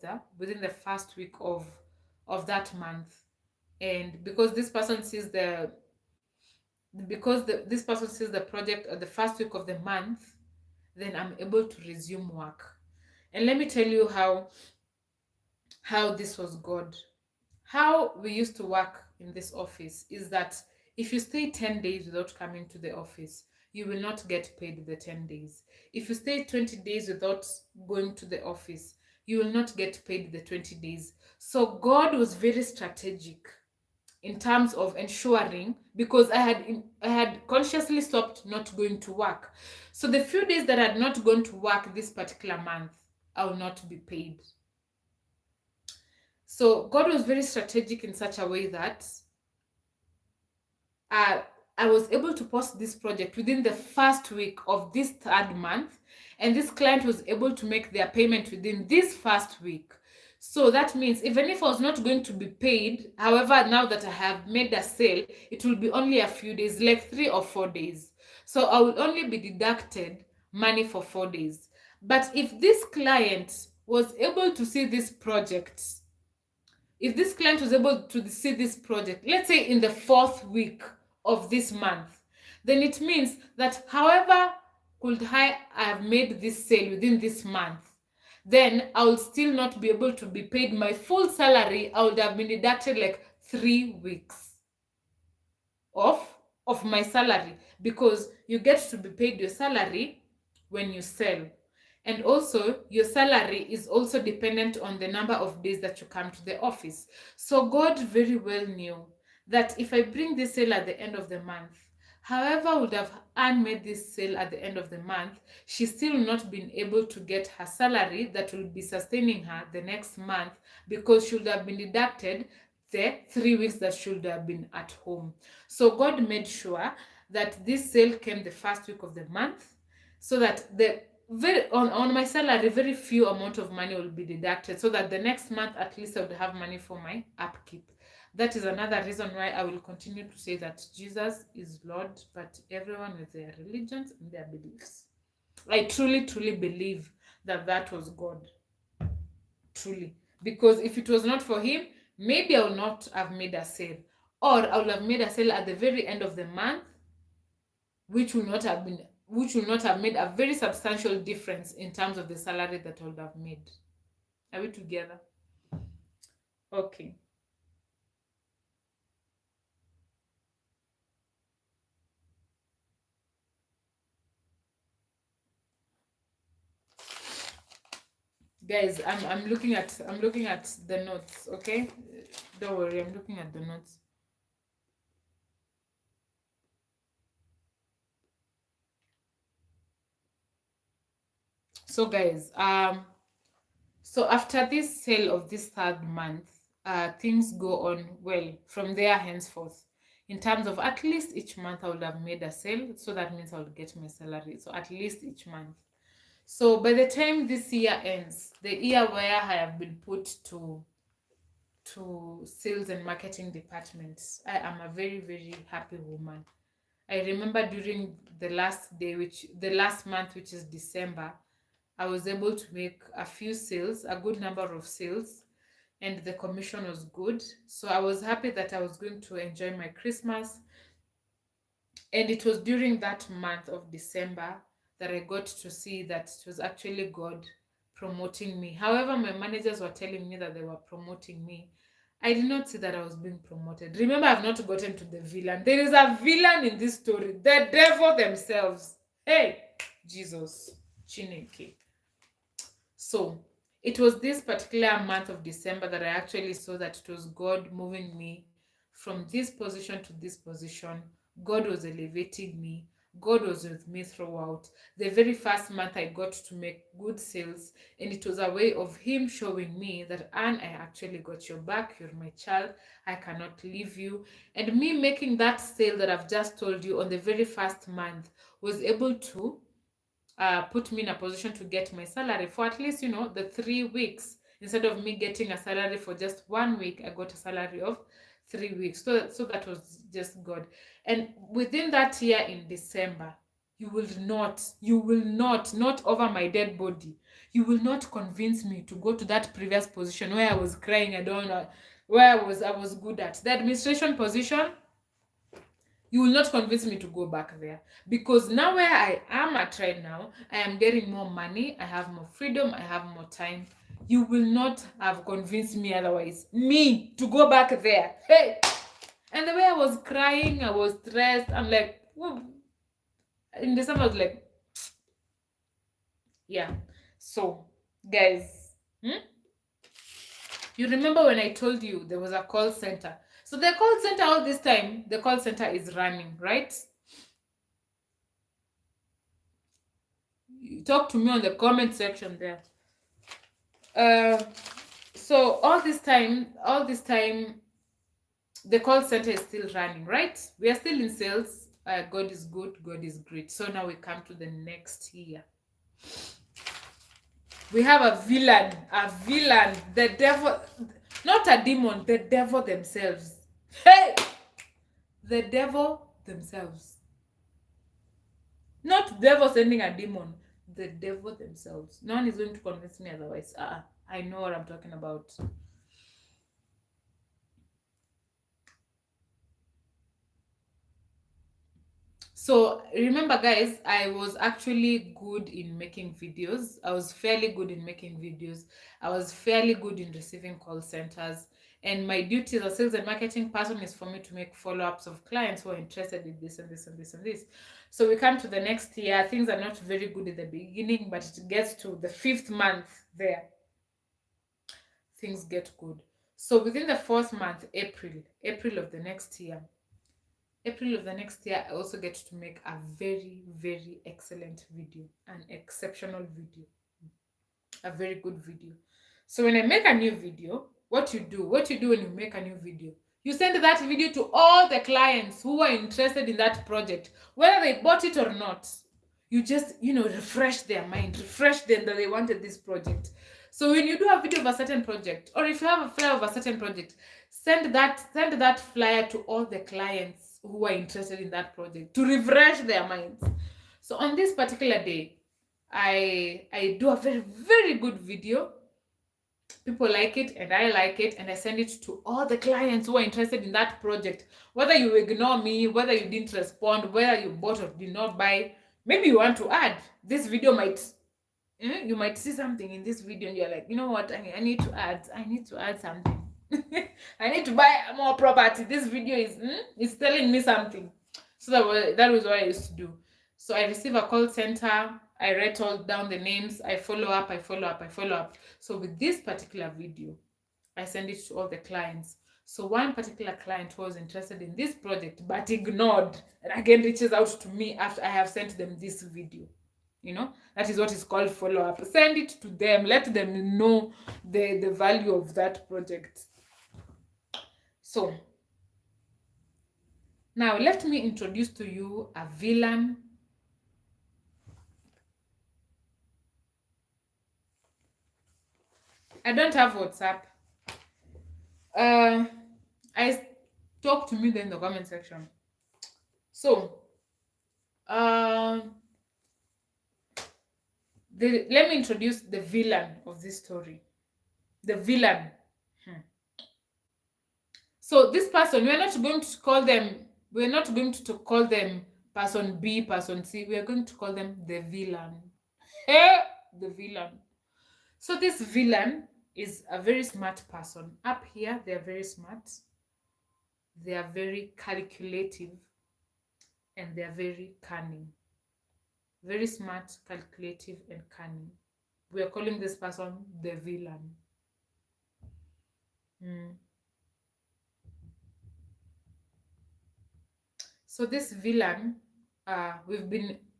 that month. And because this person sees this person sees the project at the first week of the month, then I'm able to resume work. And let me tell you how this was God. How we used to work in this office is that if you stay 10 days without coming to the office, you will not get paid the 10 days. If you stay 20 days without going to the office, you will not get paid the 20 days. So God was very strategic in terms of ensuring, because I had consciously stopped not going to work. So the few days that I had not gone to work this particular month, I will not be paid. So God was very strategic in such a way that I was able to post this project within the first week of this third month, and this client was able to make their payment within this first week. So that means even if I was not going to be paid, however, now that I have made a sale, it will be only a few days, like 3 or 4 days. So I will only be deducted money for 4 days. But if this client was able to see this project, if this client was able to see this project, let's say in the fourth week of this month, then it means that however could I have made this sale within this month, then I will still not be able to be paid my full salary. I would have been deducted like 3 weeks of my salary, because you get to be paid your salary when you sell. And also, your salary is also dependent on the number of days that you come to the office. So God very well knew that if I bring this sale at the end of the month, however would have Anne made this sale at the end of the month, she still not been able to get her salary that will be sustaining her the next month, because she would have been deducted the 3 weeks that should have been at home. So God made sure that this sale came the first week of the month, so that the on my salary very few amount of money will be deducted, so that the next month at least I would have money for my upkeep. That is another reason why I will continue to say that Jesus is Lord, but everyone with their religions and their beliefs. I truly believe that that was God. Truly. Because if it was not for him, maybe I would not have made a sale. Or I would have made a sale at the very end of the month, which will not have made a very substantial difference in terms of the salary that I would have made. Are we together? Okay. Guys, I'm looking at the notes, okay? Don't worry, I'm looking at the notes. So guys, so after this sale of this third month, things go on well from there henceforth. In terms of at least each month I would have made a sale, so that means I would get my salary. So at least each month. So by the time this year ends, the year where I have been put to sales and marketing departments, I am a very happy woman. I remember during the last month, which is December, I was able to make a few sales, a good number of sales, and the commission was good. So I was happy that I was going to enjoy my Christmas. And it was during that month of December that I got to see that it was actually God promoting me. However, my managers were telling me that they were promoting me. I did not see that I was being promoted. Remember, I've not gotten to the villain. There is a villain in this story, the devil themselves. Hey, Jesus, Chineke. So it was this particular month of December that I actually saw that it was God moving me from this position to this position. God was elevating me. God was with me throughout. The very first month I got to make good sales, and it was a way of him showing me that, Anne, I actually got your back. You're my child. I cannot leave you. And me making that sale that I've just told you on the very first month was able to put me in a position to get my salary for at least, the 3 weeks. Instead of me getting a salary for just 1 week, I got a salary of 3 weeks. So that was just God. And within that year in December, you will not over my dead body, you will not convince me to go to that previous position where I was crying. I don't know where I was good at. The administration position, you will not convince me to go back there, because now where I am at right now, I am getting more money, I have more freedom, I have more time. You will not have convinced me otherwise, me, to go back there. Hey, and the way I was crying, I was stressed. I'm like, In December, I was like, yeah. So, guys, you remember when I told you there was a call center? So the call center, all this time, the call center is running, right? You talk to me on the comment section there. So all this time, the call center is still running, right? We are still in sales. God is good, God is great. So now we come to the next year. We have a villain, the devil, not a demon, the devil themselves. Hey, the devil themselves. Not devil sending a demon, the devil themselves. No one is going to convince me otherwise. I know what I'm talking about. So remember, guys, I was actually good in making videos. I was fairly good in making videos. I was fairly good in receiving call centers. And my duty as a sales and marketing person is for me to make follow-ups of clients who are interested in this and this and this and this. So we come to the next year. Things are not very good at the beginning, but it gets to the 5th month there. Things get good. So within the 4th month, April of the next year, I also get to make a very, very excellent video, an exceptional video, a very good video. So when I make a new video, what you do when you make a new video, you send that video to all the clients who are interested in that project, whether they bought it or not. You just, refresh their mind, refresh them that they wanted this project. So when you do a video of a certain project, or if you have a flyer of a certain project, send that flyer to all the clients who are interested in that project to refresh their minds. So on this particular day, I do a very, very good video. People like it and I like it, and I send it to all the clients who are interested in that project. Whether you ignore me, whether you didn't respond, whether you bought or did not buy, maybe you want to add this video. You might see something in this video and you're like, you know what, I need to add something. I need to buy more property. This video is telling me something. So that was what I used to do. So I receive a call center, I write all down the names, I follow up. So with this particular video, I send it to all the clients. So one particular client who was interested in this project but ignored, and again reaches out to me after I have sent them this video. That is what is called follow up. Send it to them, let them know the value of that project. So now let me introduce to you a villain. I don't have WhatsApp. I talk to me then in the comment section. So let me introduce the villain of this story. The villain. So this person, we're not going to call them person B, person C. We are going to call them the villain. The villain. So this villain is a very smart person. Up here, they are very smart. They are very calculative, and they are very cunning. Very smart, calculative, and cunning. We are calling this person the villain. So this villain,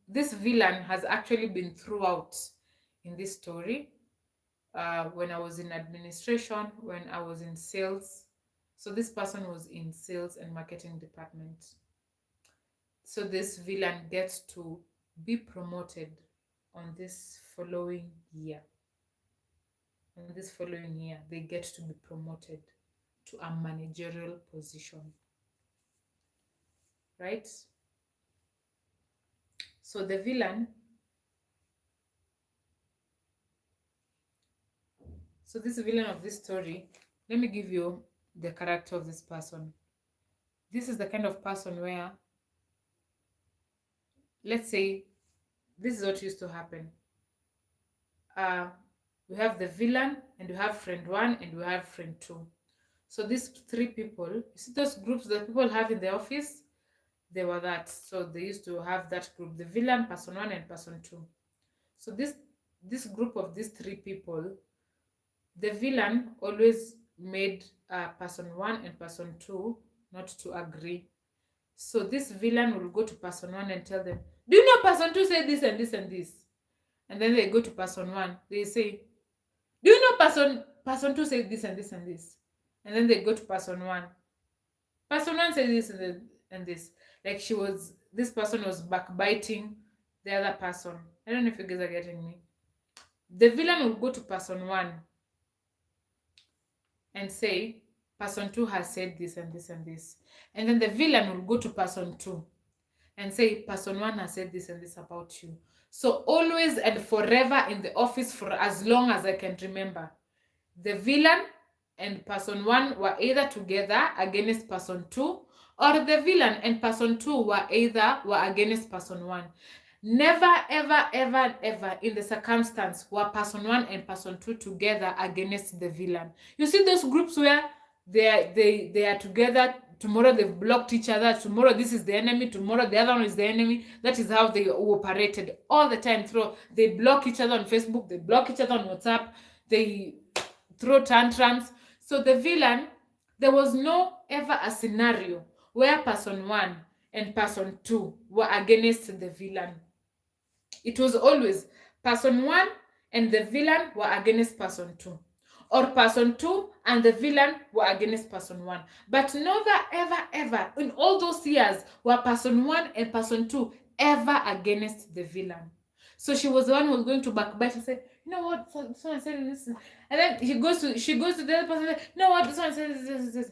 this villain has actually been throughout in this story. When I was in administration, when I was in sales. So this person was in sales and marketing department. So this villain gets to be promoted on this following year. On this following year, they get to be promoted to a managerial position. Right? So the villain, so this villain of this story, let me give you the character of this person. This is the kind of person where, let's say, this is what used to happen. We have the villain, and we have friend one, and we have friend two. So these three people, you see those groups that people have in the office? They were that. So they used to have that group, the villain, person one, and person two. So this group of these three people, the villain always made person one and person two not to agree. So this villain will go to person one and tell them, "Do you know person two said this and this and this?" And then they go to person one. They say, "Do you know person two said this and this and this?" And then they go to person one. Person one said this and this. Like this person was backbiting the other person. I don't know if you guys are getting me. The villain will go to person one and say, person two has said this and this and this. And then the villain will go to person two and say, person one has said this and this about you. So always and forever in the office, for as long as I can remember, the villain and person one were either together against person two, or the villain and person two were against person one. Never, ever, ever, ever in the circumstance were person one and person two together against the villain. You see those groups where they are together. Tomorrow they've blocked each other. Tomorrow this is the enemy. Tomorrow the other one is the enemy. That is how they operated all the time through. They block each other on Facebook. They block each other on WhatsApp. They throw tantrums. So the villain, there was no ever a scenario where person one and person two were against the villain. It was always person one and the villain were against person two, or person two and the villain were against person one. But never, ever, ever in all those years were person one and person two ever against the villain. So she was the one who was going to backbite and say, "You know what? Someone said this," and then she goes to the other person and say, "You know what? Someone said this."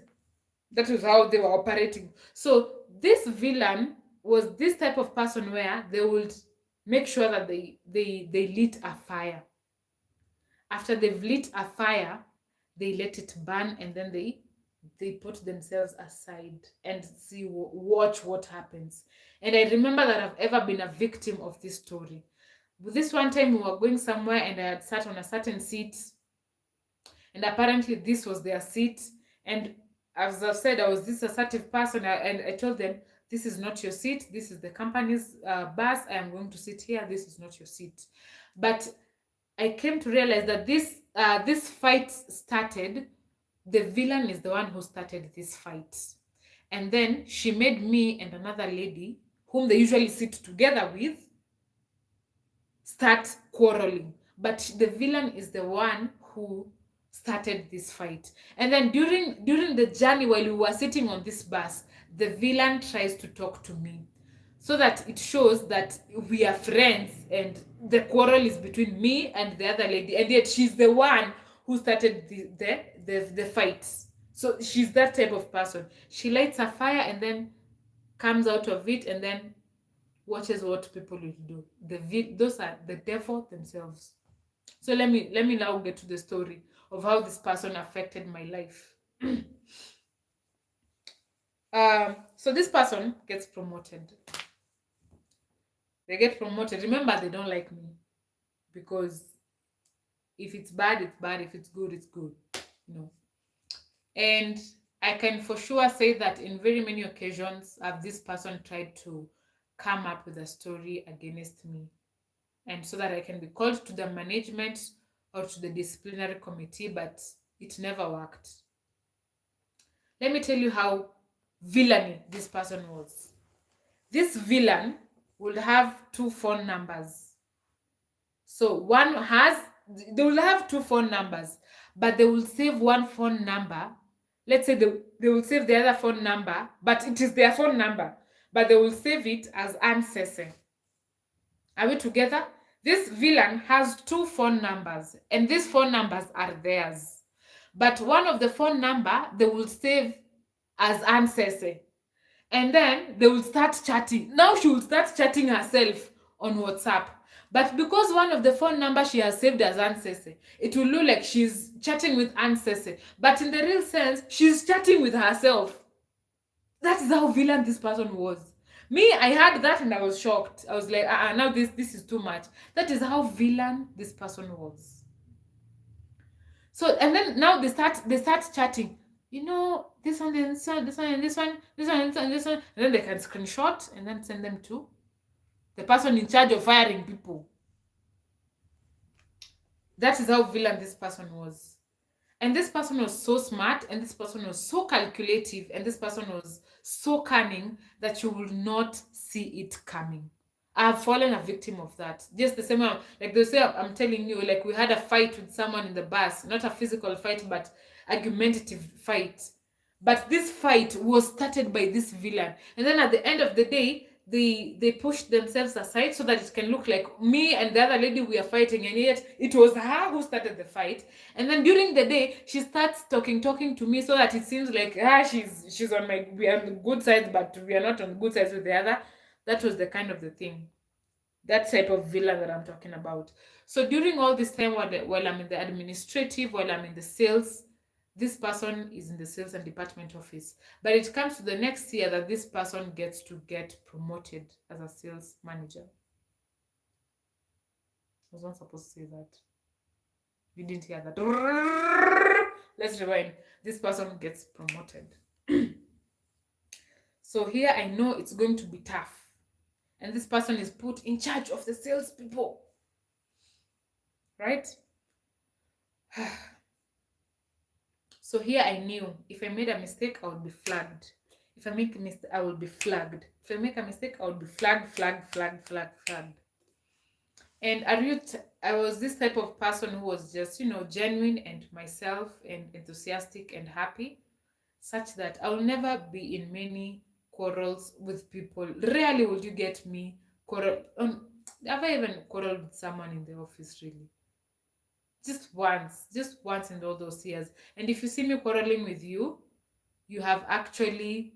That is how they were operating. So this villain was this type of person where they would make sure that they lit a fire. After they've lit a fire, they let it burn, and then they put themselves aside and watch what happens. And I remember that I've ever been a victim of this story. This one time we were going somewhere and I had sat on a certain seat, and apparently this was their seat. And as I've said, I was this assertive person, and I told them, "This is not your seat. This is the company's bus. I am going to sit here. This is not your seat." But I came to realize that this fight started. The villain is the one who started this fight, and then she made me and another lady, whom they usually sit together with, start quarreling. But the villain is the one who started this fight. And then during the journey, while we were sitting on this bus, the villain tries to talk to me, so that it shows that we are friends and the quarrel is between me and the other lady, and yet she's the one who started the fight. So she's that type of person. She lights a fire and then comes out of it and then watches what people will do. Those are the devil themselves. So let me now get to the story of how this person affected my life. So this person gets promoted. They get promoted. Remember, they don't like me, because if it's bad, it's bad. If it's good, it's good. And I can for sure say that in very many occasions, this person tried to come up with a story against me, and so that I can be called to the management or to the disciplinary committee, but it never worked. Let me tell you how villainy this person was. This villain would have two phone numbers. So they will have two phone numbers, but they will save one phone number. Let's say they will save the other phone number, but it is their phone number, but they will save it as Anne Sese. Are we together? This villain has two phone numbers, and these phone numbers are theirs. But one of the phone number they will save as Anne Sese. And then they will start chatting. Now she will start chatting herself on WhatsApp. But because one of the phone numbers she has saved as Anne Sese, it will look like she's chatting with Anne Sese. But in the real sense, she's chatting with herself. That is how villain this person was. Me, I heard that and I was shocked. I was like, now this is too much. That is how villain this person was. So, and then now they start chatting. you know, this one, this one, this one, and this one, this one, this one, this one, and then they can screenshot and then send them to the person in charge of firing people. That is how villain this person was. And this person was so smart, and this person was so calculative, and this person was so cunning that you will not see it coming. I've fallen a victim of that. Just the same way, like they say, I'm telling you, like we had a fight with someone in the bus, not a physical fight, but argumentative fight. But this fight was started by this villain, and then at the end of the day, they pushed themselves aside so that it can look like me and the other lady we are fighting, and yet it was her who started the fight. And then during the day, she starts talking to me so that it seems like she's on my we are on the good side, but we are not on good sides with the other. That was the kind of the thing, that type of villain that I'm talking about. So during all this time, while I'm in the administrative, while I'm in the sales, this person is in the sales and department office. But it comes to the next year that this person gets to get promoted as a sales manager. I was not supposed to say that. You didn't hear that. Let's rewind. This person gets promoted. So here I know it's going to be tough. And this person is put in charge of the salespeople. Right? So here I knew if I made a mistake, I would be flagged. If I make a mistake, I would be flagged. If I make a mistake, I would be flagged. And I was this type of person who was just, genuine and myself and enthusiastic and happy, such that I will never be in many quarrels with people. Rarely would you get me quarrel. Have I even quarreled with someone in the office, really? Just once in all those years. And if you see me quarreling with you, you have actually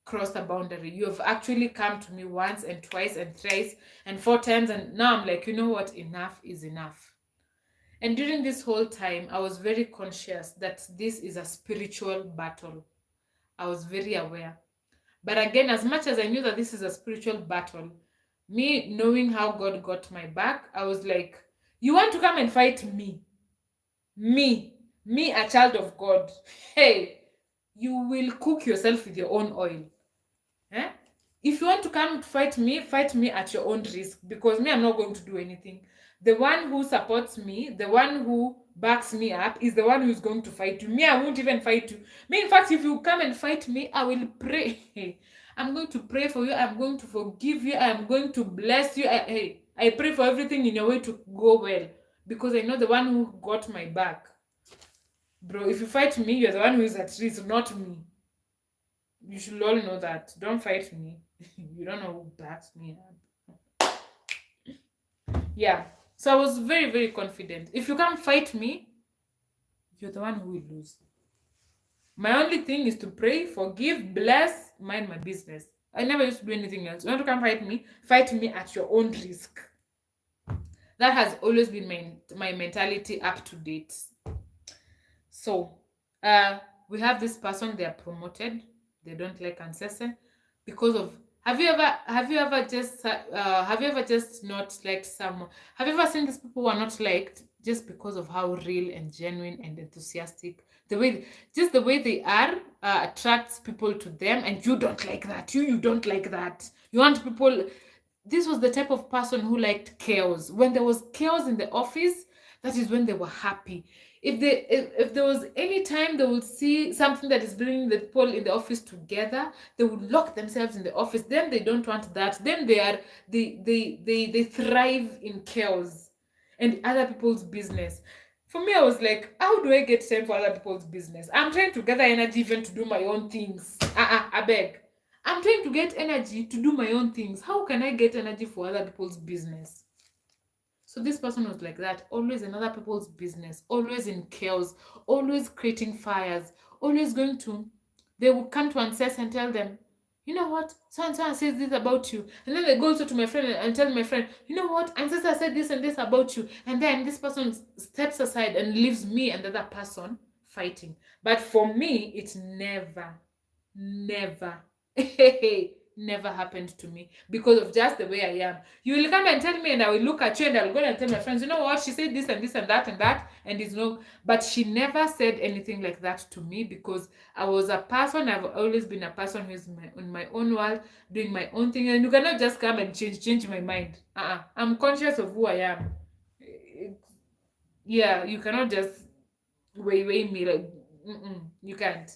crossed a boundary. You have actually come to me once and twice and thrice and 4 times, and now I'm like, you know what? Enough is enough. And during this whole time, I was very conscious that this is a spiritual battle. I was very aware. But again, as much as I knew that this is a spiritual battle, me knowing how God got my back, I was like, you want to come and fight me? Me, a child of God. Hey, you will cook yourself with your own oil. Eh? If you want to come to fight me at your own risk, because me, I'm not going to do anything. The one who supports me, the one who backs me up, is the one who's going to fight you. Me, I won't even fight you. Me, in fact, if you come and fight me, I will pray. I'm going to pray for you. I'm going to forgive you. I'm going to bless you. I pray for everything in your way to go well, because I know the one who got my back. Bro, if you fight me, you're the one who is at risk, not me. You should all know that. Don't fight me. You don't know who backs me up. Yeah. So I was very, very confident. If you can't fight me, you're the one who will lose. My only thing is to pray, forgive, bless, mind my business. I never used to do anything else. You want to come fight me at your own risk. That has always been my mentality up to date. So, we have this person, they are promoted. They don't like Ansese because of. Have you ever just not liked someone? Have you ever seen these people who are not liked just because of how real and genuine and enthusiastic the way they are attracts people to them, and you don't like that. You don't like that. You want people. This was the type of person who liked chaos. When there was chaos in the office, that is when they were happy. If there was any time they would see something that is bringing the people in the office together, they would lock themselves in the office. Then they don't want that. Then they thrive in chaos and other people's business. For me, I was like, how do I get time for other people's business? I'm trying to gather energy even to do my own things. I beg. I'm trying to get energy to do my own things. How can I get energy for other people's business? So this person was like that, always in other people's business, always in chaos, always creating fires, always they would come to Ancest and tell them, you know what, so and so says this about you. And then they go also to my friend and tell my friend, you know what, Ancestor said this and this about you. And then this person steps aside and leaves me and the other person fighting. But for me, it's never, never happened to me because of just the way I am. You will come and tell me, and I will look at you, and I will go and tell my friends, you know what, she said this and this and that and that, and it's no. But she never said anything like that to me because I was a person. I've always been a person who is in my own world, doing my own thing, and you cannot just come and change my mind. I'm conscious of who I am. Yeah, you cannot just weigh me like, you can't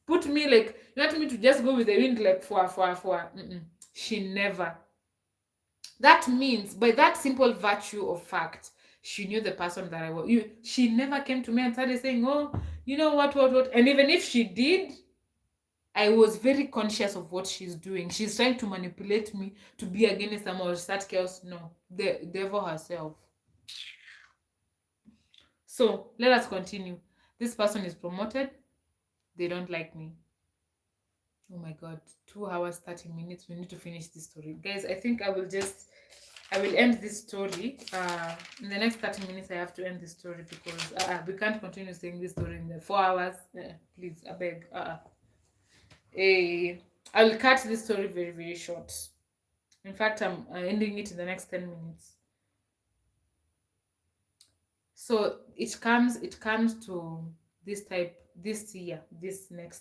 put me like, you want me to just go with the wind like for. She never. That means by that simple virtue of fact, she knew the person that I was. She never came to me and started saying, oh, you know what. And even if she did, I was very conscious of what she's doing. She's trying to manipulate me to be against someone or start chaos. No, the devil herself. So let us continue. This person is promoted. They don't like me. Oh my god, 2 hours 30 minutes. We need to finish this story, guys. I think I will end this story in the next 30 minutes. I have to end this story because we can't continue saying this story in the 4 hours. Please, I beg. I will cut this story very, very short. In fact, I'm ending it in the next 10 minutes. So it comes to this next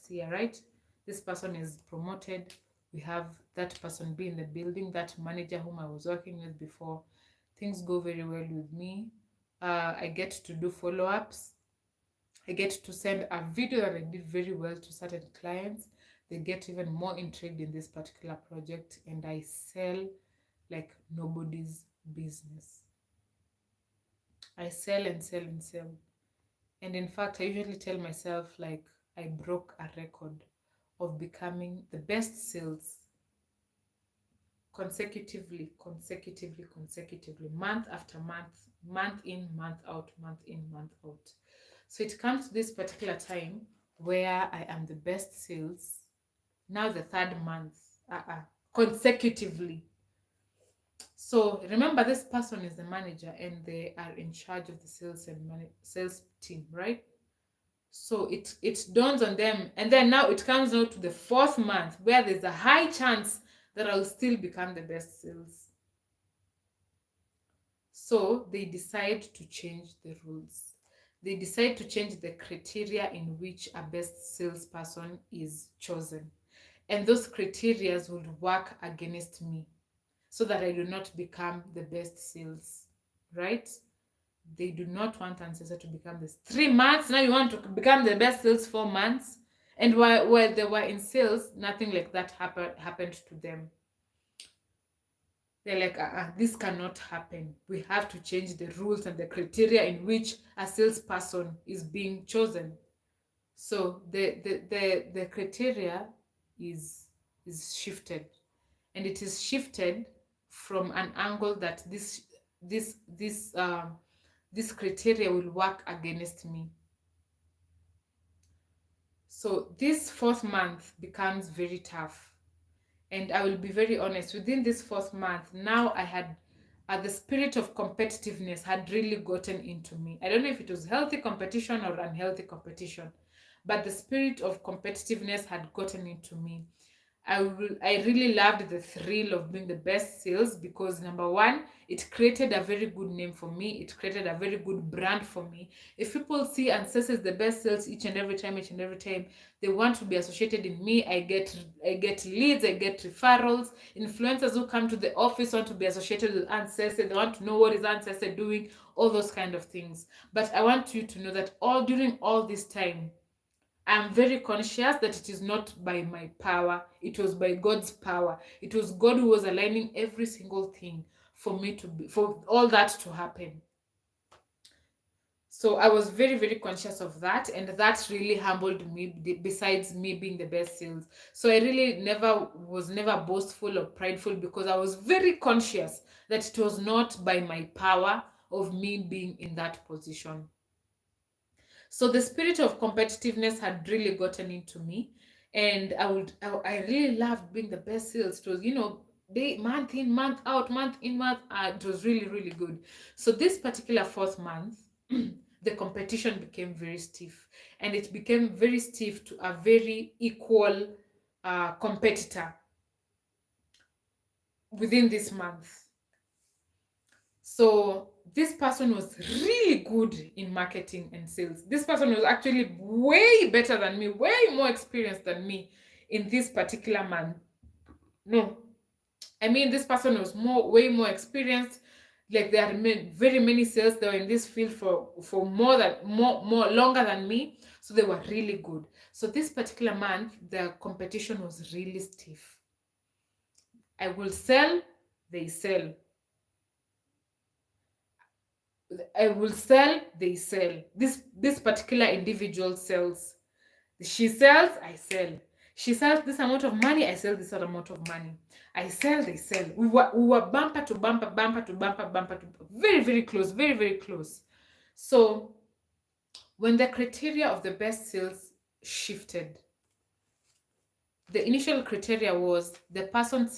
year, right? This person is promoted. We have that person be in the building, that manager whom I was working with before. Things go very well with me. I get to do follow-ups. I get to send a video that I did very well to certain clients. They get even more intrigued in this particular project, and I sell like nobody's business. I sell and sell and sell. And in fact, I usually tell myself like I broke a record of becoming the best sales consecutively, month after month, month in, month out, month in, month out. So it comes to this particular time where I am the best sales, now the 3rd month, consecutively. So remember, this person is the manager and they are in charge of the sales team, right? So it dawns on them, and then now it comes out to the 4th month where there's a high chance that I'll still become the best sales. So they decide to change the rules. They decide to change the criteria in which a best salesperson is chosen. And those criteria would work against me so that I do not become the best sales, right? They do not want Ancestor to become this 3 months. Now you want to become the best sales 4 months. And while they were in sales, nothing like that happened to them. They're like, this cannot happen. We have to change the rules and the criteria in which a salesperson is being chosen. So the criteria is shifted, and it is shifted from an angle that this criteria will work against me. So this 4th month becomes very tough. And I will be very honest, within this 4th month, now I had the spirit of competitiveness had really gotten into me. I don't know if it was healthy competition or unhealthy competition, but the spirit of competitiveness had gotten into me. I really loved the thrill of being the best sales because number one, it created a very good name for me. It created a very good brand for me. If people see Ancestors the best sales each and every time, they want to be associated in me. I get leads, I get referrals. Influencers who come to the office want to be associated with Ancestors. They want to know what is Ancestor doing, all those kind of things. But I want you to know that during all this time, I'm very conscious that it is not by my power. It was by God's power. It was God who was aligning every single thing for all that to happen. So I was very, very conscious of that, and that really humbled me, besides me being the best sales. So I really was never boastful or prideful because I was very conscious that it was not by my power of me being in that position. So the spirit of competitiveness had really gotten into me, and I really loved being the best sales. It was, month in, month out, month in, month out. It was really, really good. So this particular 4th month, the competition became very stiff, and it became very stiff to a very equal competitor. within this month. So this person was really good in marketing and sales. This person was actually way better than me, way more experienced than me in this particular month. No, I mean, this person was way more experienced. Like they had made very many sales. They were in this field for more longer than me. So they were really good. So this particular month, the competition was really stiff. I will sell, they sell. I will sell, they sell. This particular individual sells. She sells, I sell. She sells this amount of money, I sell this other amount of money. I sell, they sell. We were bumper to bumper, bumper to bumper, bumper to very, very close, very, very close. So when the criteria of the best sales shifted, the initial criteria was the person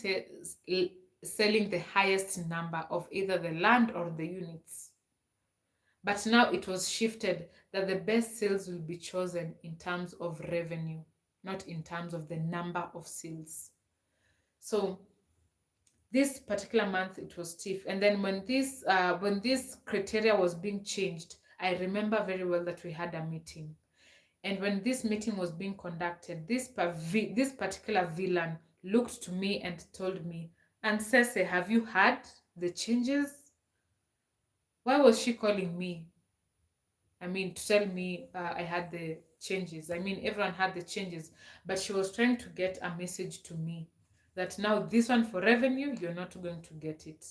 selling the highest number of either the land or the units. But now it was shifted that the best sales will be chosen in terms of revenue, not in terms of the number of sales. So this particular month it was stiff. And then when this criteria was being changed, I remember very well that we had a meeting. And when this meeting was being conducted, this particular villain looked to me and told me, "And Sese, have you had the changes?" Why was she calling me? I mean, to tell me I had the changes. I mean, everyone had the changes, but she was trying to get a message to me that now this one for revenue, you're not going to get it.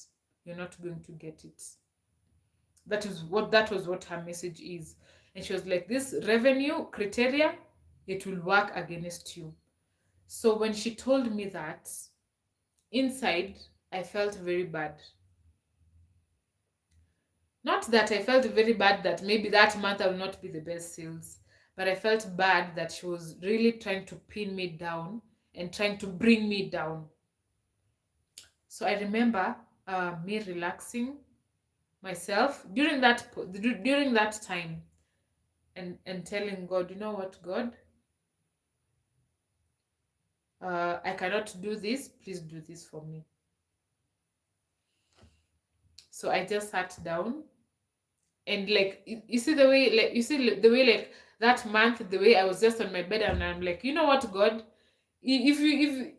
You're not going to get it. That was what her message is. And she was like, this revenue criteria, it will work against you. So when she told me that, inside, I felt very bad. Not that I felt very bad that maybe that month I will not be the best sales, but I felt bad that she was really trying to pin me down and trying to bring me down. So I remember me relaxing myself during that time and telling God, you know what, God, I cannot do this. Please do this for me. So I just sat down and like you see the way like that month, the way I was just on my bed and I'm like, you know what, God, if you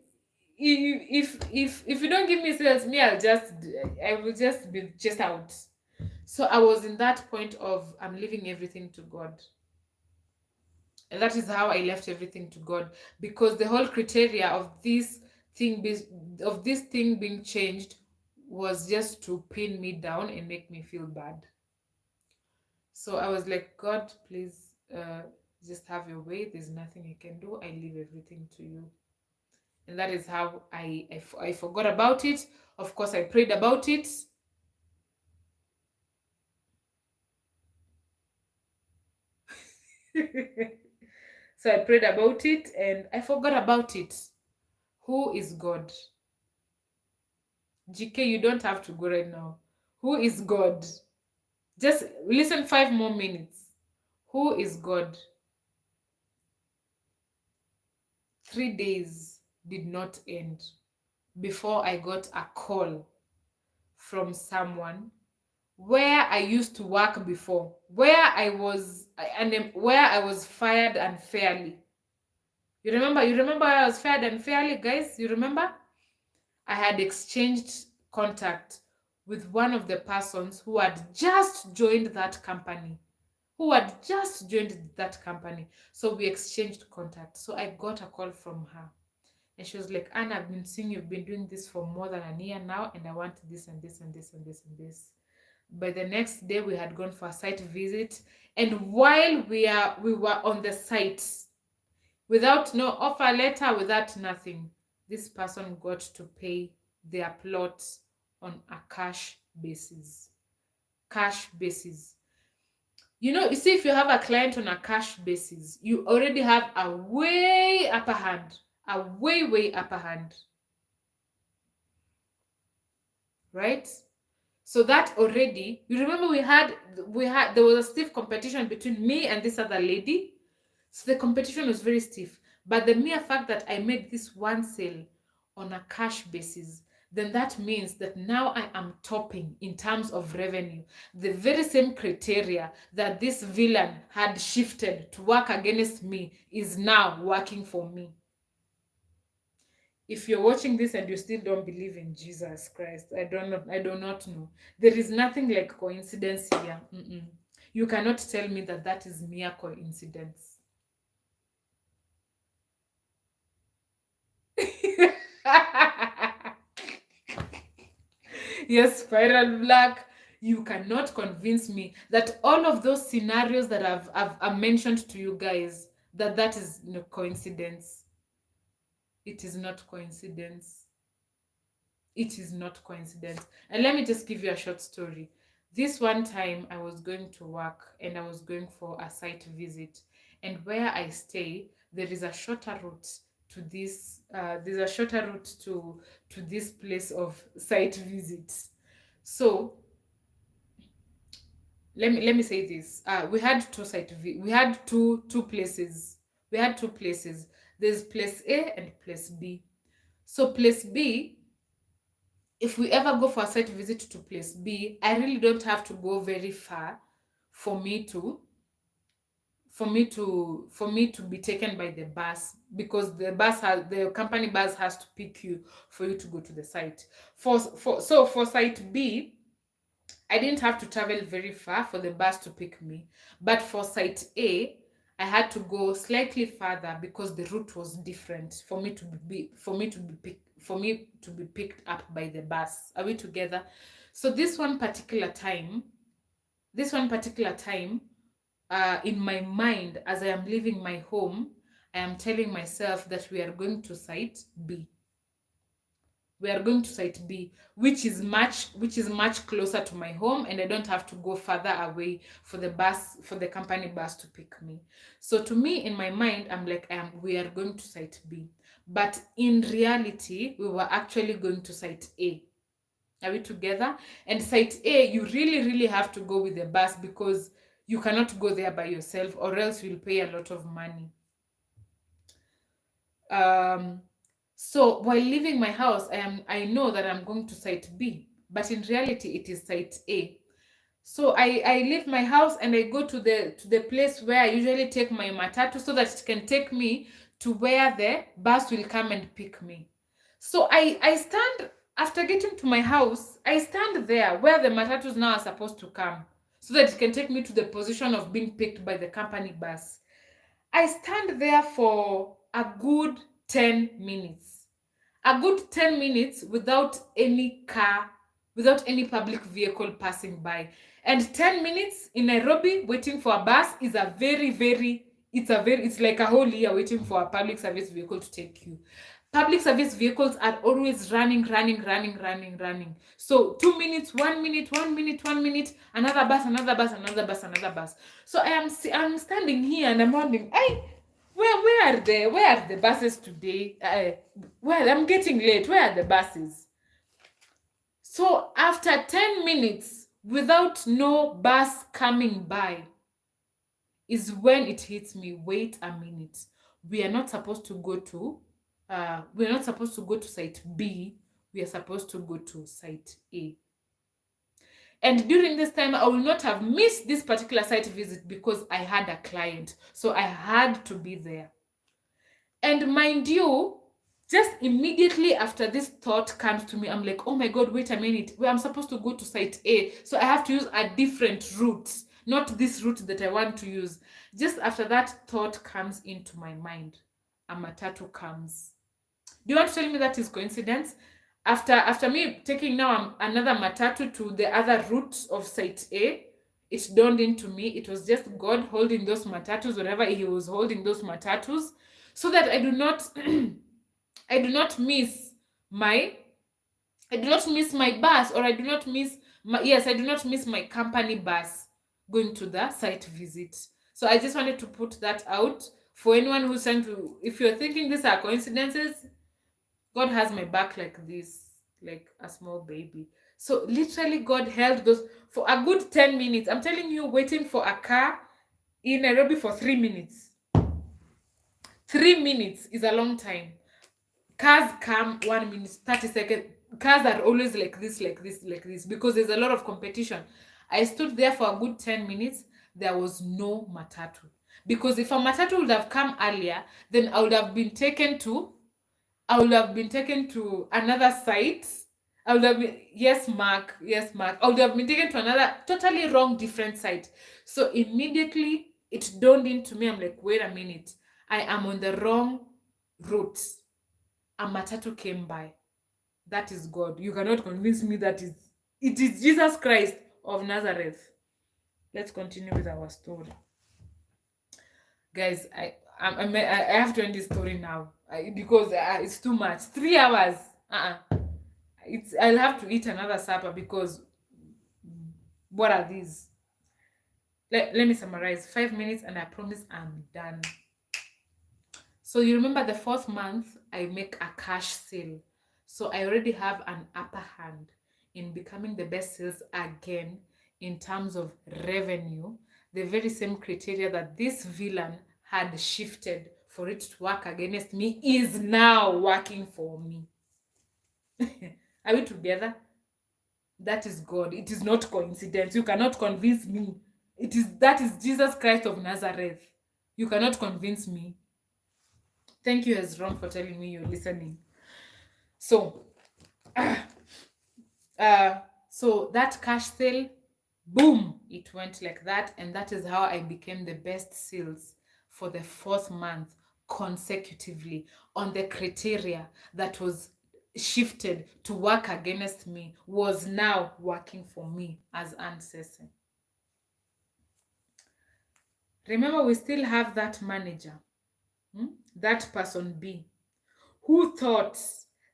if you don't give me sales, me I will just be just out. So I was in that point of I'm leaving everything to God. And that is how I left everything to God, because the whole criteria of this thing being changed was just to pin me down and make me feel bad. So I was like, God, please just have your way. There's nothing I can do. I leave everything to you. And that is how I forgot about it. Of course, I prayed about it. So I prayed about it and I forgot about it. Who is God? GK, you don't have to go right now. Who is God? Just listen 5 more minutes. Who is God? 3 days did not end before I got a call from someone where I used to work before, where I was fired unfairly. You remember? You remember I was fired unfairly, guys? You remember? I had exchanged contact with one of the persons who had just joined that company. So we exchanged contact. So I got a call from her. And she was like, Anna, I've been seeing you've been doing this for more than a year now, and I want this and this and this and this and this. By the next day, we had gone for a site visit. And while we were on the site, without no offer letter, without nothing, this person got to pay their plot on a cash basis. Cash basis. You see, if you have a client on a cash basis, you already have a way upper hand. A way, way upper hand. Right? So that already, you remember there was a stiff competition between me and this other lady. So the competition was very stiff. But the mere fact that I made this one sale on a cash basis, then that means that now I am topping in terms of revenue. The very same criteria that this villain had shifted to work against me is now working for me. If you're watching this and you still don't believe in Jesus Christ, I do not know. There is nothing like coincidence here. You cannot tell me that that is mere coincidence. Yes, Spiral Black, you cannot convince me that all of those scenarios that I've mentioned to you guys, that is no coincidence. It is not coincidence. It is not coincidence. And let me just give you a short story. This one time I was going to work and I was going for a site visit, and where I stay there is a shorter route to this there's a shorter route to this place of site visits. So let me say this. We had we had two places. We had two places. There's place A and place B. So place B, if we ever go for a site visit to place B, I really don't have to go very far for me to be taken by the bus, because the company bus has to pick you for you to go to the site. For site B, I didn't have to travel very far for the bus to pick me. But for site A, I had to go slightly further because the route was different for me to be picked up by the bus. Are we together? So this one particular time, in my mind, as I am leaving my home, I am telling myself that we are going to site B. We are going to site B, which is much closer to my home, and I don't have to go further away for the company bus to pick me. So to me, in my mind, I'm like, we are going to site B. But in reality, we were actually going to site A. Are we together? And site A, you really, really have to go with the bus, because you cannot go there by yourself, or else you'll pay a lot of money. So while leaving my house, I know that I'm going to site B, but in reality it is site A. So I leave my house and I go to the place where I usually take my matatu, so that it can take me to where the bus will come and pick me. So I stand, after getting to my house, I stand there where the matatus now are supposed to come, so that it can take me to the position of being picked by the company bus. I stand there for a good 10 minutes. A good 10 minutes without any car, without any public vehicle passing by. And 10 minutes in Nairobi waiting for a bus is it's like a whole year waiting for a public service vehicle to take you. Public service vehicles are always running. So 2 minutes, 1 minute, 1 minute, 1 minute, another bus, another bus, another bus, another bus. So I'm standing here and I'm wondering, where are the buses today? Well, I'm getting late. Where are the buses? So after 10 minutes without no bus coming by is when it hits me. Wait a minute. We are not supposed to go to site B. We are supposed to go to site A. And during this time, I will not have missed this particular site visit because I had a client. So I had to be there. And mind you, just immediately after this thought comes to me, I'm like, oh my God, wait a minute. Well, I'm supposed to go to site A. So I have to use a different route, not this route that I want to use. Just after that thought comes into my mind, a matatu comes. Do you want to tell me that is coincidence? After me taking now another matatu to the other route of site A, it dawned into me it was just God holding those matatus, wherever he was holding those matatus, so that I do not miss my bus, or I do not miss my company bus going to the site visit. So I just wanted to put that out for anyone who's trying to, if you're thinking these are coincidences, God has my back like this, like a small baby. So literally God held those for a good 10 minutes. I'm telling you, waiting for a car in Nairobi for 3 minutes. 3 minutes is a long time. Cars come 1 minute, 30 seconds. cars are always like this, like this, like this, because there's a lot of competition. I stood there for a good 10 minutes. There was no matatu. Because if a matatu would have come earlier, then I would have been taken to another site. I would have been, yes, Mark, yes, Mark. I would have been taken to another totally wrong, different site. So immediately it dawned into me. I'm like, wait a minute. I am on the wrong route. A matatu came by. That is God. You cannot convince me that it is Jesus Christ of Nazareth. Let's continue with our story. Guys, I have to end this story now because it's too much. 3 hours. I'll have to eat another supper because what are these? Let me summarize. 5 minutes and I promise I'm done. So you remember the fourth month I make a cash sale. So I already have an upper hand in becoming the best sales again in terms of revenue. The very same criteria that this villain had shifted for it to work against me is now working for me. Are we together? That is God. It is not coincidence. You cannot convince me. That is Jesus Christ of Nazareth. You cannot convince me. Thank you, Hezron, for telling me you're listening. So, so that cash sale, boom, it went like that, and that is how I became the best sales for the fourth month consecutively on the criteria that was shifted to work against me was now working for me as Aunt Cece. Remember, we still have that manager, that person B, who thought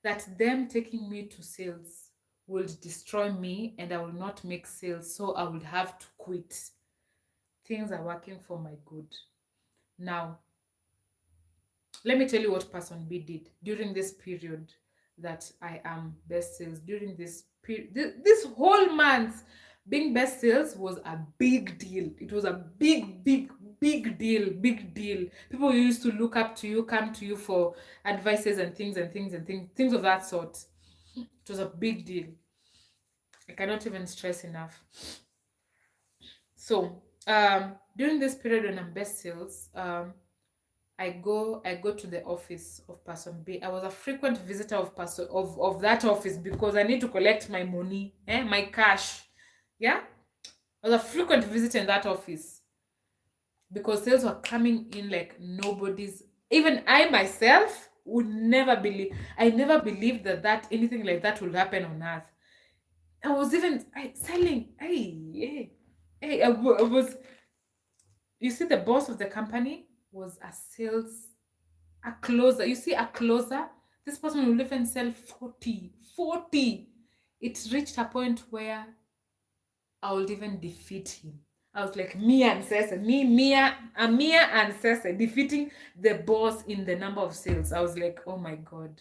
that them taking me to sales would destroy me and I will not make sales, so I would have to quit. Things are working for my good. Now, let me tell you what person B did during this period that I am best sales. During this period, this whole month, being best sales was a big deal. It was a big deal. People used to look up to you, come to you for advices and things of that sort. It was a big deal. I cannot even stress enough. So during this period when I'm best sales, I go to the office of person B. I was a frequent visitor of that office because I need to collect my money, my cash. Yeah, I was a frequent visitor in that office because sales were coming in like nobody's. Even I myself would never believe. I never believed that anything like that would happen on earth. I was even selling. I was. You see, the boss of the company was a closer. You see, a closer. This person will even sell 40. It reached a point where I would even defeat him. I was like, Mia and Cece, Mia and Cece defeating the boss in the number of sales. I was like, oh my God.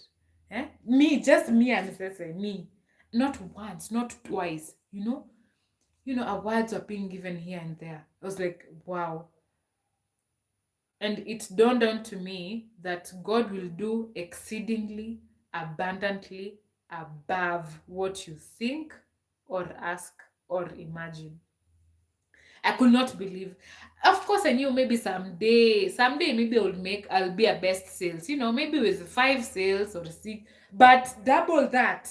Just me and Cece, me. Not once, not twice, awards are being given here and there. I was like, wow. And it dawned on to me that God will do exceedingly, abundantly, above what you think or ask or imagine. I could not believe. Of course, I knew maybe someday maybe I'll be a best sales, maybe with 5 sales or 6, but double that.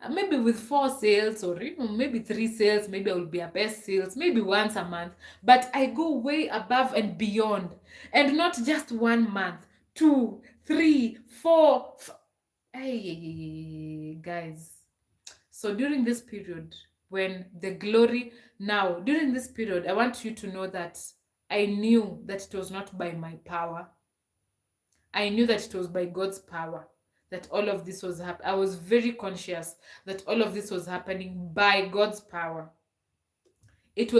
Maybe with 4 sales or maybe 3 sales, maybe I will be a best sales, maybe once a month. But I go way above and beyond, and not just 1 month, 2, 3, 4. Hey, guys. So during this period, when the glory now, during this period, I want you to know that I knew that it was not by my power. I knew that it was by God's power that all of this was happening. I was very conscious that all of this was happening by God's power. It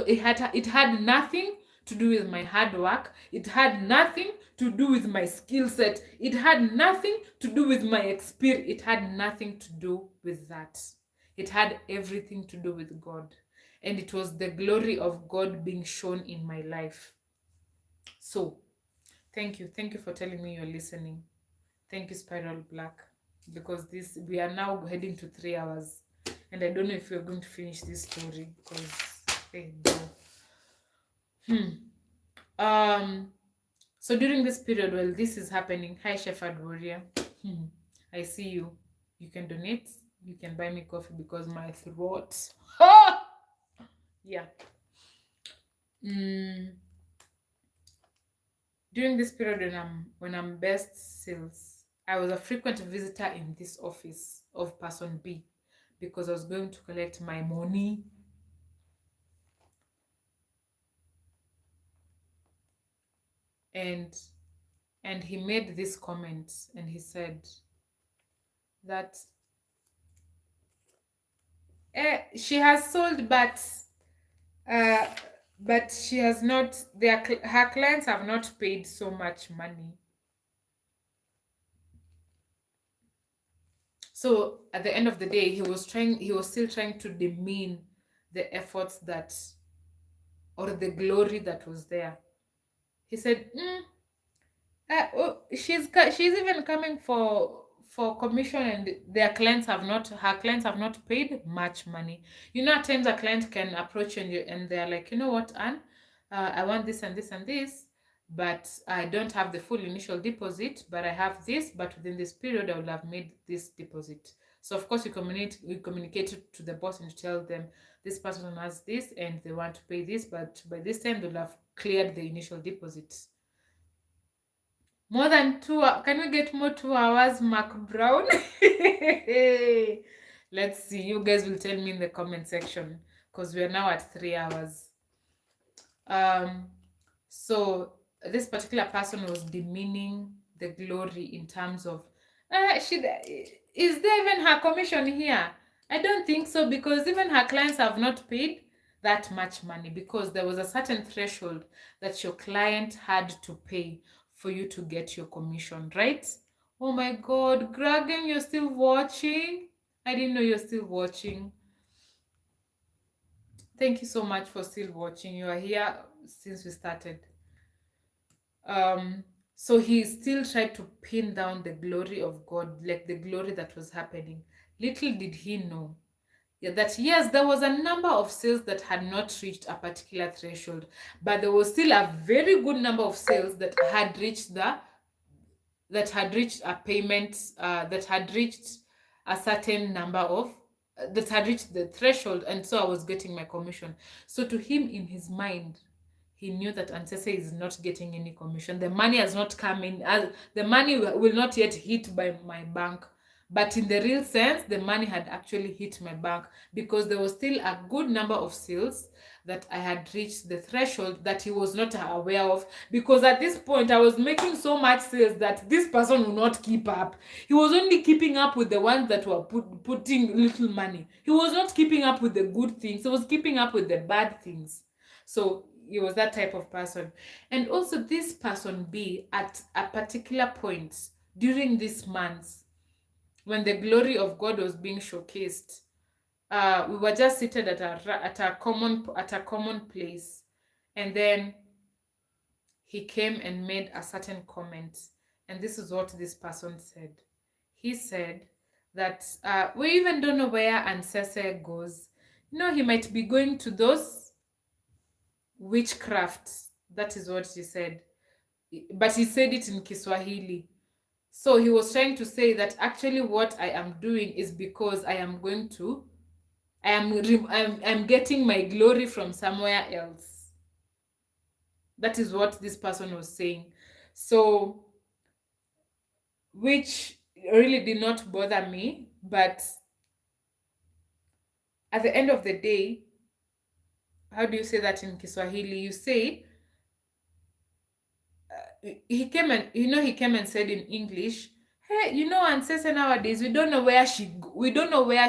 had nothing to do with my hard work. It had nothing to do with my skill set. It had nothing to do with my experience. It had nothing to do with that. It had everything to do with God. And it was the glory of God being shown in my life. So, thank you. Thank you for telling me you're listening. Thank you, Spiral Black. because this we are now heading to 3 hours, and I don't know if we're going to finish this story because hey, no. So during this period while this is happening, hi Shepherd Warrior, I see you. You can donate. You can buy me coffee because my throat. Yeah. During this period when I'm best sales, I was a frequent visitor in this office of person B because I was going to collect my money. And he made this comment, and he said that she has sold, but she has not. Her clients have not paid so much money. So at the end of the day, he was still trying to demean the efforts that, or the glory that was there. He said, she's even coming for commission, and her clients have not paid much money. You know, at times a client can approach you and they're like, you know what, Anne, I want this and this and this, but I don't have the full initial deposit, but I have this, but within this period I will have made this deposit. So of course we communicate to the boss and tell them this person has this and they want to pay this, but by this time they'll have cleared the initial deposit. More than 2 hours. Can we get more 2 hours, Mark Brown? Let's see. You guys will tell me in the comment section because we are now at 3 hours. So this particular person was demeaning the glory in terms of, is there even her commission here? I don't think so, because even her clients have not paid that much money, because there was a certain threshold that your client had to pay for you to get your commission, right? Oh my God, Gragan, you're still watching? I didn't know you're still watching. Thank you so much for still watching. You are here since we started. So he still tried to pin down the glory of God, like the glory that was happening. Little did he know that yes, there was a number of sales that had not reached a particular threshold, but there was still a very good number of sales that had reached a payment, that had reached a certain number of that had reached the threshold, and so I was getting my commission. So to him, in his mind, he knew that Ancestry is not getting any commission. The money has not come in. The money will not yet hit by my bank. But in the real sense, the money had actually hit my bank, because there was still a good number of sales that I had reached the threshold that he was not aware of. Because at this point, I was making so much sales that this person will not keep up. He was only keeping up with the ones that were putting little money. He was not keeping up with the good things. He was keeping up with the bad things. So he was that type of person. And also this person B, at a particular point during these months when the glory of God was being showcased, we were just seated at a common place, and then he came and made a certain comment, and this is what this person said. He said that we even don't know where Ancestor goes. You know, he might be going to those witchcraft. That is what he said, but he said it in Kiswahili. So he was trying to say that actually what I am doing is because I'm getting my glory from somewhere else. That is what this person was saying. So, which really did not bother me, but at the end of the day, how do you say that in Kiswahili? You say, he came and said in English, hey, Ancestor nowadays, we don't know where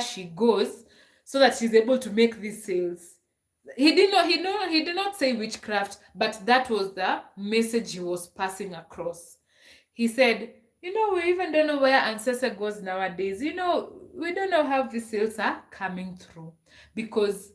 she goes so that she's able to make these sales. He did not say witchcraft, but that was the message he was passing across. He said, we even don't know where Ancestor goes nowadays. We don't know how these sales are coming through, because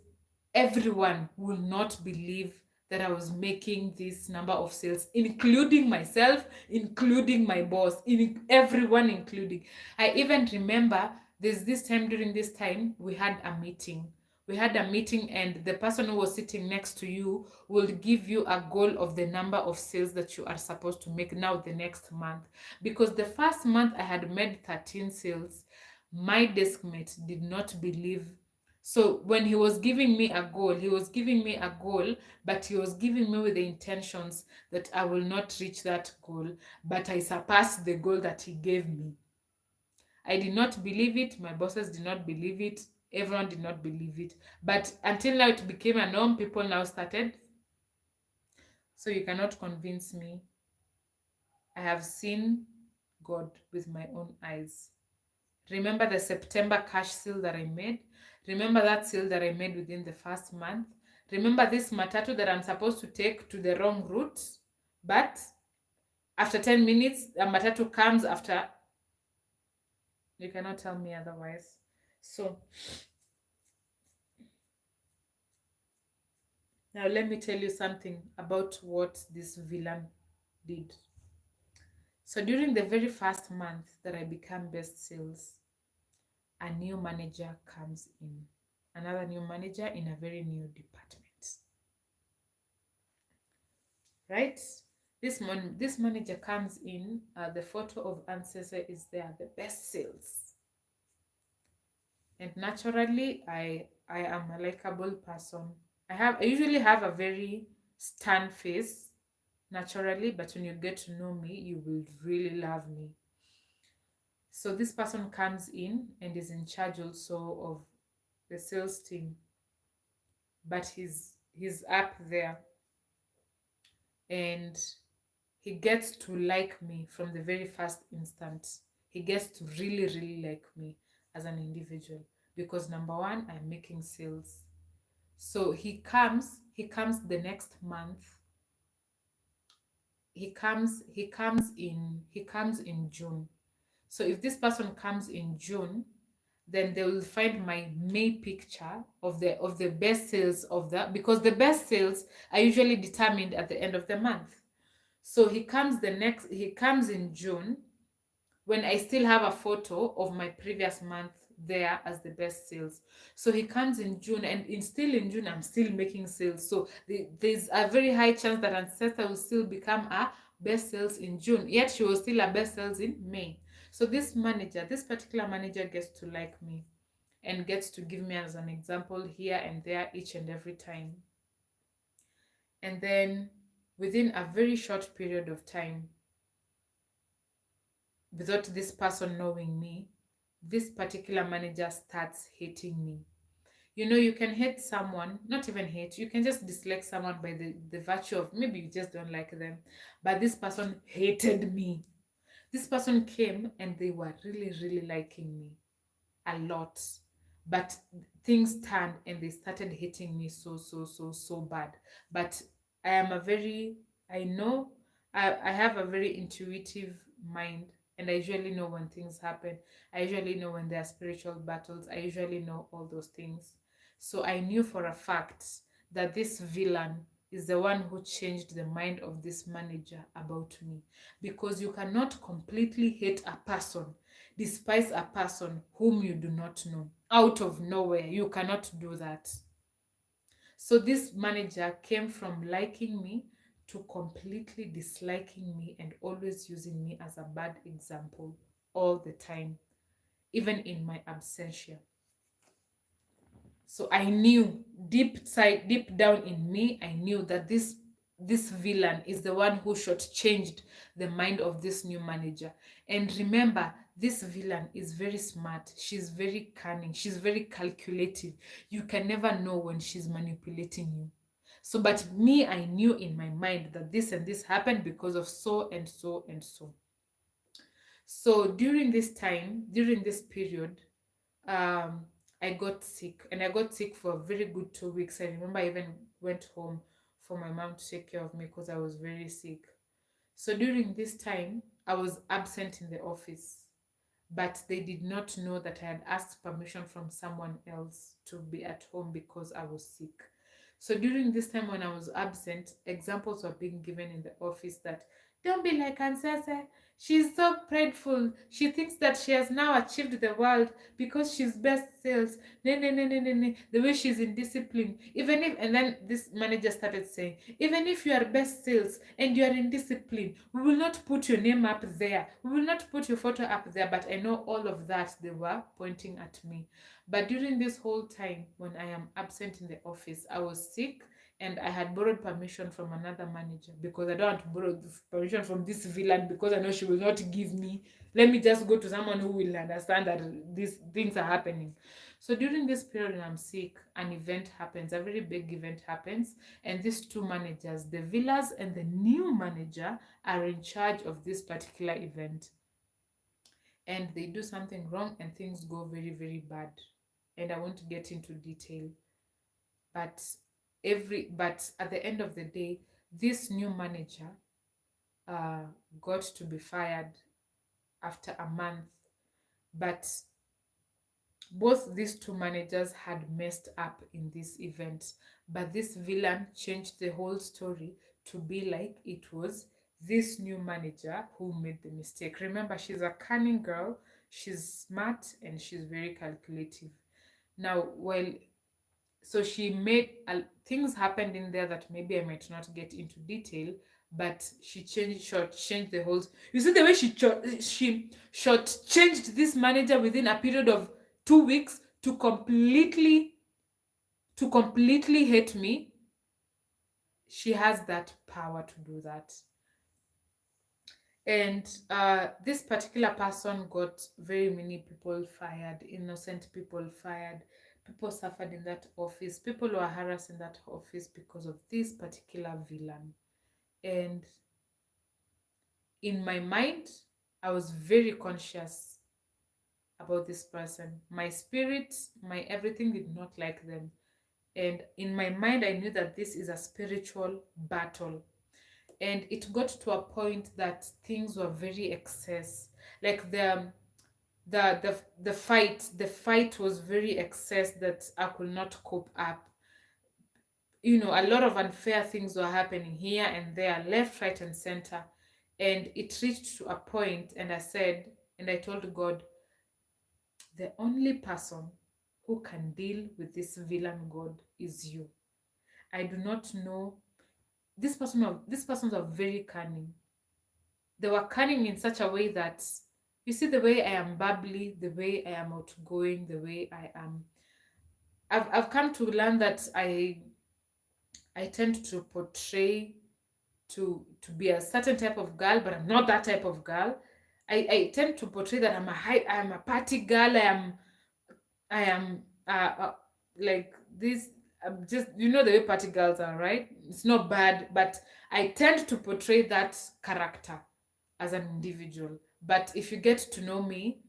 everyone will not believe that I was making this number of sales, including myself, including my boss, in everyone, including. I even remember there's this time, during this time, we had a meeting. We had a meeting, and the person who was sitting next to you will give you a goal of the number of sales that you are supposed to make now the next month. Because the first month I had made 13 sales, my desk mate did not believe. So when he was giving me a goal, he was giving me a goal, but he was giving me with the intentions that I will not reach that goal, but I surpassed the goal that he gave me. I did not believe it. My bosses did not believe it. Everyone did not believe it. But until now, it became a norm. People now started. So you cannot convince me. I have seen God with my own eyes. Remember the September cash sale that I made? Remember that sale that I made within the first month? Remember this matatu that I'm supposed to take to the wrong route? But after 10 minutes, a matatu comes after. You cannot tell me otherwise. So now let me tell you something about what this villain did. So during the very first month that I became best sales, a new manager comes in. Another new manager in a very new department. Right? This manager comes in. The photo of ancestor is there, the best sales. And naturally, I am a likable person. I usually have a very stern face naturally, but when you get to know me, you will really love me. So this person comes in and is in charge also of the sales team, but he's up there, and he gets to like me from the very first instant. He gets to really, really like me as an individual because number one, I'm making sales. So he comes the next month. He comes in June. So if this person comes in June, then they will find my May picture of the best sales of that, because the best sales are usually determined at the end of the month. So he comes in June, when I still have a photo of my previous month there as the best sales. So he comes in June, and still in June, I'm still making sales. So there's a very high chance that Ancestor will still become a best sales in June, yet she was still a best sales in May. So this particular manager gets to like me and gets to give me as an example here and there each and every time. And then within a very short period of time, without this person knowing me, this particular manager starts hating me. You can hate someone, not even hate, you can just dislike someone by the virtue of maybe you just don't like them. But this person hated me. This person came and they were really, really liking me a lot. But things turned and they started hating me so, so, so, so bad. But I am a very, I know, I have a very intuitive mind, and I usually know when things happen. I usually know when there are spiritual battles. I usually know all those things. So I knew for a fact that this villain is the one who changed the mind of this manager about me. Because you cannot completely hate a person, despise a person whom you do not know out of nowhere. You cannot do that. So this manager came from liking me to completely disliking me and always using me as a bad example all the time, even in my absentia. So I knew deep down in me, I knew that this villain is the one who shortchanged the mind of this new manager. And remember, this villain is very smart. She's very cunning. She's very calculative. You can never know when she's manipulating you. So, but me, I knew in my mind that this and this happened because of so and so and so. So during this time, during this period, um I got sick, and I got sick for a very good 2 weeks. I remember I even went home for my mom to take care of me because I was very sick. So during this time, I was absent in the office, but they did not know that I had asked permission from someone else to be at home because I was sick. So during this time when I was absent, examples were being given in the office that don't be like Ansese. She's so prideful. She thinks that she has now achieved the world because she's best sales. No, no, no, no, no, no. The way she's in discipline. Even if, and then this manager started saying, even if you are best sales and you are in discipline, we will not put your name up there. We will not put your photo up there. But I know all of that they were pointing at me. But during this whole time, when I am absent in the office, I was sick and I had borrowed permission from another manager because I don't want to borrow permission from this villain because I know she will not give me. Let me just go to someone who will understand that these things are happening. So during this period when I'm sick, an event happens, a very big event happens, and these two managers, the villas and the new manager, are in charge of this particular event. And they do something wrong and things go very, very bad. And I won't get into detail. But but at the end of the day, this new manager uh, got to be fired after a month. But both these two managers had messed up in this event, but this villain changed the whole story to be like it was this new manager who made the mistake. Remember, she's a cunning girl, she's smart, and she's very calculative. Now, well, so she made things happened in there that maybe I might not get into detail, but she changed the whole. You see the way she short changed this manager within a period of 2 weeks to completely hate me. She has that power to do that. And this particular person got very many people fired, innocent people fired. People suffered in that office. People were harassed in that office because of this particular villain. And in my mind, I was very conscious about this person. My spirit, my everything did not like them. And in my mind, I knew that this is a spiritual battle. And it got to a point that things were very excess. Like the fight was very excess that I could not cope up. A lot of unfair things were happening here and there, left, right, and center. And it reached to a point, and I told God, the only person who can deal with this villain God is you. I do not know. These persons are very cunning. They were cunning in such a way that, you see, the way I am bubbly, the way I am outgoing, the way I am. I've come to learn that I tend to portray to be a certain type of girl, but I'm not that type of girl. I tend to portray that I'm a party girl. I am like this. I'm just, the way party girls are, right? It's not bad, but I tend to portray that character as an individual. But if you get to know me,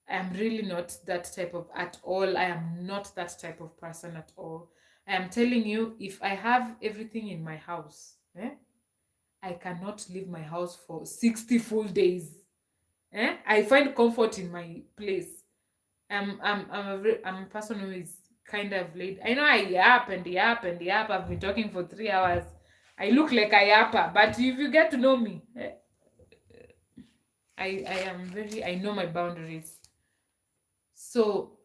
I am really not that type of at all. I am not that type of person at all. I am telling you, if I have everything in my house, I cannot leave my house for 60 full days. I find comfort in my place. I'm a person who is kind of late. I know I yap and yap and yap. I've been talking for 3 hours. I look like a yapper, but if you get to know me, I know my boundaries. So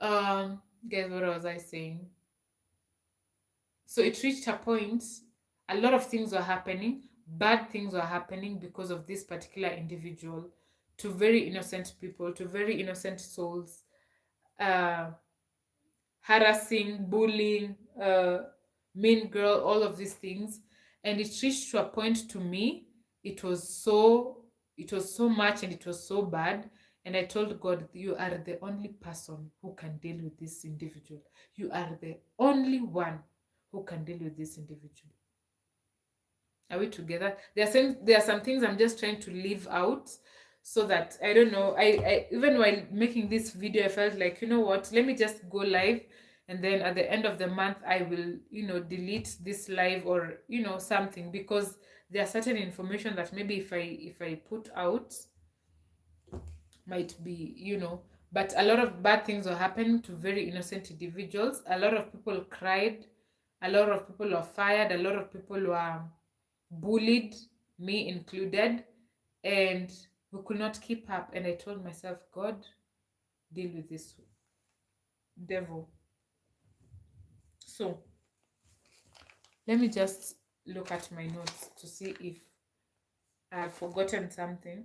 guess what was I saying? So it reached a point, a lot of things were happening, bad things were happening because of this particular individual, to very innocent people, to very innocent souls, uh, harassing, bullying, mean girl, all of these things. And it reached to a point, to me, it was so it was so much and it was so bad. And I told God, you are the only person who can deal with this individual. You are the only one who can deal with this individual. Are we together? There are some things I'm just trying to leave out, so that, I don't know, I even while making this video, I felt like, you know what, let me just go live, and then at the end of the month I will, delete this live, or something, because there are certain information that maybe if I put out might be, but a lot of bad things were happening to very innocent individuals. A lot of people cried. A lot of people were fired, a lot of people were bullied, me included, and we could not keep up. And I told myself, God, deal with this devil. So let me just look at my notes to see if I've forgotten something.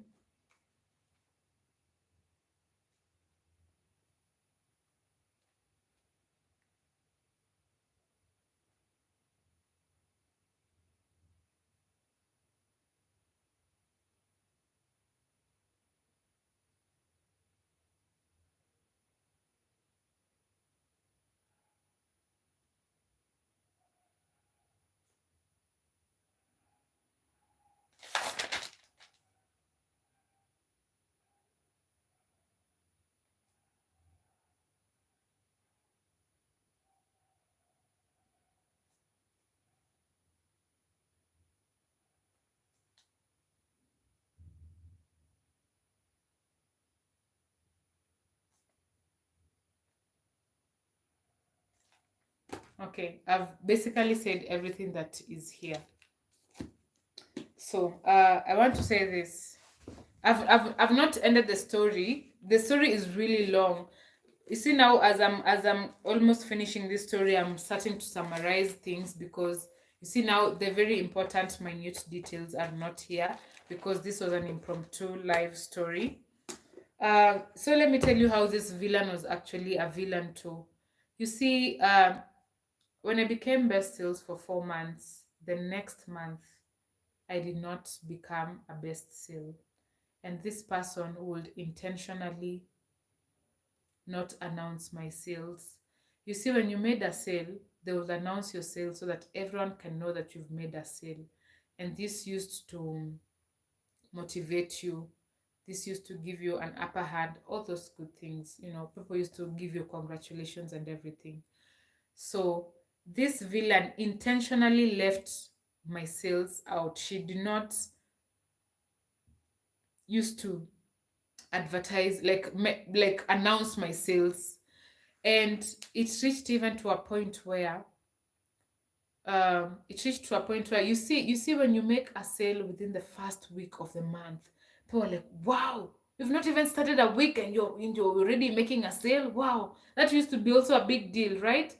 Okay, I've basically said everything that is here. So I want to say this. I've not ended the story. The story is really long. You see now, as I'm almost finishing this story, I'm starting to summarize things, because you see now the very important minute details are not here, because this was an impromptu live story. So let me tell you how this villain was actually a villain too. You see, when I became best sales for 4 months, the next month I did not become a best sale. And this person would intentionally not announce my sales. You see, when you made a sale, they will announce your sale so that everyone can know that you've made a sale. And this used to motivate you. This used to give you an upper hand, all those good things. People used to give you congratulations and everything. So this villain intentionally left my sales out. She did not used to advertise, like announce my sales. And it reached even to a point where you see when you make a sale within the first week of the month, people are like, wow, you've not even started a week and you're already making a sale. Wow, that used to be also a big deal, right?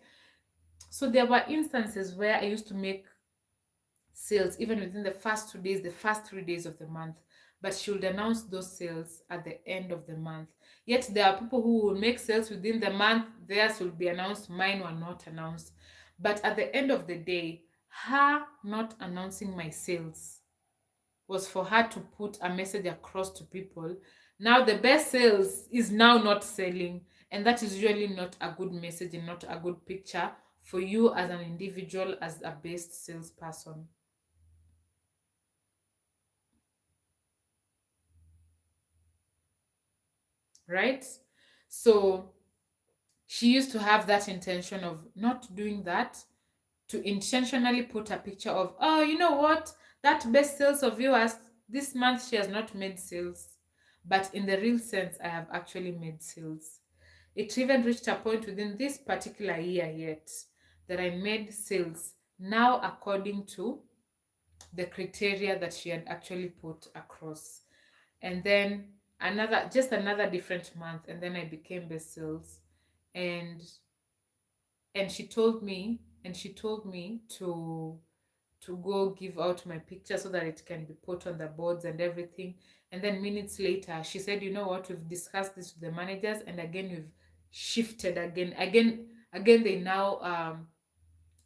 So there were instances where I used to make sales even within the first 2 days, the first 3 days of the month. But she would announce those sales at the end of the month. Yet there are people who will make sales within the month, theirs will be announced, mine were not announced. But at the end of the day, her not announcing my sales was for her to put a message across to people. Now the best sales is now not selling, and that is usually not a good message and not a good picture for you as an individual, as a best salesperson. Right? So she used to have that intention of not doing that, to intentionally put a picture of, oh, you know what, that best sales of yours, this month she has not made sales. But in the real sense, I have actually made sales. It even reached a point within this particular year yet that I made sales now according to the criteria that she had actually put across. And then another different month, and then I became best sales. And and she told me to go give out my picture so that it can be put on the boards and everything. And then minutes later she said, you know what, we've discussed this with the managers, and again we've shifted again.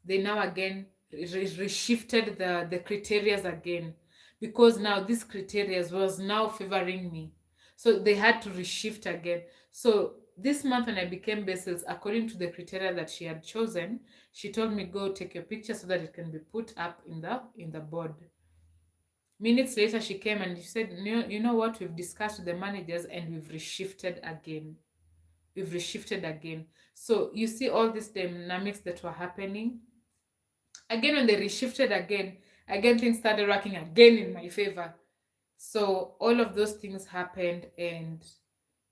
They now again reshifted the criterias again, because now this criterias was now favoring me, so they had to reshift again. So this month when I became basils, according to the criteria that she had chosen, she told me, go take your picture so that it can be put up in the board. Minutes later she came and she said, you know what, we've discussed with the managers and we've reshifted again. So you see all these dynamics that were happening. Again, when they reshifted again things started working again in my favor. So all of those things happened, and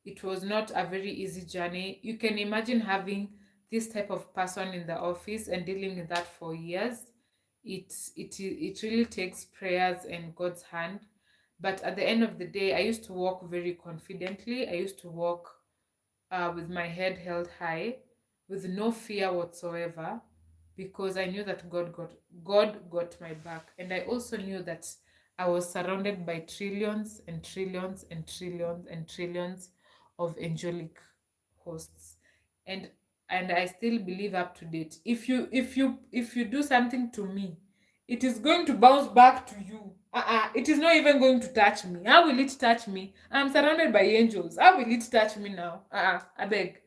it was not a very easy journey. You can imagine having this type of person in the office and dealing with that for years, it really takes prayers and God's hand. But at the end of the day, I used to walk very confidently. I used to walk with my head held high, with no fear whatsoever, because I knew that God got my back, and I also knew that I was surrounded by trillions and trillions and trillions and trillions of angelic hosts, and I still believe up to date. If you do something to me, it is going to bounce back to you. It is not even going to touch me. How will it touch me? I'm surrounded by angels. How will it touch me now? I beg.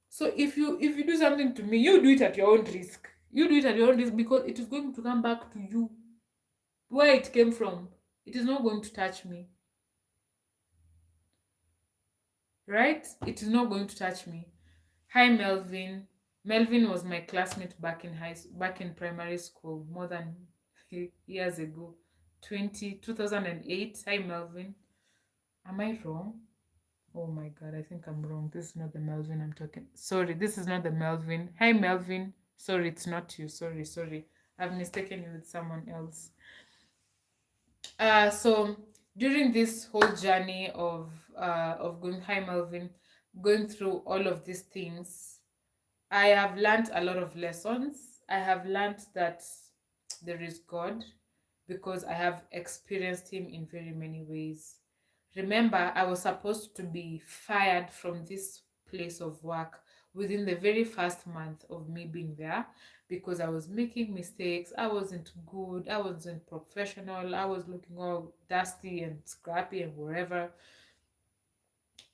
So if you do something to me, you do it at your own risk. You do it at your own risk, because it is going to come back to you where it came from. It is not going to touch me, right? It is not going to touch me. Hi, Melvin. Melvin was my classmate back in primary school more than years ago. 2008. Hi, Melvin. Am I wrong? Oh my god, I think I'm wrong. This is not the Melvin I'm talking. Sorry, this is not the Melvin. Hi, Melvin. Sorry, it's not you. Sorry. I've mistaken you with someone else. So during this whole journey of going, hi Melvin, going through all of these things, I have learned a lot of lessons. I have learned that there is God, because I have experienced Him in very many ways. Remember, I was supposed to be fired from this place of work within the very first month of me being there, because I was making mistakes. I wasn't good. I wasn't professional. I was looking all dusty and scrappy and wherever.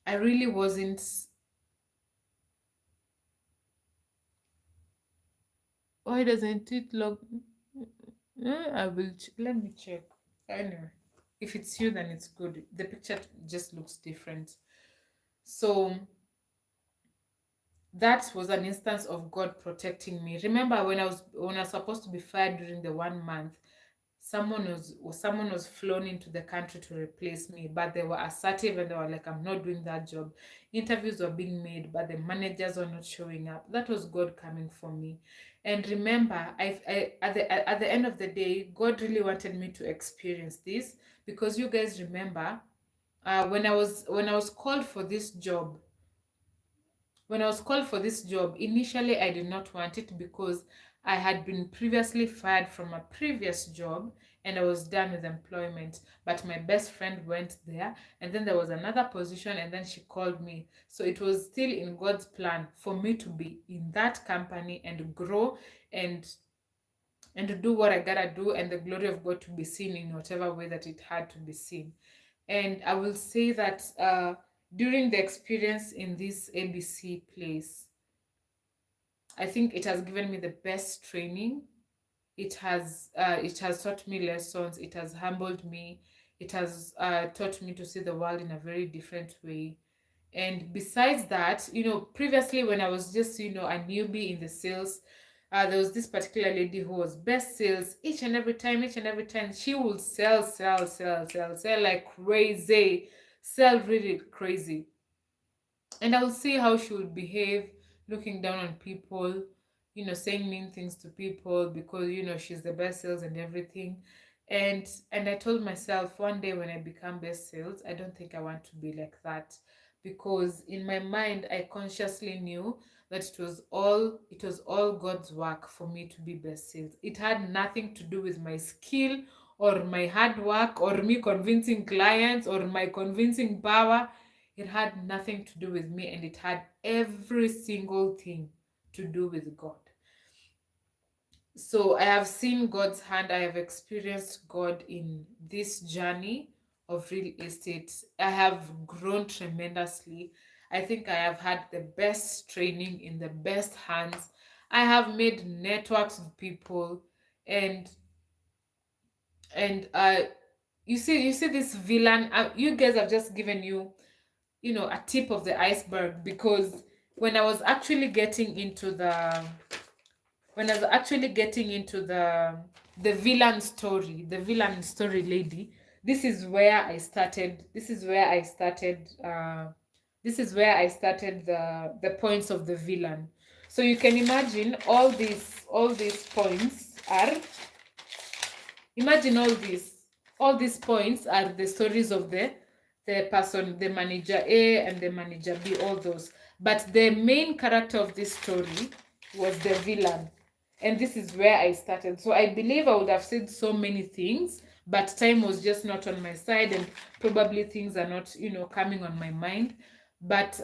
I really wasn't. Why doesn't it look? I will. Let me check. Anyway, if it's you, then it's good. The picture just looks different. So that was an instance of God protecting me. Remember, when I was supposed to be fired during the 1 month, someone was flown into the country to replace me, but they were assertive and they were like, I'm not doing that job. Interviews were being made, but the managers were not showing up. That was God coming for me. And remember, at the end of the day, God really wanted me to experience this, because you guys remember, when I was called for this job, initially I did not want it, because I had been previously fired from a previous job and I was done with employment. But my best friend went there, and then there was another position, and then she called me. So it was still in God's plan for me to be in that company and grow, and to do what I gotta do, and the glory of God to be seen in whatever way that it had to be seen. And I will say that during the experience in this ABC place, I think it has given me the best training. It has taught me lessons. It has humbled me. It has taught me to see the world in a very different way. And besides that, previously when I was just a newbie in the sales, there was this particular lady who was best sales. Each and every time she would sell like crazy, sell really crazy. And I would see how she would behave, looking down on people, saying mean things to people, because she's the best sales and everything. And I told myself, one day when I become best sales, I don't think I want to be like that, because in my mind I consciously knew that it was all God's work for me to be best sales. It had nothing to do with my skill or my hard work or me convincing clients or my convincing power. It had nothing to do with me, and it had every single thing to do with God. So I have seen God's hand. I have experienced God in this journey of real estate. I have grown tremendously. I think I have had the best training in the best hands. I have made networks with people, and and you see this villain. You guys have just given a tip of the iceberg, because when I was actually getting into the when I was actually getting into the villain story lady, this is where I started. This is where I started the points of the villain. So you can imagine all these points are, imagine all these points are the stories of the person, the manager A and the manager B, all those. But the main character of this story was the villain. And this is where I started. So I believe I would have said so many things, but time was just not on my side, and probably things are not, coming on my mind. But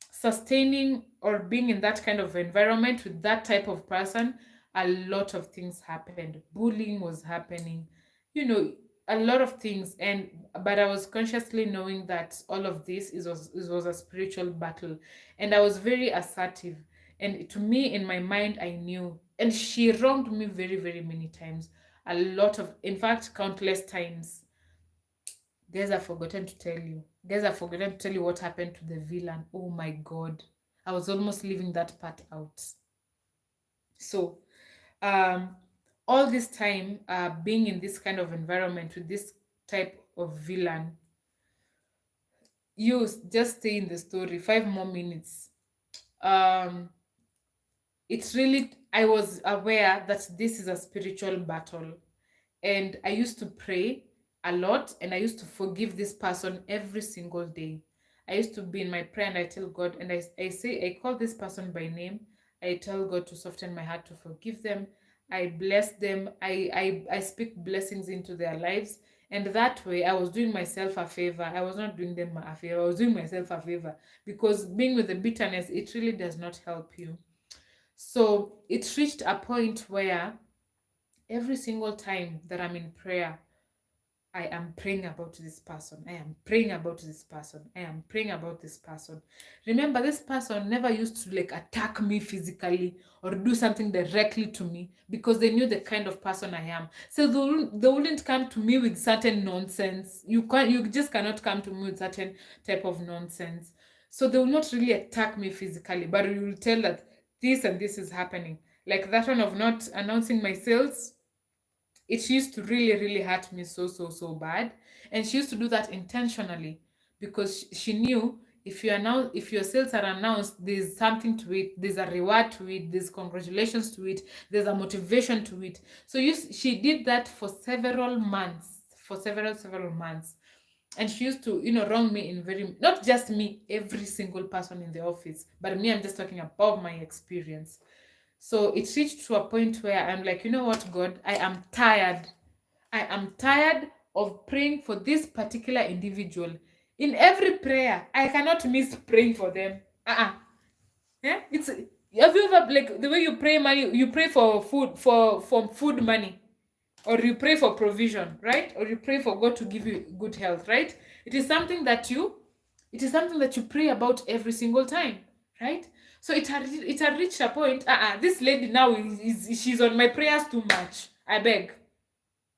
sustaining or being in that kind of environment with that type of person, a lot of things happened. Bullying was happening, you know, a lot of things. And but I was consciously knowing that all of this was a spiritual battle, and I was very assertive. And to me, in my mind, I knew. And she wronged me very, very many times. A lot of, in fact, countless times. Guys, I've forgotten to tell you. Guys, I've forgotten to tell you what happened to the villain. Oh my God. I was almost leaving that part out. So, um, all this time, being in this kind of environment with this type of villain, just stay in the story 5 more minutes. Um, it's really, I was aware that this is a spiritual battle, and I used to pray a lot, and I used to forgive this person every single day. I used to be in my prayer and I tell God, and I say, I call this person by name. I tell God to soften my heart to forgive them. I bless them. I speak blessings into their lives. And that way, I was doing myself a favor. I was not doing them a favor. I was doing myself a favor, because being with the bitterness, it really does not help you. So it reached a point where every single time that I'm in prayer, I am praying about this person. I am praying about this person. I am praying about this person. Remember, this person never used to like attack me physically or do something directly to me, because they knew the kind of person I am. So they wouldn't come to me with certain nonsense. You just cannot come to me with certain type of nonsense. So they will not really attack me physically, but you will tell that this and this is happening. Like that one of not announcing my sales, it used to really really hurt me so bad. And she used to do that intentionally, because she knew, if your sales are announced, there's something to it, there's a reward to it, there's congratulations to it, there's a motivation to it. So she did that for several months, for several months. And she used to, wrong me in very, not just me, every single person in the office, but me, I'm just talking about my experience. So it reached to a point where I'm like, you know what, God, I am tired. I am tired of praying for this particular individual. In every prayer, I cannot miss praying for them. Yeah, it's, have you ever, like the way you pray money, you pray for food, for food money, or you pray for provision, right? Or you pray for God to give you good health, right? It is something that you pray about every single time, right? So it had reached a point. This lady now she's on my prayers too much. I beg.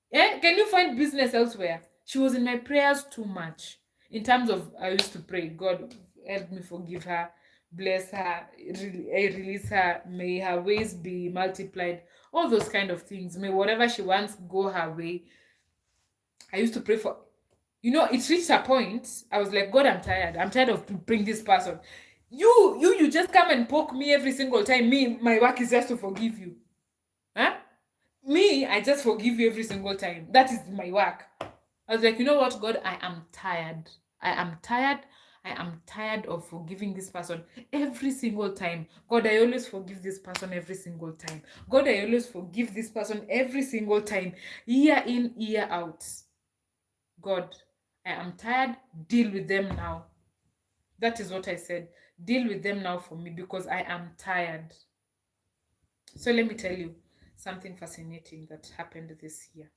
Yeah, can you find business elsewhere? She was in my prayers too much. In terms of, I used to pray, God help me, forgive her, bless her, release her, may her ways be multiplied, all those kind of things. May whatever she wants go her way. I used to pray for, it reached a point. I was like, God, I'm tired. I'm tired of bring this person. You just come and poke me every single time. Me, my work is just to forgive you. Huh? Me, I just forgive you every single time. That is my work. I was like, you know what, God, I am tired. I am tired. I am tired of forgiving this person every single time. God, I always forgive this person every single time. God, I always forgive this person every single time. Year in, year out. God, I am tired. Deal with them now. That is what I said. Deal with them now for me, because I am tired. So let me tell you something fascinating that happened this year.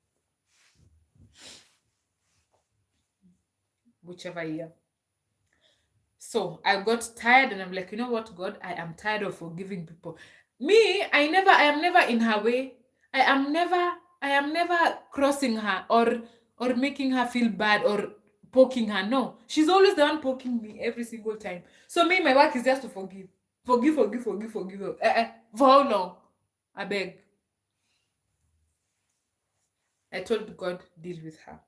Whichever year. So I got tired, and I'm like, you know what, God, I am tired of forgiving people. Me, I am never in her way. I am never crossing her, or making her feel bad, or poking her. No. She's always the one poking me every single time. So me, my work is just to forgive. Forgive, forgive, forgive, forgive. For how long? I beg. I told God, deal with her.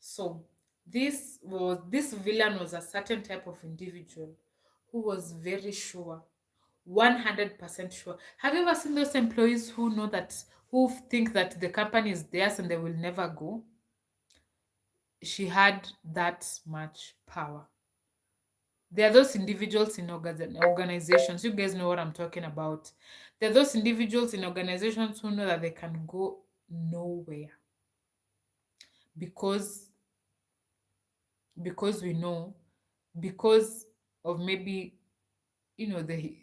So this villain was a certain type of individual who was very sure 100% sure. Have you ever seen those employees who know that, who think that the company is theirs and they will never go? She had that much power. There are those individuals in organizations. You guys know what I'm talking about. There are those individuals in organizations who know that they can go nowhere because we know, because of maybe, the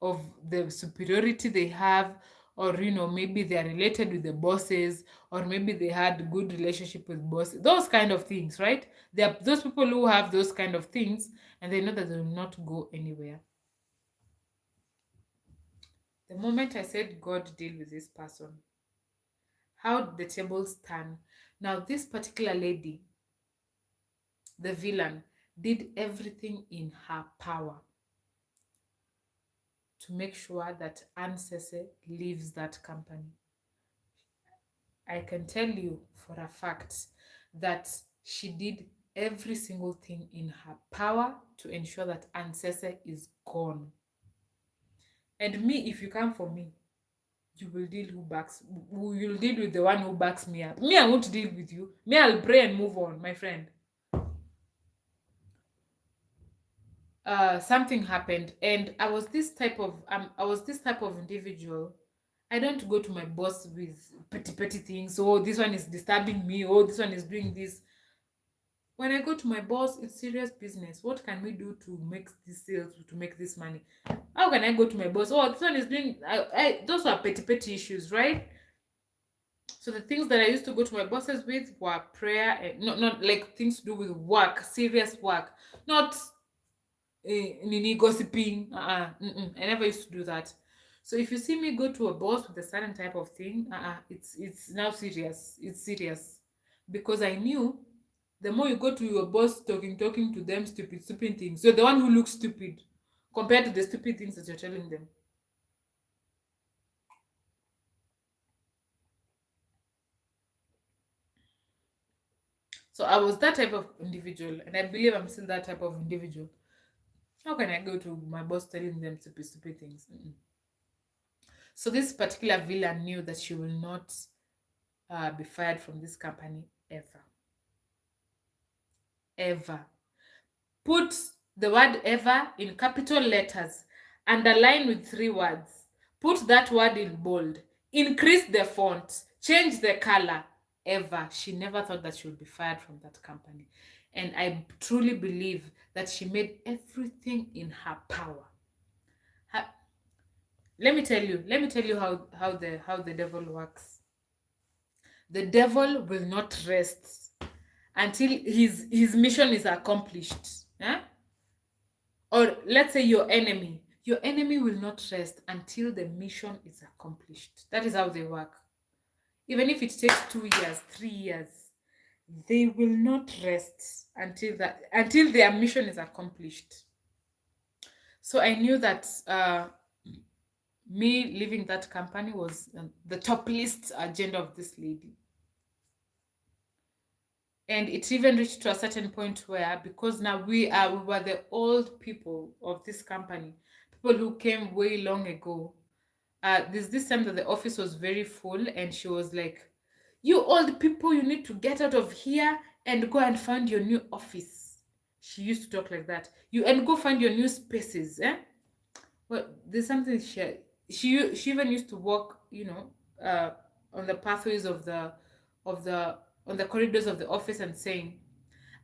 of the superiority they have, or maybe they are related with the bosses, or maybe they had good relationship with bosses, those kind of things, right? There are those people who have those kind of things, and they know that they will not go anywhere. The moment I said God deal with this person, how the tables turn. Now this particular lady, the villain, did everything in her power to make sure that Ansese leaves that company. I can tell you for a fact that she did every single thing in her power to ensure that Ansese is gone. And me, if you come for me, you will deal you'll deal with the one who backs me up. Me, I won't deal with you. Me, I'll pray and move on, my friend. Something happened, and I was this type of individual. I don't go to my boss with petty things. Oh, this one is disturbing me. Oh, this one is doing this. When I go to my boss, it's serious business. What can we do to make this sales, to make this money? How can I go to my boss? Oh, this one is doing. Those are petty issues, right? So the things that I used to go to my bosses with were prayer, and not like things to do with work, serious work, not nini gossiping. I never used to do that. So if you see me go to a boss with a certain type of thing, it's now serious. It's serious, because I knew the more you go to your boss talking to them stupid things, you're the one who looks stupid compared to the stupid things that you're telling them. So I was that type of individual, and I believe I'm still that type of individual. How can I go to my boss telling them stupid things? Mm-mm. So this particular villain knew that she will not be fired from this company ever. Ever. Put the word ever in capital letters, underline with 3 words, put that word in bold, increase the font, change the color. Ever. She never thought that she would be fired from that company. And I truly believe that she made everything in her power. Ha- let me tell you how the devil works. The devil will not rest until his mission is accomplished. Eh? Or let's say your enemy will not rest until the mission is accomplished. That is how they work. Even if it takes 2 years, 3 years, they will not rest until their mission is accomplished. So I knew that me leaving that company was the top list agenda of this lady. And it even reached to a certain point where, because now we were the old people of this company, people who came way long ago. There's this time that the office was very full, and she was like, "You old people, you need to get out of here and go and find your new office." She used to talk like that. You and go find your new spaces, eh? Well, there's something she even used to walk, on the pathways of the on the corridors of the office and saying,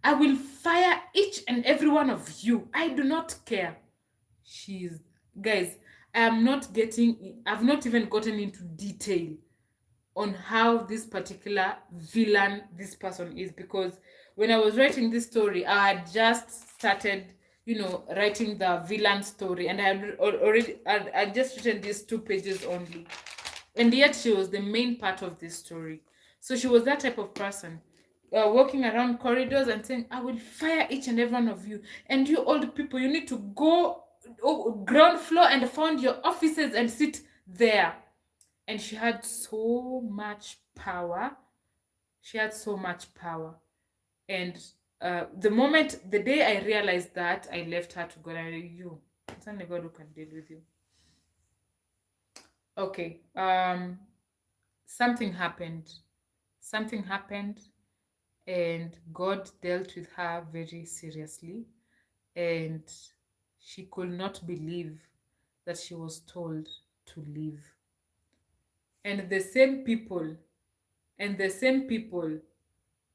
"I will fire each and every one of you. I do not care." She's Guys, I've not even gotten into detail on how this particular villain this person is, because when I was writing this story, I had just started, writing the villain story, and I had already I just written these 2 pages only, and yet she was the main part of this story. So she was that type of person, walking around corridors and saying, "I will fire each and every one of you, and you old people, you need to go ground floor and find your offices and sit there." And she had so much power. She had so much power. And the day I realized that, I left her to go. And I, you It's only God who can deal with you. Okay. Something happened. Something happened, and God dealt with her very seriously, and she could not believe that she was told to leave. And the same people, and the same people,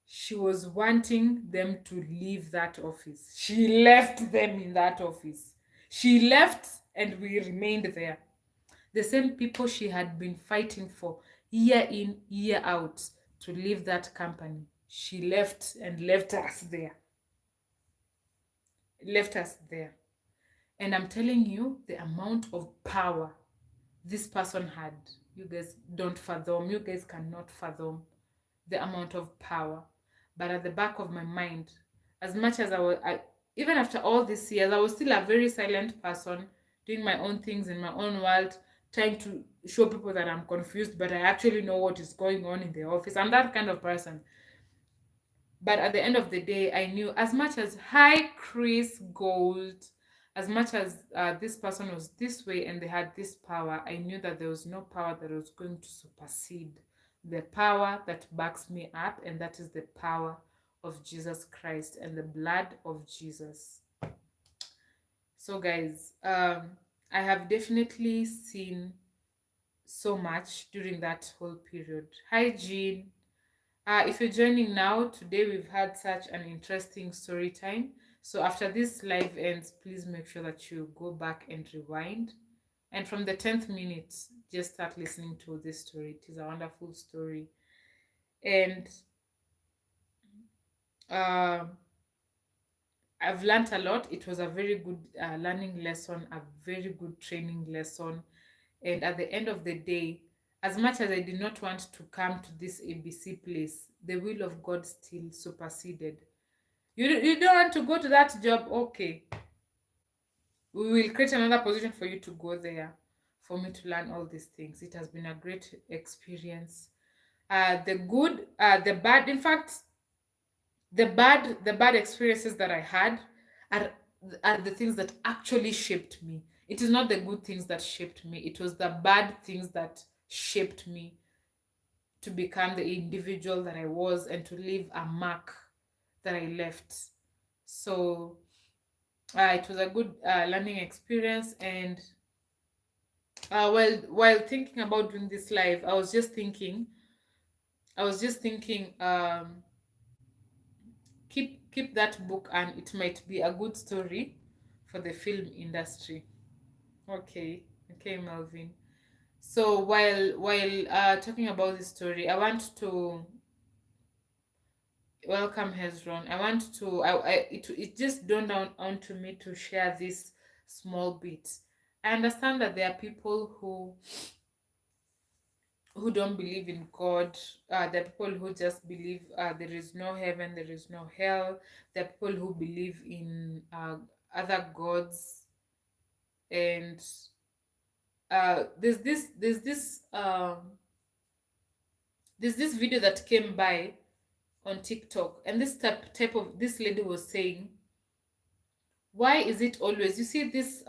she was wanting them to leave that office. She left them in that office. She left, and we remained there. The same people she had been fighting for year in, year out to leave that company. She left and left us there. Left us there. And I'm telling you, the amount of power this person had, you guys don't fathom. You guys cannot fathom the amount of power. But at the back of my mind, as much as even after all these years, I was still a very silent person, doing my own things in my own world, trying to show people that I'm confused, but I actually know what is going on in the office. I'm that kind of person. But at the end of the day, I knew, as much as High Chris Gold, as much as this person was this way and they had this power, I knew that there was no power that was going to supersede the power that backs me up, and that is the power of Jesus Christ and the blood of Jesus. So, guys, I have definitely seen so much during that whole period. Hi, Jean. If you're joining now, today we've had such an interesting story time. So after this live ends, please make sure that you go back and rewind. And from the 10th minute, just start listening to this story. It is a wonderful story. And I've learned a lot. It was a very good learning lesson, a very good training lesson. And at the end of the day, as much as I did not want to come to this ABC place, the will of God still superseded. You don't want to go to that job? Okay. We will create another position for you to go there, for me to learn all these things. It has been a great experience. The good, the bad, in fact, the bad experiences that I had are the things that actually shaped me. It is not the good things that shaped me. It was the bad things that shaped me to become the individual that I was and to leave a mark that I left. So it was a good learning experience. And while thinking about doing this live, I was just thinking, keep that book, and it might be a good story for the film industry. Okay, okay, Melvin. So while talking about this story, I want to welcome Hezron. I want to it just dawned down onto me to share this small bit. I understand that there are people who don't believe in God. There are people who just believe there is no heaven, there is no hell. There are people who believe in other gods. And there's this video that came by on TikTok, and this type of this lady was saying, why is it always, you see, this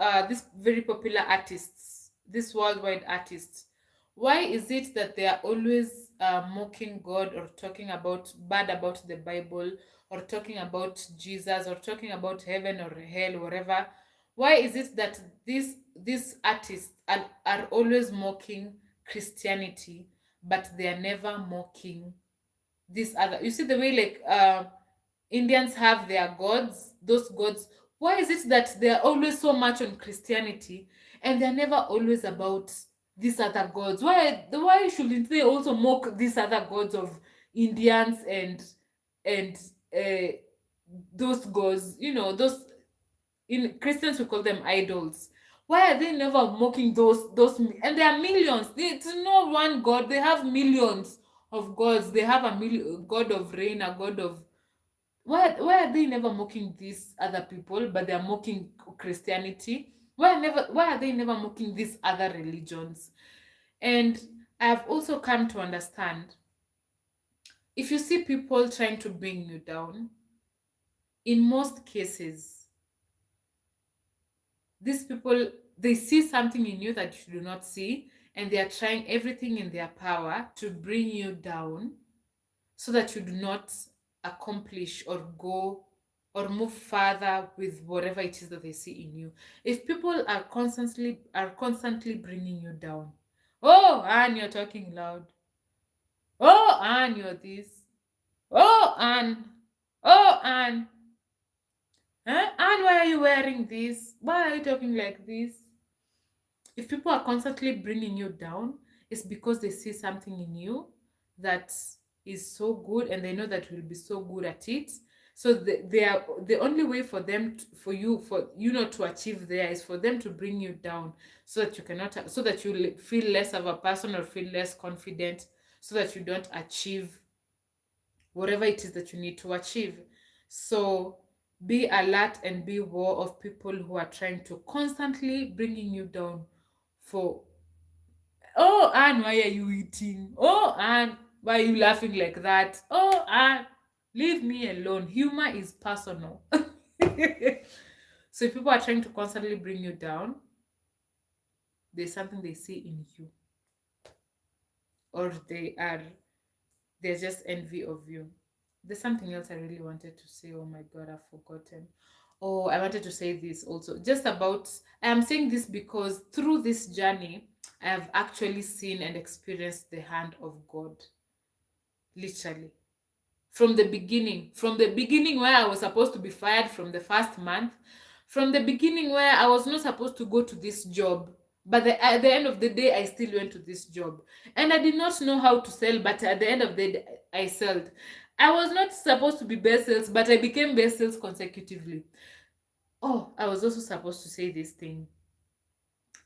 very popular artists, this worldwide artists, why is it that they are always mocking God, or talking about bad about the Bible, or talking about Jesus, or talking about heaven or hell, whatever? Why is it that these artists are always mocking Christianity, but they are never mocking this other? You see the way, like, Indians have their gods, those gods. Why is it that they're always so much on Christianity, and they're never always about these other gods? Why shouldn't they also mock these other gods of Indians, and uh, those gods? Those, in Christians we call them idols. Why are they never mocking those? And there are millions. It's not one god. They have millions of gods. They have god of rain, a god of, why are they never mocking these other people, but they're mocking Christianity? Why are they never mocking these other religions? And I've also come to understand, if you see people trying to bring you down, in most cases, These people, they see something in you that you do not see, and they are trying everything in their power to bring you down so that you do not accomplish or go or move further with whatever it is that they see in you. If people are constantly bringing you down, oh, and you're talking loud, oh, and you're this, oh, and huh? And why are you wearing this? Why are you talking like this? If people are constantly bringing you down, it's because they see something in you that is so good, and they know that you'll be so good at it. So they are the only way for them for you not to achieve there is for them to bring you down, so that you cannot so that you feel less of a person or feel less confident, so that you don't achieve whatever it is that you need to achieve. So be alert and be aware of people who are trying to constantly bringing you down for, oh, Anne, why are you eating? Oh, Anne, why are you laughing like that? Oh, Anne, leave me alone. Humor is personal. So if people are trying to constantly bring you down, there's something they see in you, or they're just envy of you. There's something else I really wanted to say. Oh my god, I've forgotten. Oh, I wanted to say this also. Just about, I am saying this because through this journey, I have actually seen and experienced the hand of God. Literally. From the beginning where I was supposed to be fired from the first month, from the beginning where I was not supposed to go to this job, but at the end of the day, I still went to this job. And I did not know how to sell, but at the end of the day, I sold. I was not supposed to be best sales, but I became best sales consecutively. Oh, I was also supposed to say this thing.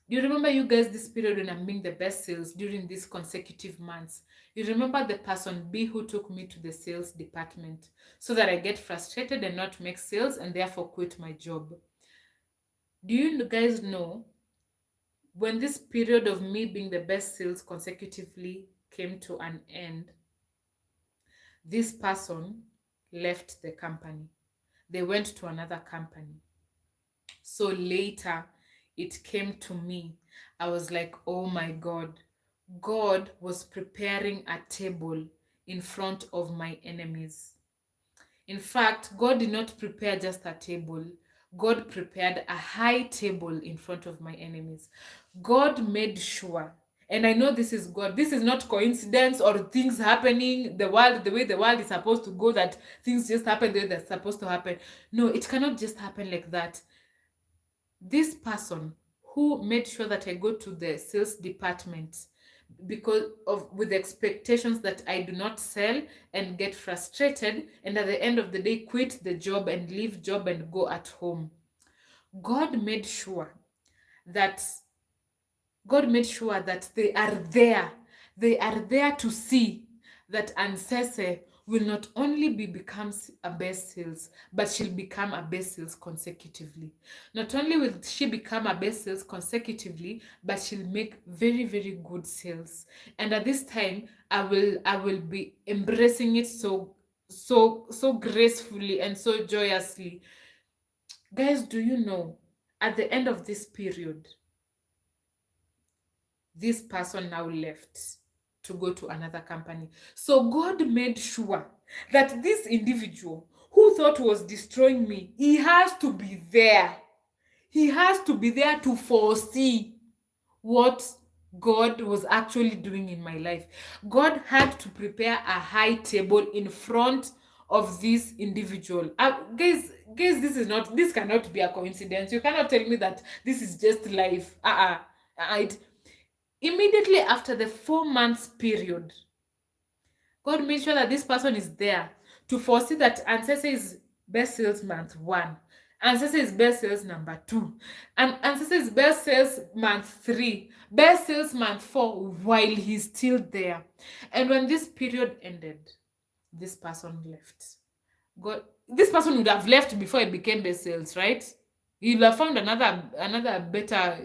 Do you remember, you guys, this period when I'm being the best sales during these consecutive months? You remember the person B who took me to the sales department so that I get frustrated and not make sales and therefore quit my job? Do you guys know, when this period of me being the best sales consecutively came to an end, this person left the company. They went to another company. So later, it came to me. I was like, oh my God. God was preparing a table in front of my enemies. In fact, God did not prepare just a table. God prepared a high table in front of my enemies. God made sure, and I know this is God. This is not coincidence or things happening, the way the world is supposed to go, that things just happen the way they're supposed to happen. No, it cannot just happen like that. This person who made sure that I go to the sales department because of with expectations that I do not sell and get frustrated, and at the end of the day quit the job and leave job and go at home. God made sure that God made sure that they are there. They are there to see that Ansese will not only becomes a best sales, but she'll become a best sales consecutively. Not only will she become a best sales consecutively, but she'll make very, very good sales. And at this time, I will be embracing it so gracefully and so joyously. Guys, do you know, at the end of this period, this person now left to go to another company. So God made sure that this individual who thought was destroying me, he has to be there. He has to be there to foresee what God was actually doing in my life. God had to prepare a high table in front of this individual. Guys, this cannot be a coincidence. You cannot tell me that this is just life. Immediately after the 4 months period, God made sure that this person is there to foresee that Ancestor is best sales month 1, Ancestor is best sales number 2, and Ancestor is best sales month 3, best sales month 4, while he's still there. And when this period ended, this person left. This person would have left before he became best sales, right? He would have found another better,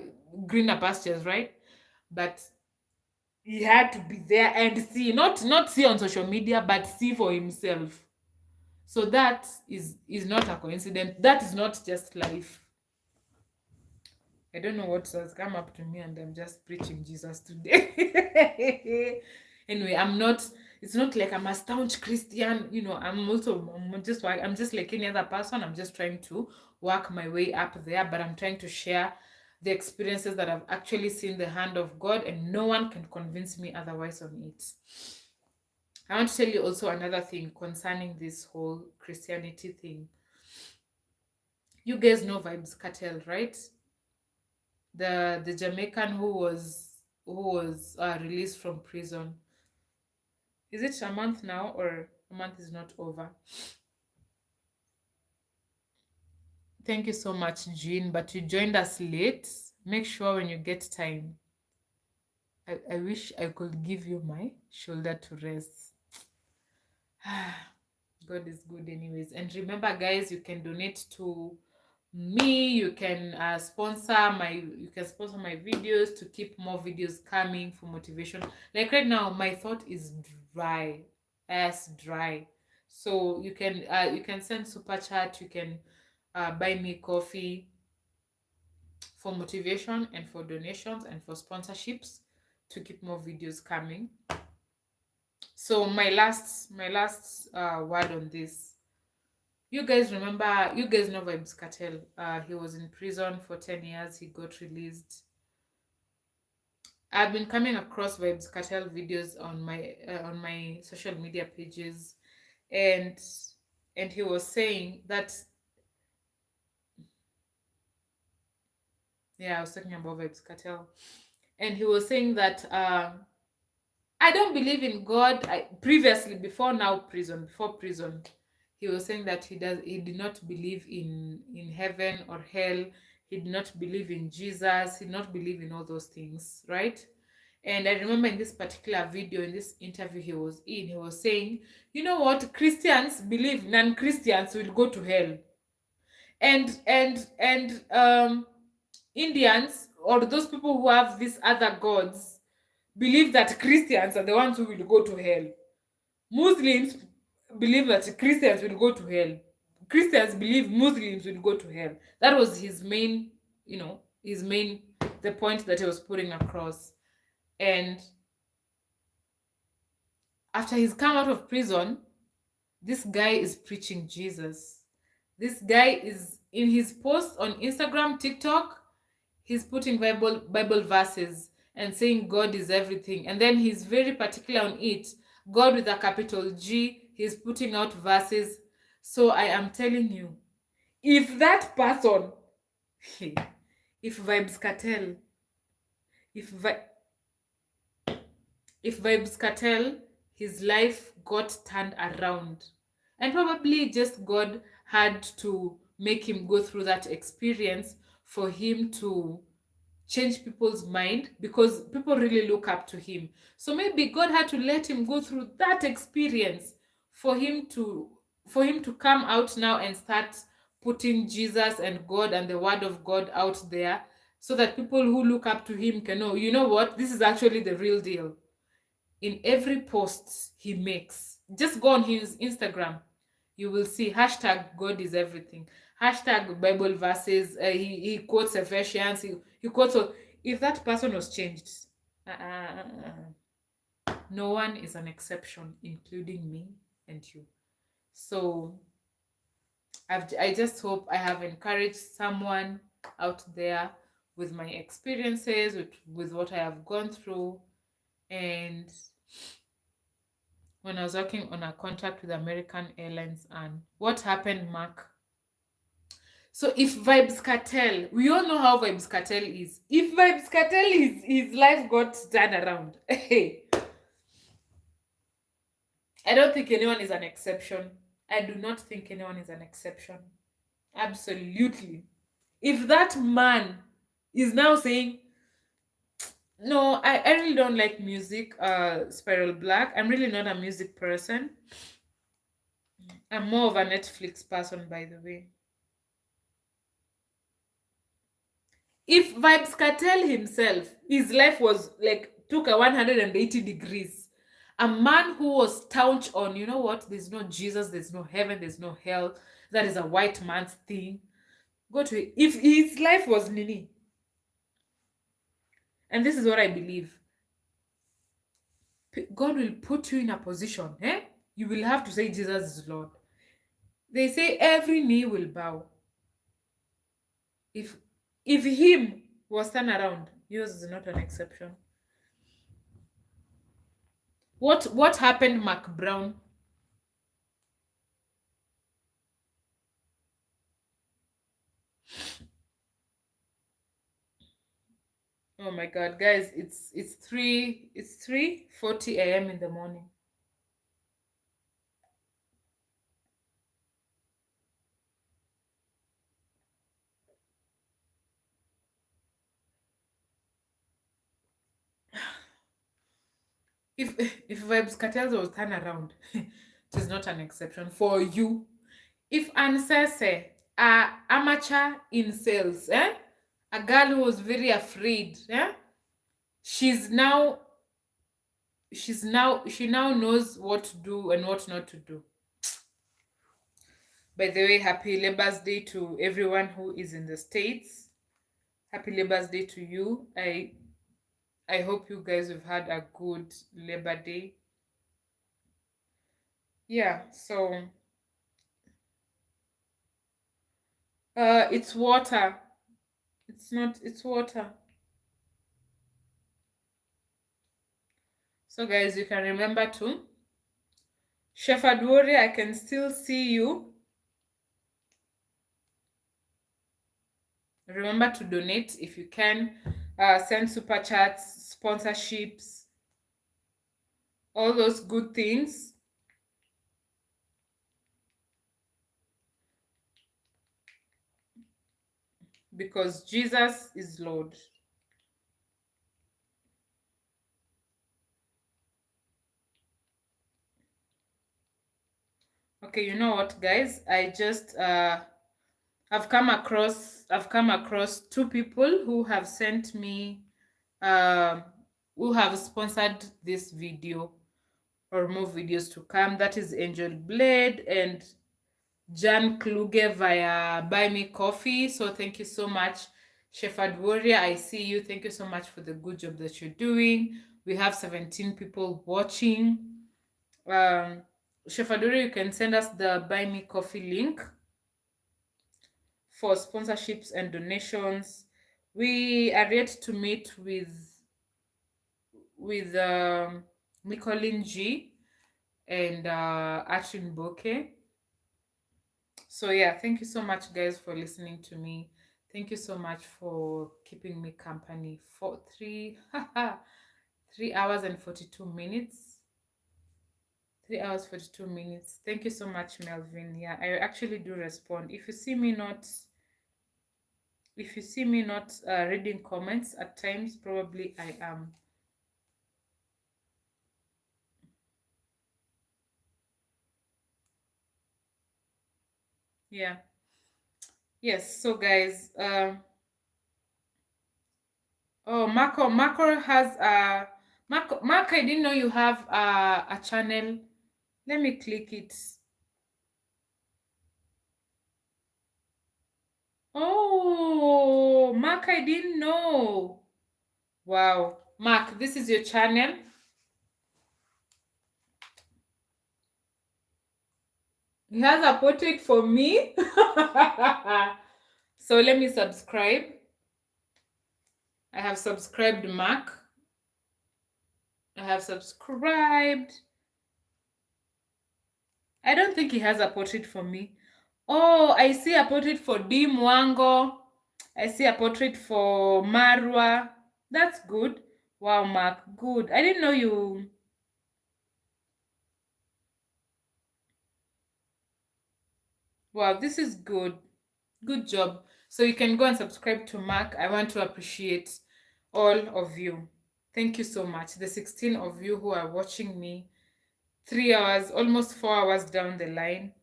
greener pastures, right? But he had to be there and see, not see on social media, but see for himself. So that is not a coincidence. That is not just life. I don't know what has come up to me, and I'm just preaching Jesus today. Anyway, it's not like I'm a staunch Christian, I'm just like any other person. I'm just trying to work my way up there, but I'm trying to share the experiences that I've actually seen the hand of God, and no one can convince me otherwise on it. I want to tell you also another thing concerning this whole Christianity thing. You guys know Vibes Cartel, right? The Jamaican who was released from prison. Is it a month now, or a month is not over? Thank you so much, Jean, but you joined us late. Make sure when you get time. I wish I could give you my shoulder to rest. God is good anyways. And remember, guys, you can donate to me. You can sponsor my videos to keep more videos coming for motivation. Like right now, my thought is dry, as dry. So you can send super chat, you can buy me coffee for motivation and for donations and for sponsorships to keep more videos coming. So my last word on this. You guys know Vibes Cartel. He was in prison for 10 years. He got released. I've been coming across Vibes Cartel videos on my social media pages, and he was saying that, yeah, I was talking about Vibes Cartel, and he was saying that I don't believe in God. Previously, before prison, he was saying that he did not believe in heaven or hell. He did not believe in Jesus. He did not believe in all those things, right? And I remember in this particular video, in this interview he was saying, you know what, Christians believe non-Christians will go to hell, and Indians, or those people who have these other gods, believe that Christians are the ones who will go to hell. Muslims believe that Christians will go to hell. Christians believe Muslims will go to hell. That was his main, the point that he was putting across. And after he's come out of prison, this guy is preaching Jesus. This guy is in his posts on Instagram, TikTok, he's putting Bible verses and saying God is everything. And then he's very particular on it. God with a capital G, he's putting out verses. So I am telling you, if that person, if Vibes Cartel, if Vi- if Vibes Cartel, his life got turned around. And probably just God had to make him go through that experience for him to change people's mind, because people really look up to him. So maybe God had to let him go through that experience for him to come out now and start putting Jesus and God and the word of God out there, so that people who look up to him can know, you know what, this is actually the real deal. In every post he makes, just go on his Instagram, you will see hashtag God is everything, hashtag Bible verses. He quotes Ephesians. He quotes. If that person was changed, no one is an exception, including me and you. So I just hope I have encouraged someone out there with my experiences, with what I have gone through. And when I was working on a contract with American Airlines, and what happened, Mark? So if Vibes Cartel, we all know how Vibes Cartel is. If Vibes Cartel is his life got turned around, I don't think anyone is an exception. I do not think anyone is an exception. Absolutely. If that man is now saying, no, I really don't like music, Spiral Black. I'm really not a music person. I'm more of a Netflix person, by the way. If Vibes Cartel himself, his life was like took a 180 degrees. A man who was staunch on, you know what, there's no Jesus, there's no heaven, there's no hell. That is a white man's thing. Go to it. If his life was Nini, And this is what I believe. God will put you in a position, eh? You will have to say Jesus is Lord. They say every knee will bow. If him was turned around, yours is not an exception. What happened, Mark Brown? Oh my God, guys, it's 3:40 a.m. in the morning. If Vibes Cartels was turned around, it is not an exception for you. If Ansese, a amateur in sales, a girl who was very afraid, she's now she now knows what to do and what not to do. By the way, happy Labour's Day to everyone who is in the States. Happy Labour's Day to you. I hope you guys have had a good Labor Day. Yeah, so it's water. It's water. So guys, you can remember to Shepherd Warrior, I can still see you. Remember to donate if you can. Send super chats, sponsorships, all those good things. Because Jesus is Lord. Okay, you know what, guys? I just I've come across two people who have sent me who have sponsored this video or more videos to come. That is Angel Blade and Jan Kluge via Buy Me Coffee. So thank you so much, Shepherd Warrior. I see you. Thank you so much for the good job that you're doing. We have 17 people watching. Shepherd Warrior, you can send us the Buy Me Coffee link for sponsorships and donations. We are yet to meet with Nicolene G and Ashin Boke. So yeah, thank you so much, guys, for listening to me. Thank you so much for keeping me company for 3 hours and 42 minutes. 3 hours 42 minutes. Thank you so much, Melvin. Yeah, I actually do respond. If you see me not reading comments at times, probably I am. Yeah. Yes. So guys, oh, Marco has a Marco. I didn't know you have a channel. Let me click it. Oh, Mark, I didn't know. Wow. Mark, this is your channel. He has a portrait for me. So let me subscribe. I have subscribed Mark. I have subscribed. I don't think he has a portrait for me. Oh, I see a portrait for D Mwango. I see a portrait for Marwa. That's good. Wow, Mark, good. I didn't know you. Wow, this is good. Good job. So you can go and subscribe to Mark. I want to appreciate all of you. Thank you so much. The 16 of you who are watching me 3 hours, almost 4 hours down the line.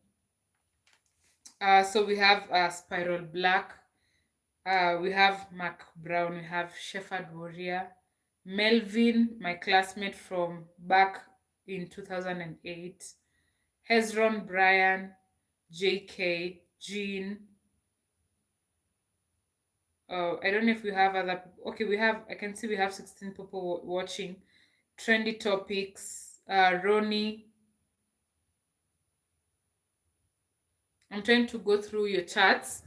So we have Spiral Black. We have Mark Brown. We have Shepherd Warrior. Melvin, my classmate from back in 2008. Hezron Brian. JK. Jean. I don't know if we have other people. Okay, we have, I can see we have 16 people watching. Trendy topics. Ronnie, I'm trying to go through your chats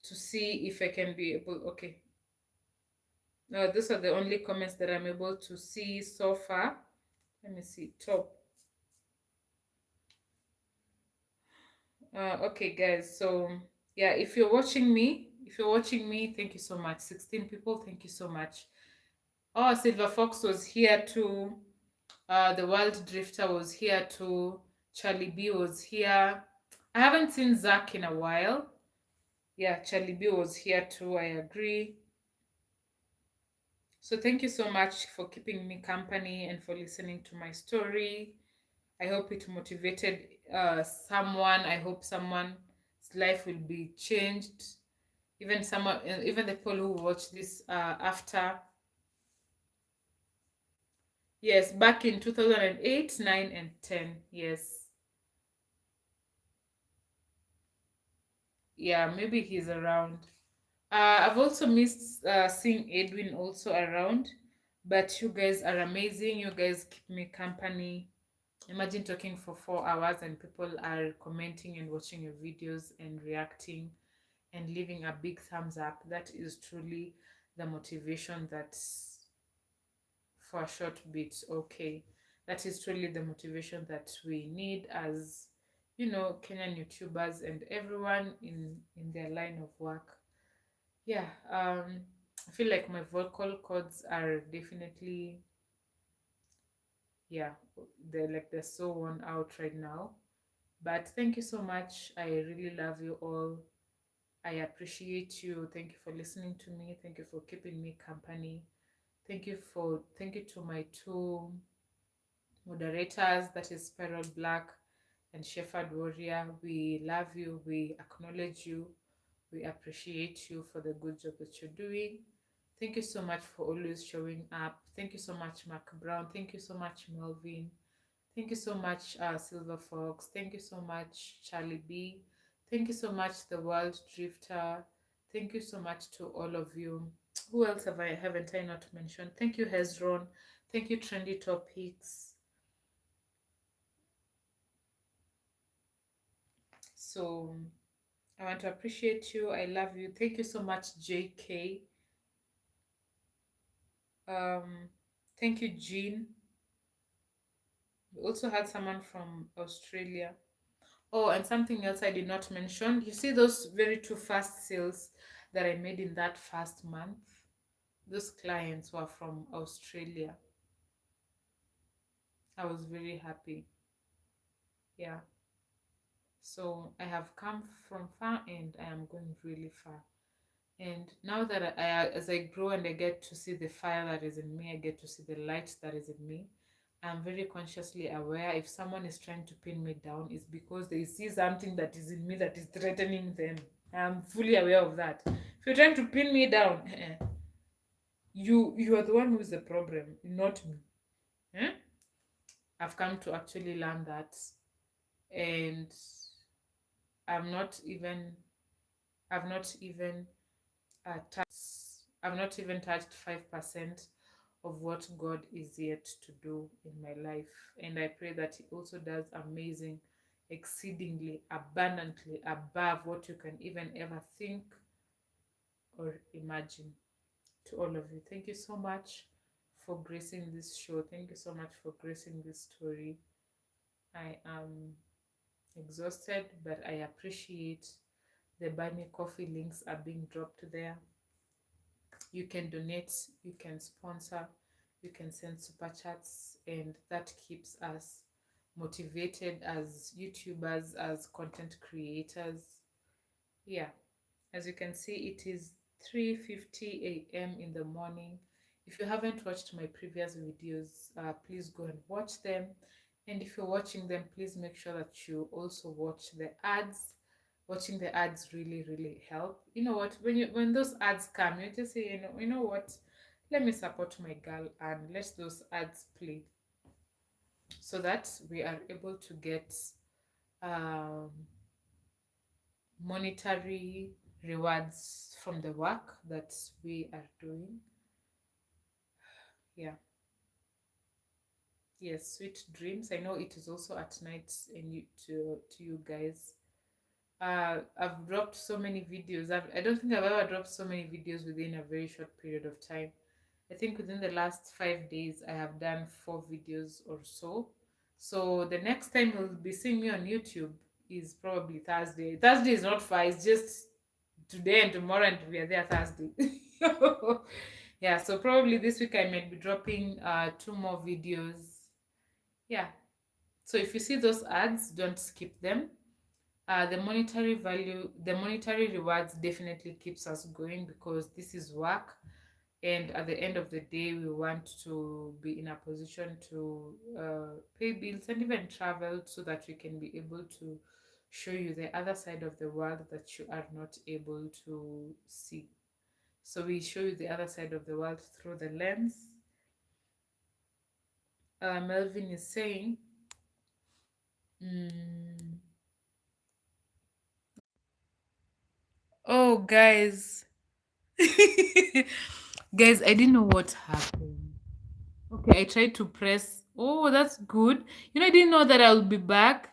to see if I can be able. Okay, those are the only comments that I'm able to see so far. Let me see. Top. Okay, guys. So yeah, if you're watching me, thank you so much. 16 people, thank you so much. Oh, Silver Fox was here too. The World Drifter was here too. Charlie B was here. I haven't seen Zach in a while. Yeah, Charlie B was here too. I agree. So thank you so much for keeping me company and for listening to my story. I hope it motivated someone. I hope someone's life will be changed. Even someone, even the people who watch this after. Yes, back in 2008, 9, and 10. Yes. Yeah, maybe he's around. I've also missed seeing Edwin also around, but you guys are amazing. You guys keep me company. Imagine talking for 4 hours and people are commenting and watching your videos and reacting and leaving a big thumbs up. That is truly the motivation that, for a short bit, okay, that is truly the motivation that we need as, Kenyan YouTubers and everyone in their line of work. Yeah, I feel like my vocal cords are definitely, yeah, they're so worn out right now. But thank you so much. I really love you all. I appreciate you. Thank you for listening to me. Thank you for keeping me company. Thank you to my two moderators, that is Spiral Black and Shepherd Warrior. We love you. We acknowledge you. We appreciate you for the good job that you're doing. Thank you so much for always showing up. Thank you so much, Mark Brown. Thank you so much, Melvin. Thank you so much, Silver Fox. Thank you so much, Charlie B. Thank you so much, The World Drifter. Thank you so much to all of you. Who else haven't I not mentioned? Thank you, Hezron. Thank you, Trendy Topics. So I want to appreciate you. I love you. Thank you so much, JK. Thank you, Jean. We also had someone from Australia. Oh, and something else I did not mention. You see those very two fast sales that I made in that first month? Those clients were from Australia. I was very happy. Yeah. So I have come from far and I am going really far. And now that as I grow and I get to see the fire that is in me, I get to see the light that is in me. I'm very consciously aware if someone is trying to pin me down, it's because they see something that is in me that is threatening them. I'm fully aware of that. If you're trying to pin me down, you are the one who is the problem, not me. Eh? I've come to actually learn that, and I'm not even. I've not even I've not even touched 5% of what God is yet to do in my life. And I pray that He also does amazing, exceedingly, abundantly above what you can even ever think or imagine. To all of you, thank you so much for gracing this show. Thank you so much for gracing this story. I am exhausted, but I appreciate the Buy Me Coffee links are being dropped there. You can donate, you can sponsor, you can send super chats, and that keeps us motivated as YouTubers, as content creators. Yeah, as you can see, it is 3:50 a.m. in the morning. If you haven't watched my previous videos, please go and watch them. And if you're watching them, please make sure that you also watch the ads. Watching the ads really help. You know what, when those ads come, you just say, you know what, let me support my girl and let those ads play, so that we are able to get um monetary rewards from the work that we are doing. Yeah. Yes, sweet dreams. I know it is also at night, and to you guys. I've dropped so many videos. I don't think I've ever dropped so many videos within a very short period of time. I think within the last 5 days, I have done 4 videos or so. So the next time you'll be seeing me on YouTube is probably Thursday. Thursday is not far, it's just today and tomorrow, and we are there Thursday. Yeah, so probably this week I might be dropping 2 more videos. Yeah. So if you see those ads, don't skip them. The monetary rewards definitely keeps us going because this is work, and at the end of the day, we want to be in a position to pay bills and even travel so that we can be able to show you the other side of the world that you are not able to see. So we show you the other side of the world through the lens. Melvin is saying, mm, oh, guys. Guys, I didn't know what happened. Okay, I tried to press. Oh, that's good. I didn't know that I'll be back.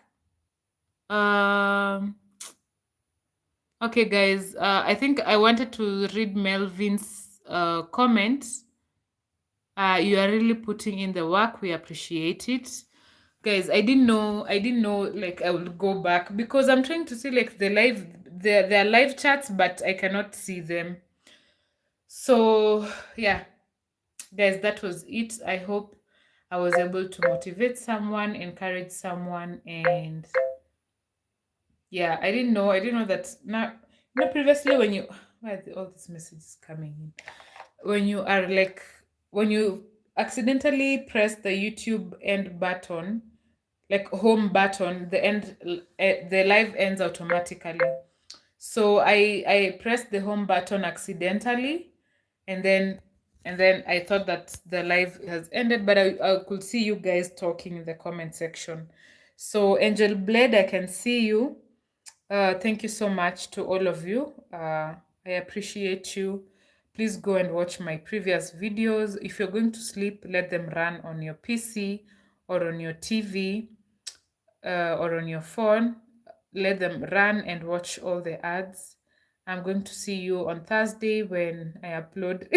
Um, okay, guys. I think I wanted to read Melvin's comment. You are really putting in the work. We appreciate it. Guys, I didn't know like I will go back because I'm trying to see like their live chats, but I cannot see them. So yeah, guys, that was it. I hope I was able to motivate someone, encourage someone, and yeah, I didn't know that now. Previously when you why are all these messages coming in? When you are like when you accidentally press the YouTube end button, like home button, the live ends automatically. So I pressed the home button accidentally, and then I thought that the live has ended, but I could see you guys talking in the comment section. So Angel Blade, I can see you. Thank you so much to all of you. I appreciate you. Please go and watch my previous videos. If you're going to sleep, let them run on your PC or on your TV or on your phone. Let them run and watch all the ads. I'm going to see you on Thursday when I upload.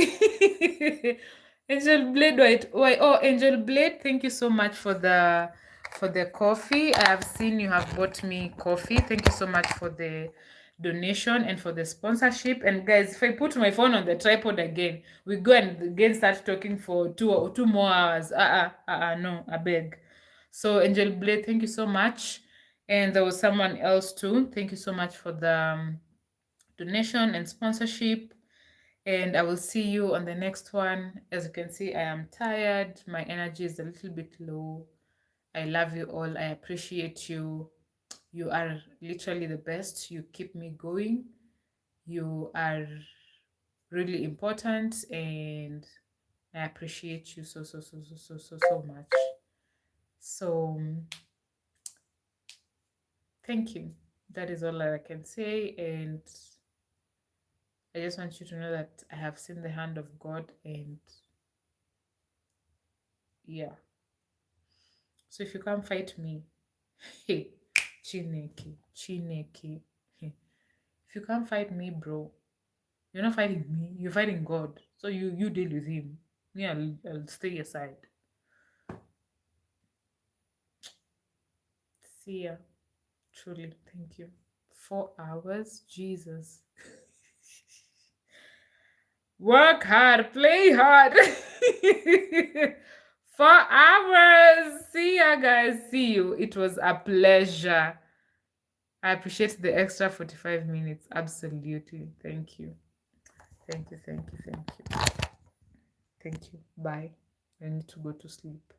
Angel Blade, wait, oh, Angel Blade, thank you so much for the coffee. I have seen you have bought me coffee. Thank you so much for the donation and for the sponsorship. And guys, if I put my phone on the tripod again, we go and again start talking for two more hours. No, I beg. So Angel Blade, thank you so much. And there was someone else too. Thank you so much for the donation and sponsorship. And I will see you on the next one. As you can see, I am tired. My energy is a little bit low. I love you all. I appreciate you. You are literally the best. You keep me going. You are really important, and I appreciate you so much. So thank you. That is all I can say, and I just want you to know that I have seen the hand of God, and yeah. So if you can't fight me, hey, Chineke. Hey. If you can't fight me, bro, you're not fighting me. You're fighting God. So you deal with him. Me, I'll stay aside. See ya. Truly, thank you. 4 hours, Jesus. Work hard, play hard. 4 hours. See ya, guys. See you. It was a pleasure. I appreciate the extra 45 minutes. Absolutely. Thank you. Thank you. Thank you. Thank you. Thank you. Bye. I need to go to sleep.